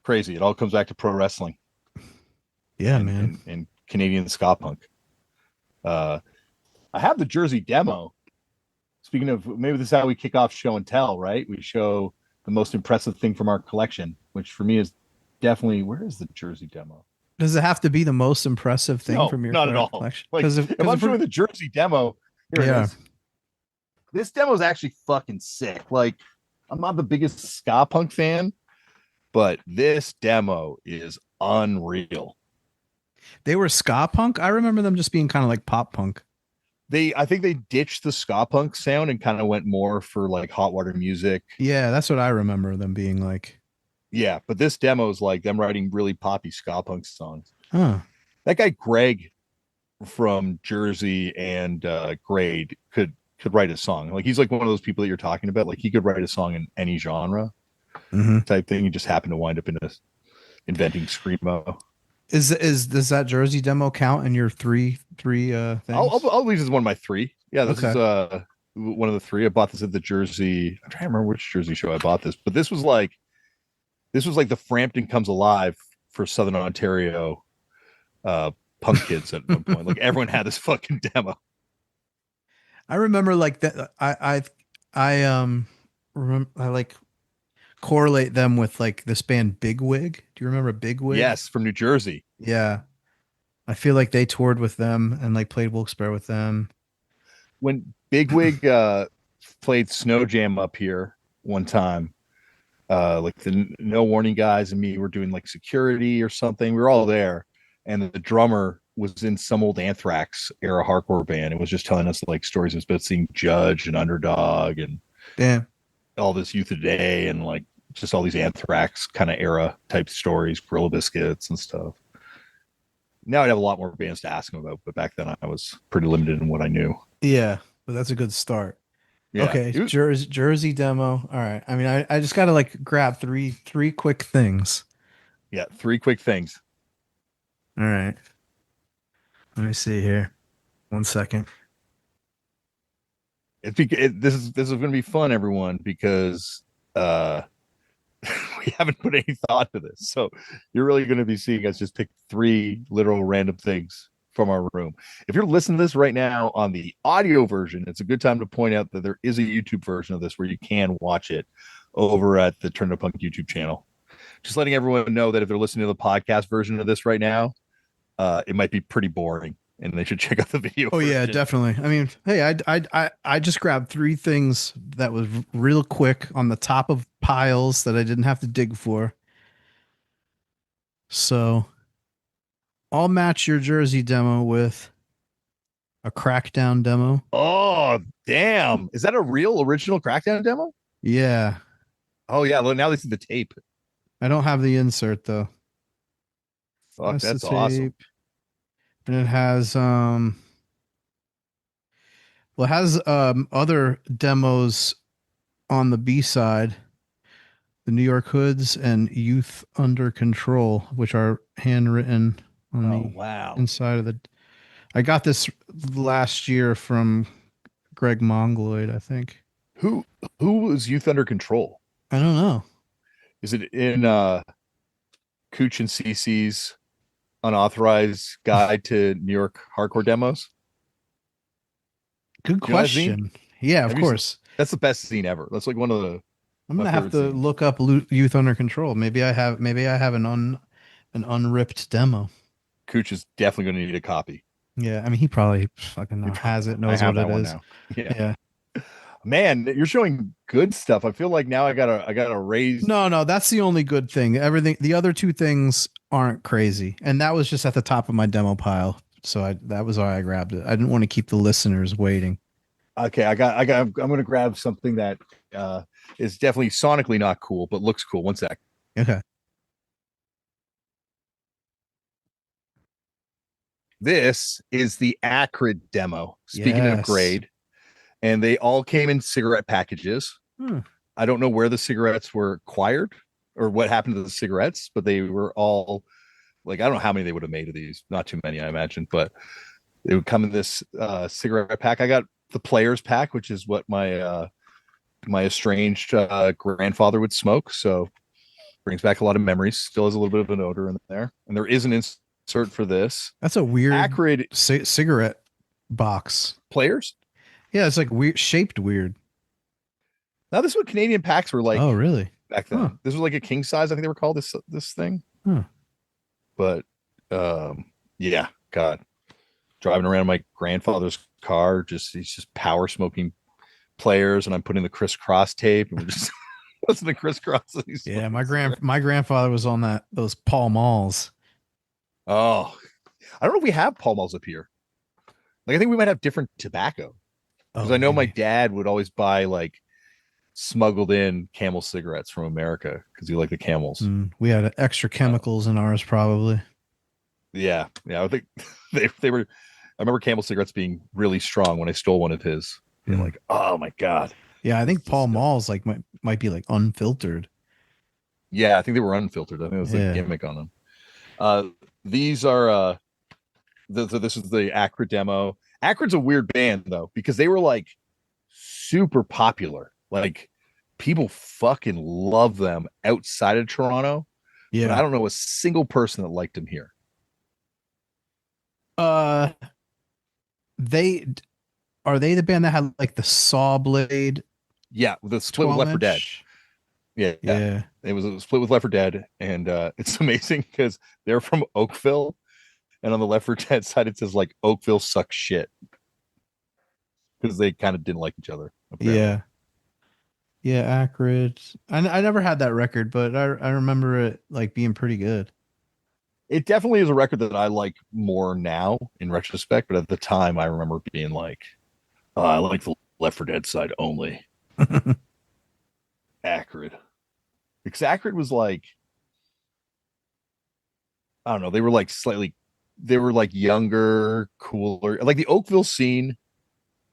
crazy. It all comes back to pro wrestling Yeah, and man. and Canadian ska punk. Uh, I have the Jersey demo. Speaking of, maybe this is how we kick off show and tell, right? We show the most impressive thing from our collection, which for me is definitely, where is the Jersey demo? Does it have to be the most impressive thing No, from your not at all. collection? Like, Because if I'm showing the Jersey demo, here it yeah, is. This demo is actually fucking sick. Like, I'm not the biggest ska punk fan, but this demo is unreal. they were ska punk. I remember them just being kind of like pop punk. I think they ditched the ska punk sound and kind of went more for like hot water music. Yeah, that's what I remember them being like. Yeah, but this demo is like them writing really poppy ska punk songs. Huh. That guy Greg from Jersey and Grade could write a song. Like, he's like one of those people that you're talking about. Like, he could write a song in any genre Mm-hmm. type thing. He just happened to wind up inventing screamo. Is does that Jersey demo count in your three things? I'll leave this as one of my three. Yeah, this is Okay. one of the three. I bought this at the Jersey. I'm trying to remember which Jersey show I bought this, but this was like the Frampton Comes Alive for Southern Ontario punk kids at one point. Like, everyone had this fucking demo. I remember like that. I like correlate them with like this band Bigwig. Do you remember Bigwig? Yes, from New Jersey. Yeah. I feel like they toured with them and like played Wilkes-Barre with them. When Bigwig played Snow Jam up here one time, like the No Warning guys and me were doing like security or something. We were all there, and the drummer was in some old Anthrax era hardcore band and was just telling us like stories about seeing Judge and Underdog and Damn. all this Youth of Day and like just all these Anthrax kind of era type stories, Gorilla Biscuits and stuff. Now I'd have a lot more bands to ask him about, but back then I was pretty limited in what I knew. Yeah, but that's a good start. Yeah, Okay, Jersey demo. All right. I mean, I just gotta like grab three quick things. yeah, three quick things. All right. Let me see here. 1 second. This is going to be fun, everyone, because we haven't put any thought to this. So you're really going to be seeing us just pick three literal random things from our room. If you're listening to this right now on the audio version, it's a good time to point out that there is a YouTube version of this where you can watch it over at the Turn Up Punk YouTube channel. Just letting everyone know that if they're listening to the podcast version of this right now, it might be pretty boring and they should check out the video. Oh yeah, version. definitely. I mean, hey, I just grabbed three things that was real quick on the top of piles that I didn't have to dig for. So I'll match your jersey demo with a Crackdown demo. Oh damn! Is that a real original Crackdown demo? Yeah, Oh yeah. Look, now they see the tape. I don't have the insert though. Fuck, That's the that's awesome. tape, and it has well, it has other demos on the B side, the New York Hoods and Youth Under Control, which are handwritten on Oh the wow. inside of the. I got this last year from Greg Mongoloid, I think. Who who was Youth Under Control? I don't know. Is it in Cooch and CC's unauthorized guide to New York hardcore demos? Good You know that zine? question. Yeah, of Have you seen- course. That's the best scene ever. That's like one of the I'm my gonna have favorite to scenes. look up Youth Under Control. Maybe I have. Maybe I have an unripped demo. Cooch is definitely going to need a copy. Yeah, I mean he probably fucking has it, I knows have what that it one is. now. Yeah. Yeah. Man, you're showing good stuff. I feel like now I gotta raise. No, that's the only good thing. Everything, the other two things aren't crazy, and that was just at the top of my demo pile. So that was why I grabbed it. I didn't want to keep the listeners waiting. Okay, I'm gonna grab something that is definitely sonically not cool, but looks cool. One sec. Okay. This is the Acrid demo. Speaking of Yes. grade, and they all came in cigarette packages. I don't know where the cigarettes were acquired or what happened to the cigarettes, but they were all like, I don't know how many they would have made of these. Not too many, I imagine, but they would come in this cigarette pack. I got the players pack, which is what my estranged grandfather would smoke. So brings back a lot of memories. Still has a little bit of an odor in there. And there is an insert for this. That's a weird Acrid cigarette box. players. Yeah, it's like weird, shaped weird. Now this is what Canadian packs were like. Oh, really? Back then. Huh. This was like a king size, I think they were called this thing. Huh. But yeah, God. Driving around my grandfather's car, he's just power smoking players, and I'm putting the crisscross tape and we're just listening to crisscross. Yeah, my grandfather was on those Pall Malls. Oh, I don't know if we have Pall Malls up here. Like I think we might have different tobacco. Because I know my dad would always buy like smuggled in Camel cigarettes from America because he liked the Camels. We had extra chemicals in ours, probably. Yeah. I think they were. I remember Camel cigarettes being really strong when I stole one of his. Being like, oh my God. Yeah, I think Pall Malls like might be like unfiltered. Yeah, I think they were unfiltered. I think it was a gimmick on them. These are this is the Acrid demo. Acrid's a weird band though, because they were like super popular. Like people fucking love them outside of Toronto. Yeah. But I don't know a single person that liked them here. They are they the band that had like the saw blade? Yeah, the split with Left 4 Dead. Yeah. It was a split with Left 4 Dead, and it's amazing because they're from Oakville, and on the Left 4 Dead side it says like Oakville sucks shit because they kind of didn't like each other. Apparently. Yeah, Acrid. I never had that record, but I remember it like being pretty good. It definitely is a record that I like more now in retrospect, but at the time I remember being like, oh, I like the Left 4 Dead side only. Acrid. Because Acrid was like, I don't know, they were like younger, cooler. Like the Oakville scene,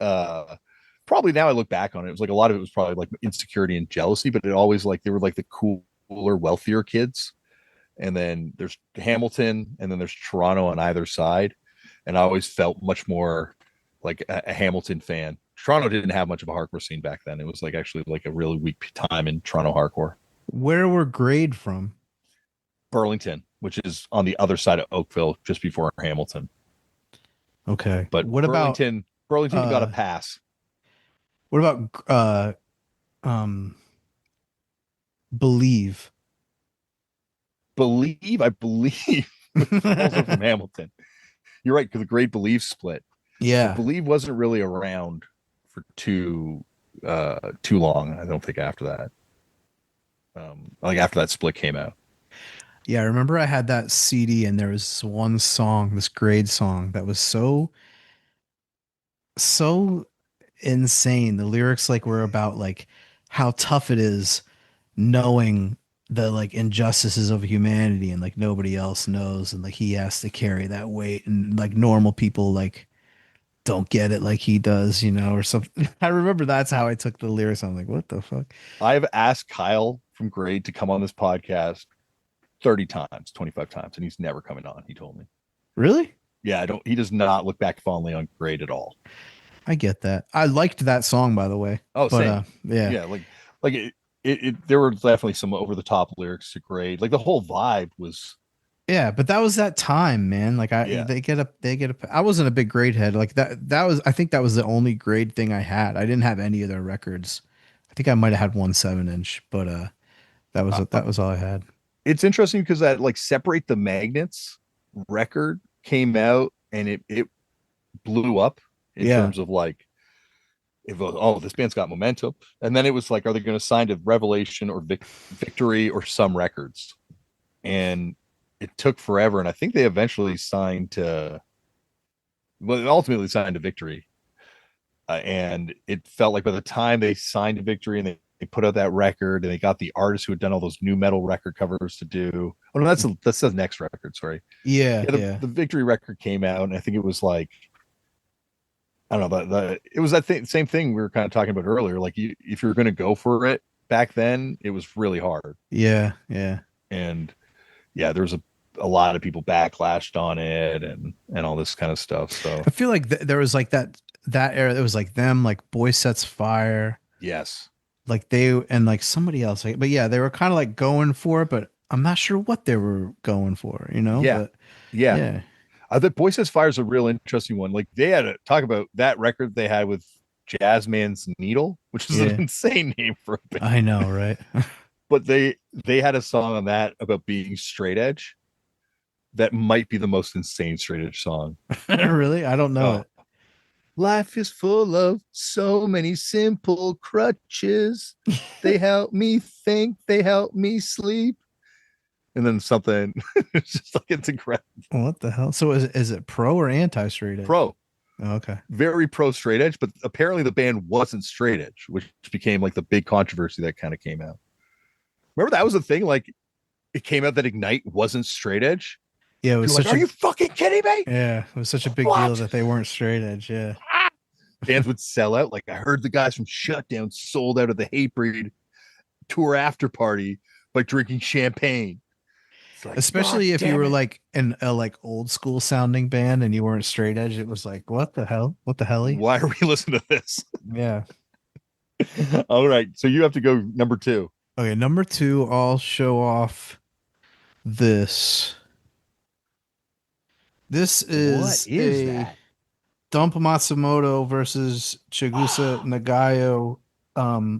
probably now I look back on it, it was like a lot of it was probably like insecurity and jealousy, but it always like they were like the cooler, wealthier kids. And then there's Hamilton, and then there's Toronto on either side. And I always felt much more like a Hamilton fan. Toronto didn't have much of a hardcore scene back then. It was like actually like a really weak time in Toronto hardcore. Where were Grade from? Burlington, which is on the other side of Oakville, just before Hamilton. Okay, but what Burlington got a pass. What about Believe? I believe also from Hamilton. you're right, because the Great Believe split. But Yeah. Believe wasn't really around for too long. I don't think after that. Like after that split came out. Yeah, I remember I had that CD and there was one song, this grade song that was so insane. The lyrics like were about like how tough it is knowing the like injustices of humanity and like nobody else knows and like he has to carry that weight and like normal people like don't get it like he does, or something. I remember that's how I took the lyrics. I'm like, what the fuck? I've asked Kyle from Grade to come on this podcast 30 times, 25 times, and he's never coming on. He told me. Really? Yeah, I don't. He does not look back fondly on Grade at all. I get that. I liked that song, by the way. Oh, But same. yeah. Yeah, like there were definitely some over the top lyrics to Grade. Like the whole vibe was. Yeah, but that was that time, man. Like Yeah. they get a. I wasn't a big grade head. Like that was. I think that was the only grade thing I had. I didn't have any of their records. I think I might have had one 7-inch, but that was all I had. It's interesting because that like Separate the Magnets record came out and it blew up in Yeah. terms of like oh, this band's got momentum. And then it was like, are they going to sign to Revelation or Victory or Some Records? And it took forever. And I think they eventually signed to, well, ultimately signed to Victory. And it felt like by the time they signed to Victory and they put out that record and they got the artists who had done all those new metal record covers to do. Oh, no, that's the next record. Sorry. Yeah. The Victory record came out. And I think it was like, I don't know, it was that same thing we were kind of talking about earlier. Like if you're going to go for it back then, it was really hard. Yeah. Yeah. And yeah, there was a lot of people backlashed on it and all this kind of stuff. So I feel like there was like that era. It was like them, like Boy Sets Fire. yes, Like they and like somebody else. Like, but yeah, they were kind of like going for it, but I'm not sure what they were going for. yeah, But yeah. yeah. I think Boy Says Fire is a real interesting one. Like they had to talk about that record they had with Jazzman's Needle, which is an insane name for a band. I know, right? But they had a song on that about being straight edge. That might be the most insane straight edge song. Really? I don't know it. Life is full of so many simple crutches. They help me think, they help me sleep. And then something, it's just like, it's incredible. What the hell? So is it pro or anti straight edge? Pro. Oh, okay. Very pro straight edge, but apparently the band wasn't straight edge, which became like the big controversy that kind of came out. Remember that was the thing? Like it came out that Ignite wasn't straight edge. Yeah, it was such are you fucking kidding me? Yeah, it was such a big deal that they weren't straight edge. Yeah. Bands would sell out. Like I heard the guys from Shutdown sold out of the Hatebreed tour after party by drinking champagne. Like, especially if you were like in a like old school sounding band and you weren't straight edge, it was like, what the hell? What the hell? Why are we listening to this? Yeah. All right. So you have to go number 2. Okay, number 2, I'll show off this. This is that? Dump Matsumoto versus Chigusa Nagayo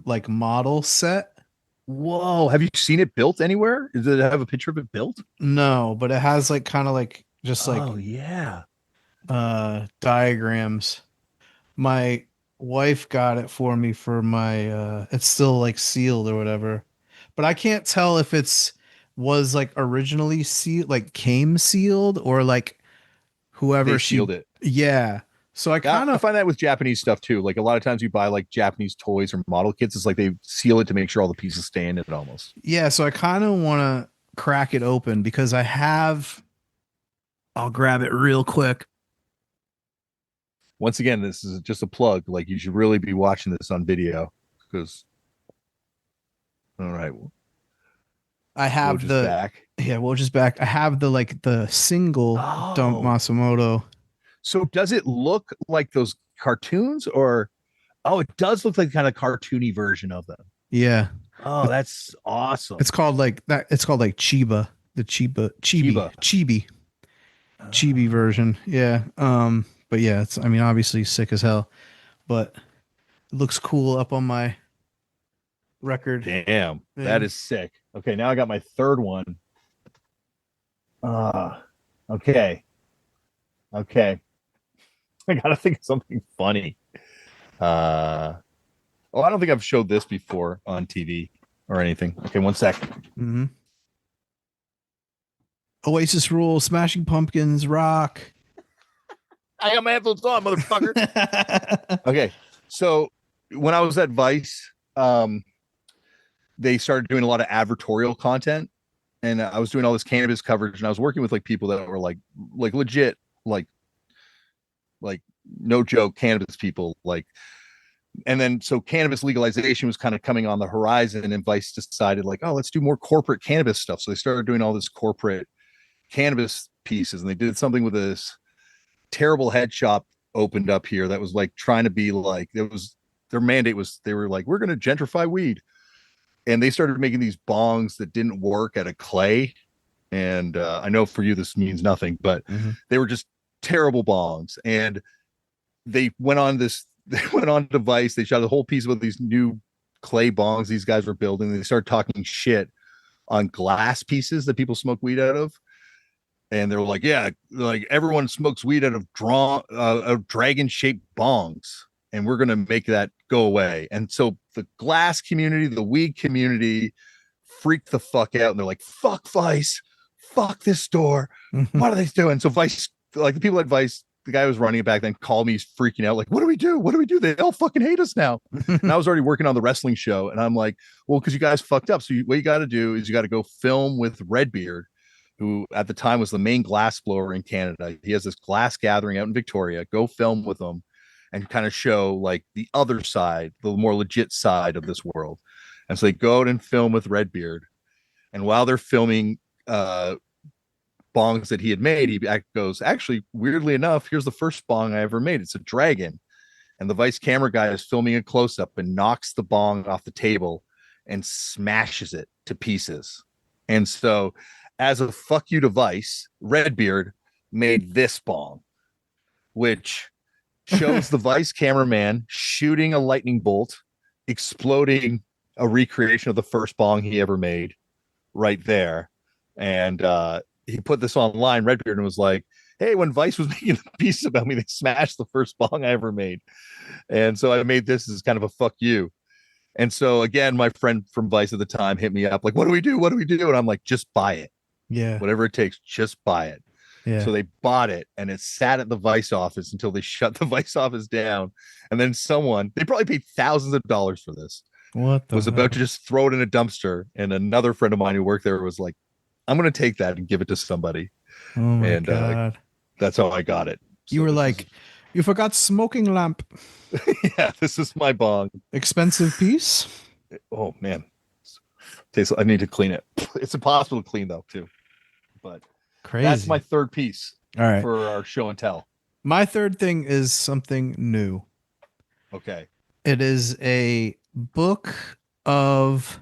like model set. Whoa, have you seen it built anywhere? Does it have a picture of it built? No, but it has like kind of like just like yeah, diagrams. My wife got it for me for my it's still like sealed or whatever. But I can't tell if was like originally sealed, like came sealed, or like whoever they sealed it. Yeah. So I kind of find that with Japanese stuff too. Like a lot of times you buy like Japanese toys or model kits, it's like they seal it to make sure all the pieces stay in it almost. Yeah, so I kind of want to crack it open because I'll grab it real quick. Once again, this is just a plug. Like you should really be watching this on video because all right. I have Woj is back. Yeah, Woj is back. I have the single Dump Matsumoto. So does it look like those cartoons or it does look like kind of cartoony version of them. Yeah. Oh, that's awesome. It's called like that. It's called like Chiba, the Chibi version. Yeah. But yeah, it's, I mean, obviously sick as hell, but it looks cool up on my record. Damn, that is sick. Okay, now I got my third one. Okay. Okay. I gotta think of something funny. Uh oh, I don't think I've showed this before on TV or anything. Okay, one sec. Mm-hmm. Oasis Rule, Smashing Pumpkins, Rock. I got my headphones on, motherfucker. Okay. So when I was at Vice, they started doing a lot of advertorial content, and I was doing all this cannabis coverage, and I was working with like people that were like legit, like no joke cannabis people, like. And then so cannabis legalization was kind of coming on the horizon, and Vice decided like, oh, let's do more corporate cannabis stuff. So they started doing all this corporate cannabis pieces, and they did something with this terrible head shop opened up here that was like trying to be like, it was their mandate was, they were like, we're going to gentrify weed, and they started making these bongs that didn't work at a clay. And I know for you this means nothing, but they were just terrible bongs. And they went on this, they went on device, they shot a whole piece about these new clay bongs these guys were building. They started talking shit on glass pieces that people smoke weed out of. And they were like, yeah, like everyone smokes weed out of dragon shaped bongs, and we're going to make that go away. And so the glass community, the weed community freaked the fuck out, and they're like, fuck Vice, fuck this store. What are they doing? So Vice, like the people at Vice, the guy who was running it back then called me, he's freaking out, like, what do we do? What do we do? They all fucking hate us now. And I was already working on the wrestling show, and I'm like, well, because you guys fucked up. So what you got to do is you got to go film with Redbeard, who at the time was the main glass blower in Canada. He has this glass gathering out in Victoria. Go film with him and kind of show like the other side, the more legit side of this world. And so they go out and film with Redbeard. And while they're filming bongs that he had made, he goes, actually, weirdly enough, here's the first bong I ever made. It's a dragon. And the Vice camera guy is filming a close up and knocks the bong off the table and smashes it to pieces. And so, as a fuck you to Vice, Redbeard made this bong, which shows the Vice cameraman shooting a lightning bolt, exploding a recreation of the first bong he ever made right there. And he put this online, Redbeard, and was like, hey, when Vice was making a piece about me, they smashed the first bong I ever made. And so I made this as kind of a fuck you. And so again, my friend from Vice at the time hit me up like, what do we do? What do we do? And I'm like, just buy it. Yeah. Whatever it takes, just buy it. Yeah. So they bought it, and it sat at the Vice office until they shut the Vice office down. And then someone, they probably paid thousands of dollars for this, was about to just throw it in a dumpster. And another friend of mine who worked there was like, I'm going to take that and give it to somebody. Oh my God. That's how I got it. So you were like, you forgot smoking lamp. Yeah, this is my bong. Expensive piece. Oh man. I need to clean it. It's impossible to clean though too. But crazy. That's my third piece. All right. For our show and tell. My third thing is something new. Okay. It is a book of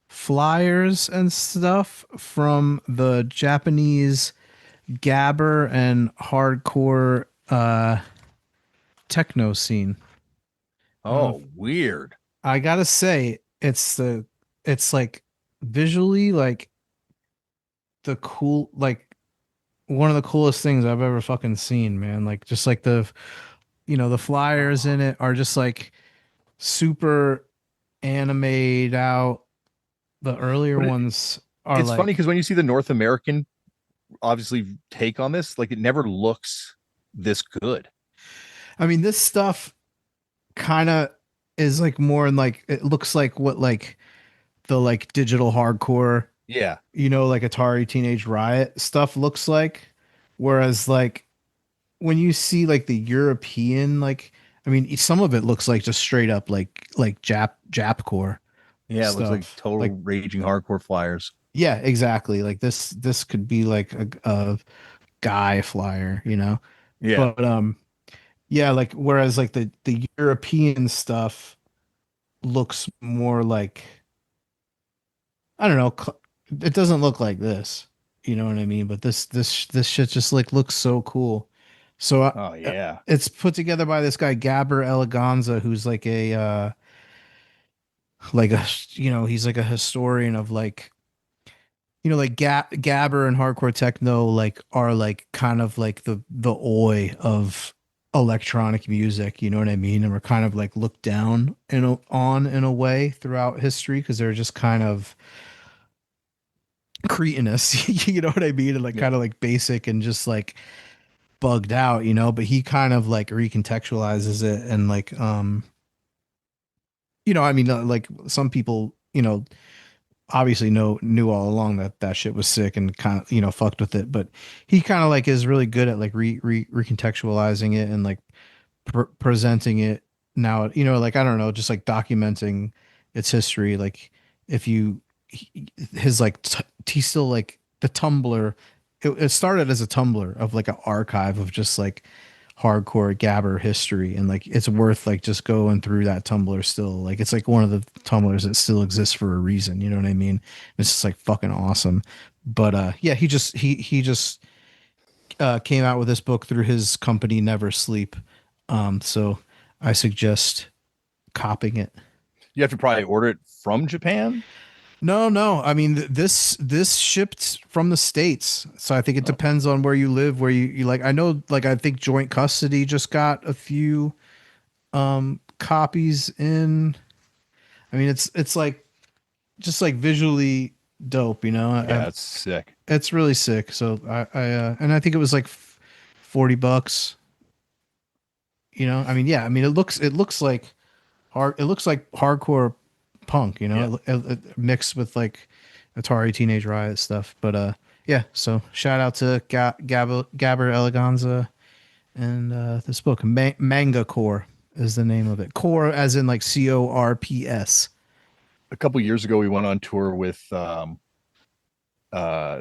flyers and stuff from the Japanese gabber and hardcore techno scene. Oh, weird. I gotta say, it's like visually like the cool, like one of the coolest things I've ever fucking seen, man. Like just like the flyers in it are just like super animated out. The earlier ones are it's funny because when you see the North American obviously take on this, like it never looks this good. I mean, this stuff kind of is like more in like, it looks like what like the like digital hardcore, yeah, like Atari Teenage Riot stuff looks like. Whereas like when you see like the European, like, I mean, some of it looks like just straight up like Japcore. Yeah, it looks like total like, raging hardcore flyers. Yeah, exactly. Like this could be like a guy flyer, Yeah. But yeah, like whereas like the European stuff looks more like, I don't know, it doesn't look like this. You know what I mean? But this shit just like looks so cool. So oh yeah, it's put together by this guy Gabber Eleganza, who's like a he's like a historian of like, like gabber and hardcore techno like are like kind of like the oi of electronic music, you know what I mean? And we're kind of like looked down in a way throughout history because they're just kind of cretinous, you know what I mean? And like Yeah. kind of like basic and just like bugged out, but he kind of like recontextualizes it and like I mean like some people, obviously knew all along that that shit was sick and kind of fucked with it, but he kind of like is really good at like recontextualizing it and like presenting it now, like I don't know, just like documenting its history. Like if you his like he's still like the Tumblr. It started as a Tumblr of like an archive of just like hardcore gabber history, and like it's worth like just going through that Tumblr still. Like it's like one of the Tumblrs that still exists for a reason, you know what I mean? It's just like fucking awesome. But yeah, he just came out with this book through his company Never Sleep. So I suggest copying it. You have to probably order it from Japan. No, no. I mean, this shipped from the States. So I think it Oh, depends on where you live, where you like. I know, like, I think joint custody just got a few copies in. I mean, it's like just like visually dope, yeah, it's sick. it's really sick. So and I think it was like $40. I mean, yeah. I mean, it looks like it looks like hardcore punk, Yeah. it mixed with like Atari Teenage Riot stuff. But yeah, so shout out to Gabber Eleganza and this book, Manga Core is the name of it. Core as in like CORPS. A couple years ago, we went on tour with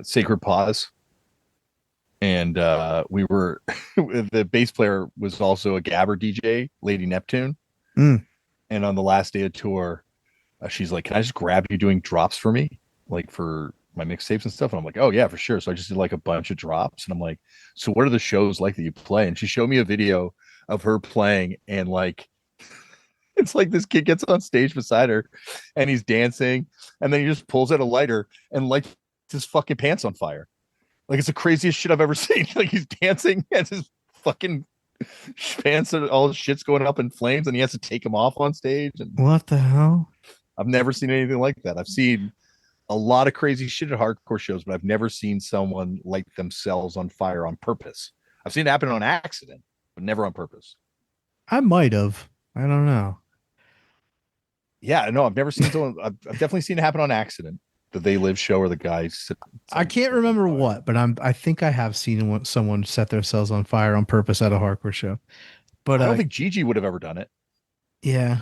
Sacred Paws, and we were the bass player was also a Gabber DJ, Lady Neptune. Mm. And on the last day of tour, she's like, "Can I just grab you doing drops for me, like for my mixtapes and stuff?" And I'm like, "Oh yeah, for sure." So I just did like a bunch of drops, and I'm like, "So what are the shows like that you play?" And she showed me a video of her playing, and like it's like this kid gets on stage beside her, and he's dancing, and then he just pulls out a lighter and lights his fucking pants on fire. Like it's the craziest shit I've ever seen. Like he's dancing and his fucking pants, all his shit's going up in flames, and he has to take them off on stage. And What the hell? I've never seen anything like that. I've seen a lot of crazy shit at hardcore shows, but I've never seen someone light themselves on fire on purpose. I've seen it happen on accident, but never on purpose. I might have. I don't know. Yeah, no, I've never seen someone. I've definitely seen it happen on accident. The They Live show or the guy. I can't remember what, but I think I have seen someone set themselves on fire on purpose at a hardcore show. But I don't think Gigi would have ever done it. yeah,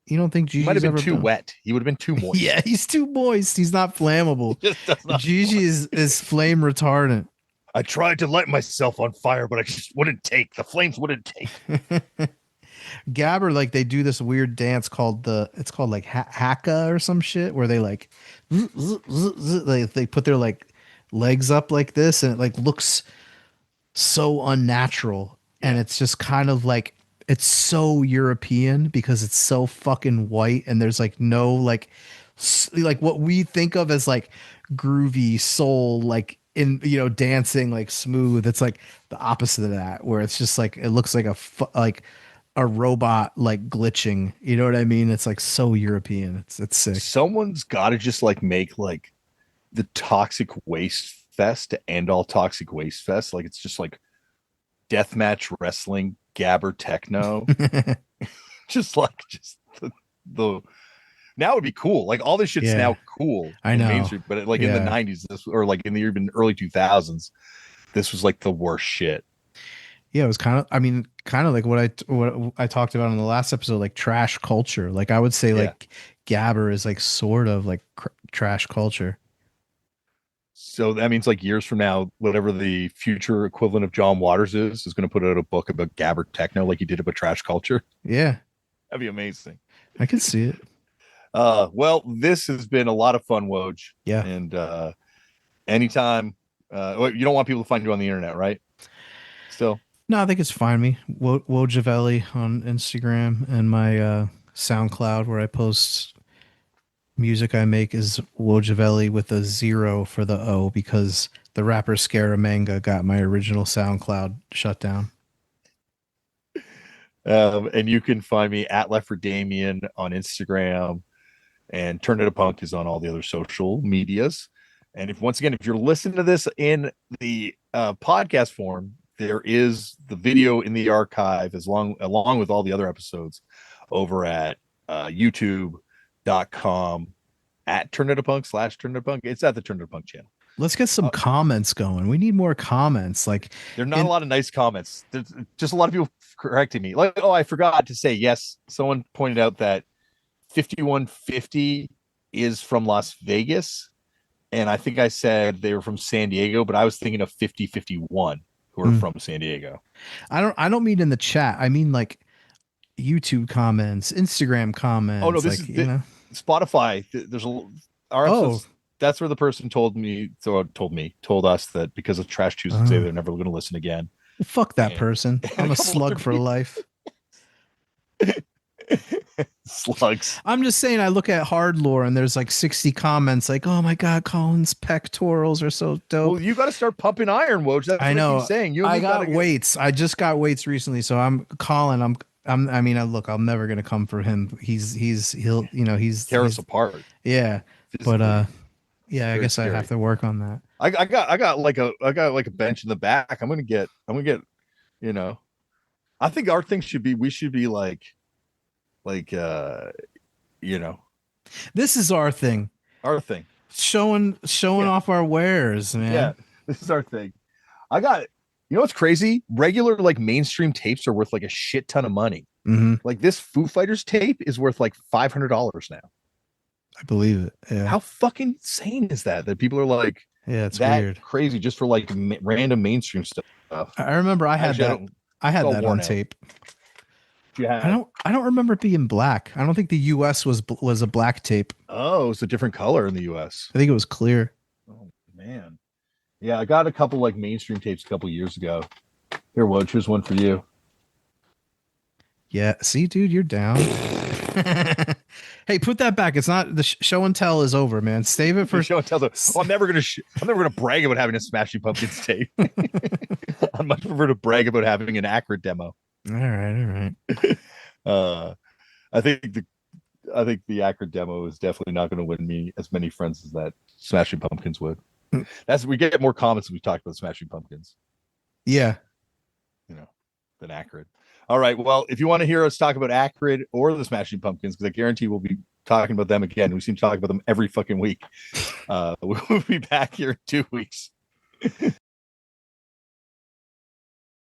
you don't think He might have Gigi's been ever too done? wet. He would have been too moist. Yeah, he's too moist. He's not flammable. He just does not. Gigi is flame retardant. I tried to light myself on fire, but I just wouldn't take. The flames wouldn't take. Gabber, like they do this weird dance called it's called like haka or some shit where they like they put their like legs up like this and it like looks so unnatural, and it's just kind of like it's so European because it's so fucking white and there's like no like like what we think of as like groovy soul like in dancing like smooth. It's like the opposite of that, where it's just like it looks like like a robot like glitching, you know what I mean? It's like so European. It's sick. Someone's got to just like make like the Toxic Waste Fest to end all Toxic Waste Fest. Like it's just like deathmatch wrestling, gabber techno. Just the now would be cool. Like all this shit's Yeah, now cool I in know. mainstream, but like in Yeah. the 90s, this or like in the even early 2000s, this was like the worst shit. Yeah, it was kind of, I mean, kind of like what I talked about in the last episode, like trash culture. Like I would say, Yeah. like Gabber is like sort of like trash culture. So that means like years from now, whatever the future equivalent of John Waters is going to put out a book about gabber techno, like he did about trash culture. Yeah, That'd be amazing. I can see it. Well, this has been a lot of fun, Woj. Yeah. And anytime, you don't want people to find you on the internet, right? Still. No, I think it's fine. Me, Wojavelli on Instagram and my SoundCloud, where I post music I make is Wojavelli with a 0 for the O because the rapper Scaramanga got my original SoundCloud shut down. And you can find me at Left for Damian on Instagram, and Turn It a Punk is on all the other social medias. And if once again, if you're listening to this in the podcast form, there is the video in the archive along with all the other episodes over at youtube.com at Turn It a Punk /Turn It a Punk. It's at the Turn It a Punk channel. Let's get some comments going. We need more comments. Like, there's not a lot of nice comments. There's just a lot of people correcting me. Like, oh, I forgot to say, yes, someone pointed out that 5150 is from Las Vegas. And I think I said they were from San Diego, but I was thinking of 5051 who are from San Diego. I don't mean in the chat. I mean like YouTube comments, Instagram comments. Oh no, this like, is Spotify. There's our episodes, that's where the person told us that because of Trash Tuesday, they're never going to listen again. Well, fuck that person. I'm a slug for life. Slugs. I'm just saying, I look at Hard Lore and there's like 60 comments like, oh my God, Colin's pectorals are so dope. Well, you got to start pumping iron, Woj. That's I know. What I keep saying. I got weights. I just got weights recently. So I'm Colin. I mean, look, I'm never going to come for him. He'll tear us apart. Yeah. Physically. But yeah, I guess scary. I have to work on that. I got like a bench in the back. I'm gonna get, I think our thing should be, we should be like, this is our thing. Showing off our wares, man. Yeah, this is our thing. I got it. You know what's crazy? Regular like mainstream tapes are worth like a shit ton of money. Mm-hmm. Like this Foo Fighters tape is worth like $500 now. I believe it. Yeah. How fucking insane is that? That people are like, yeah, it's that weird, crazy just for like random mainstream stuff. I remember I had that on tape. Yeah. I don't remember it being black. I don't think the US was a black tape. Oh, it's a different color in the US. I think it was clear. Oh man. Yeah, I got a couple like mainstream tapes a couple years ago. Here, Woj, here's one for you. Yeah, see, dude, you're down. Hey, put that back. It's not the show and tell is over, man. Save it for show and tell. I'm never gonna brag about having a Smashing Pumpkins tape. I much prefer to brag about having an Acrid demo. All right. I think the Acrid demo is definitely not going to win me as many friends as that Smashing Pumpkins would. We get more comments when we talk about Smashing Pumpkins. Yeah, than Acrid. All right. Well, if you want to hear us talk about Acrid or the Smashing Pumpkins, because I guarantee we'll be talking about them again. We seem to talk about them every fucking week. We'll be back here in 2 weeks.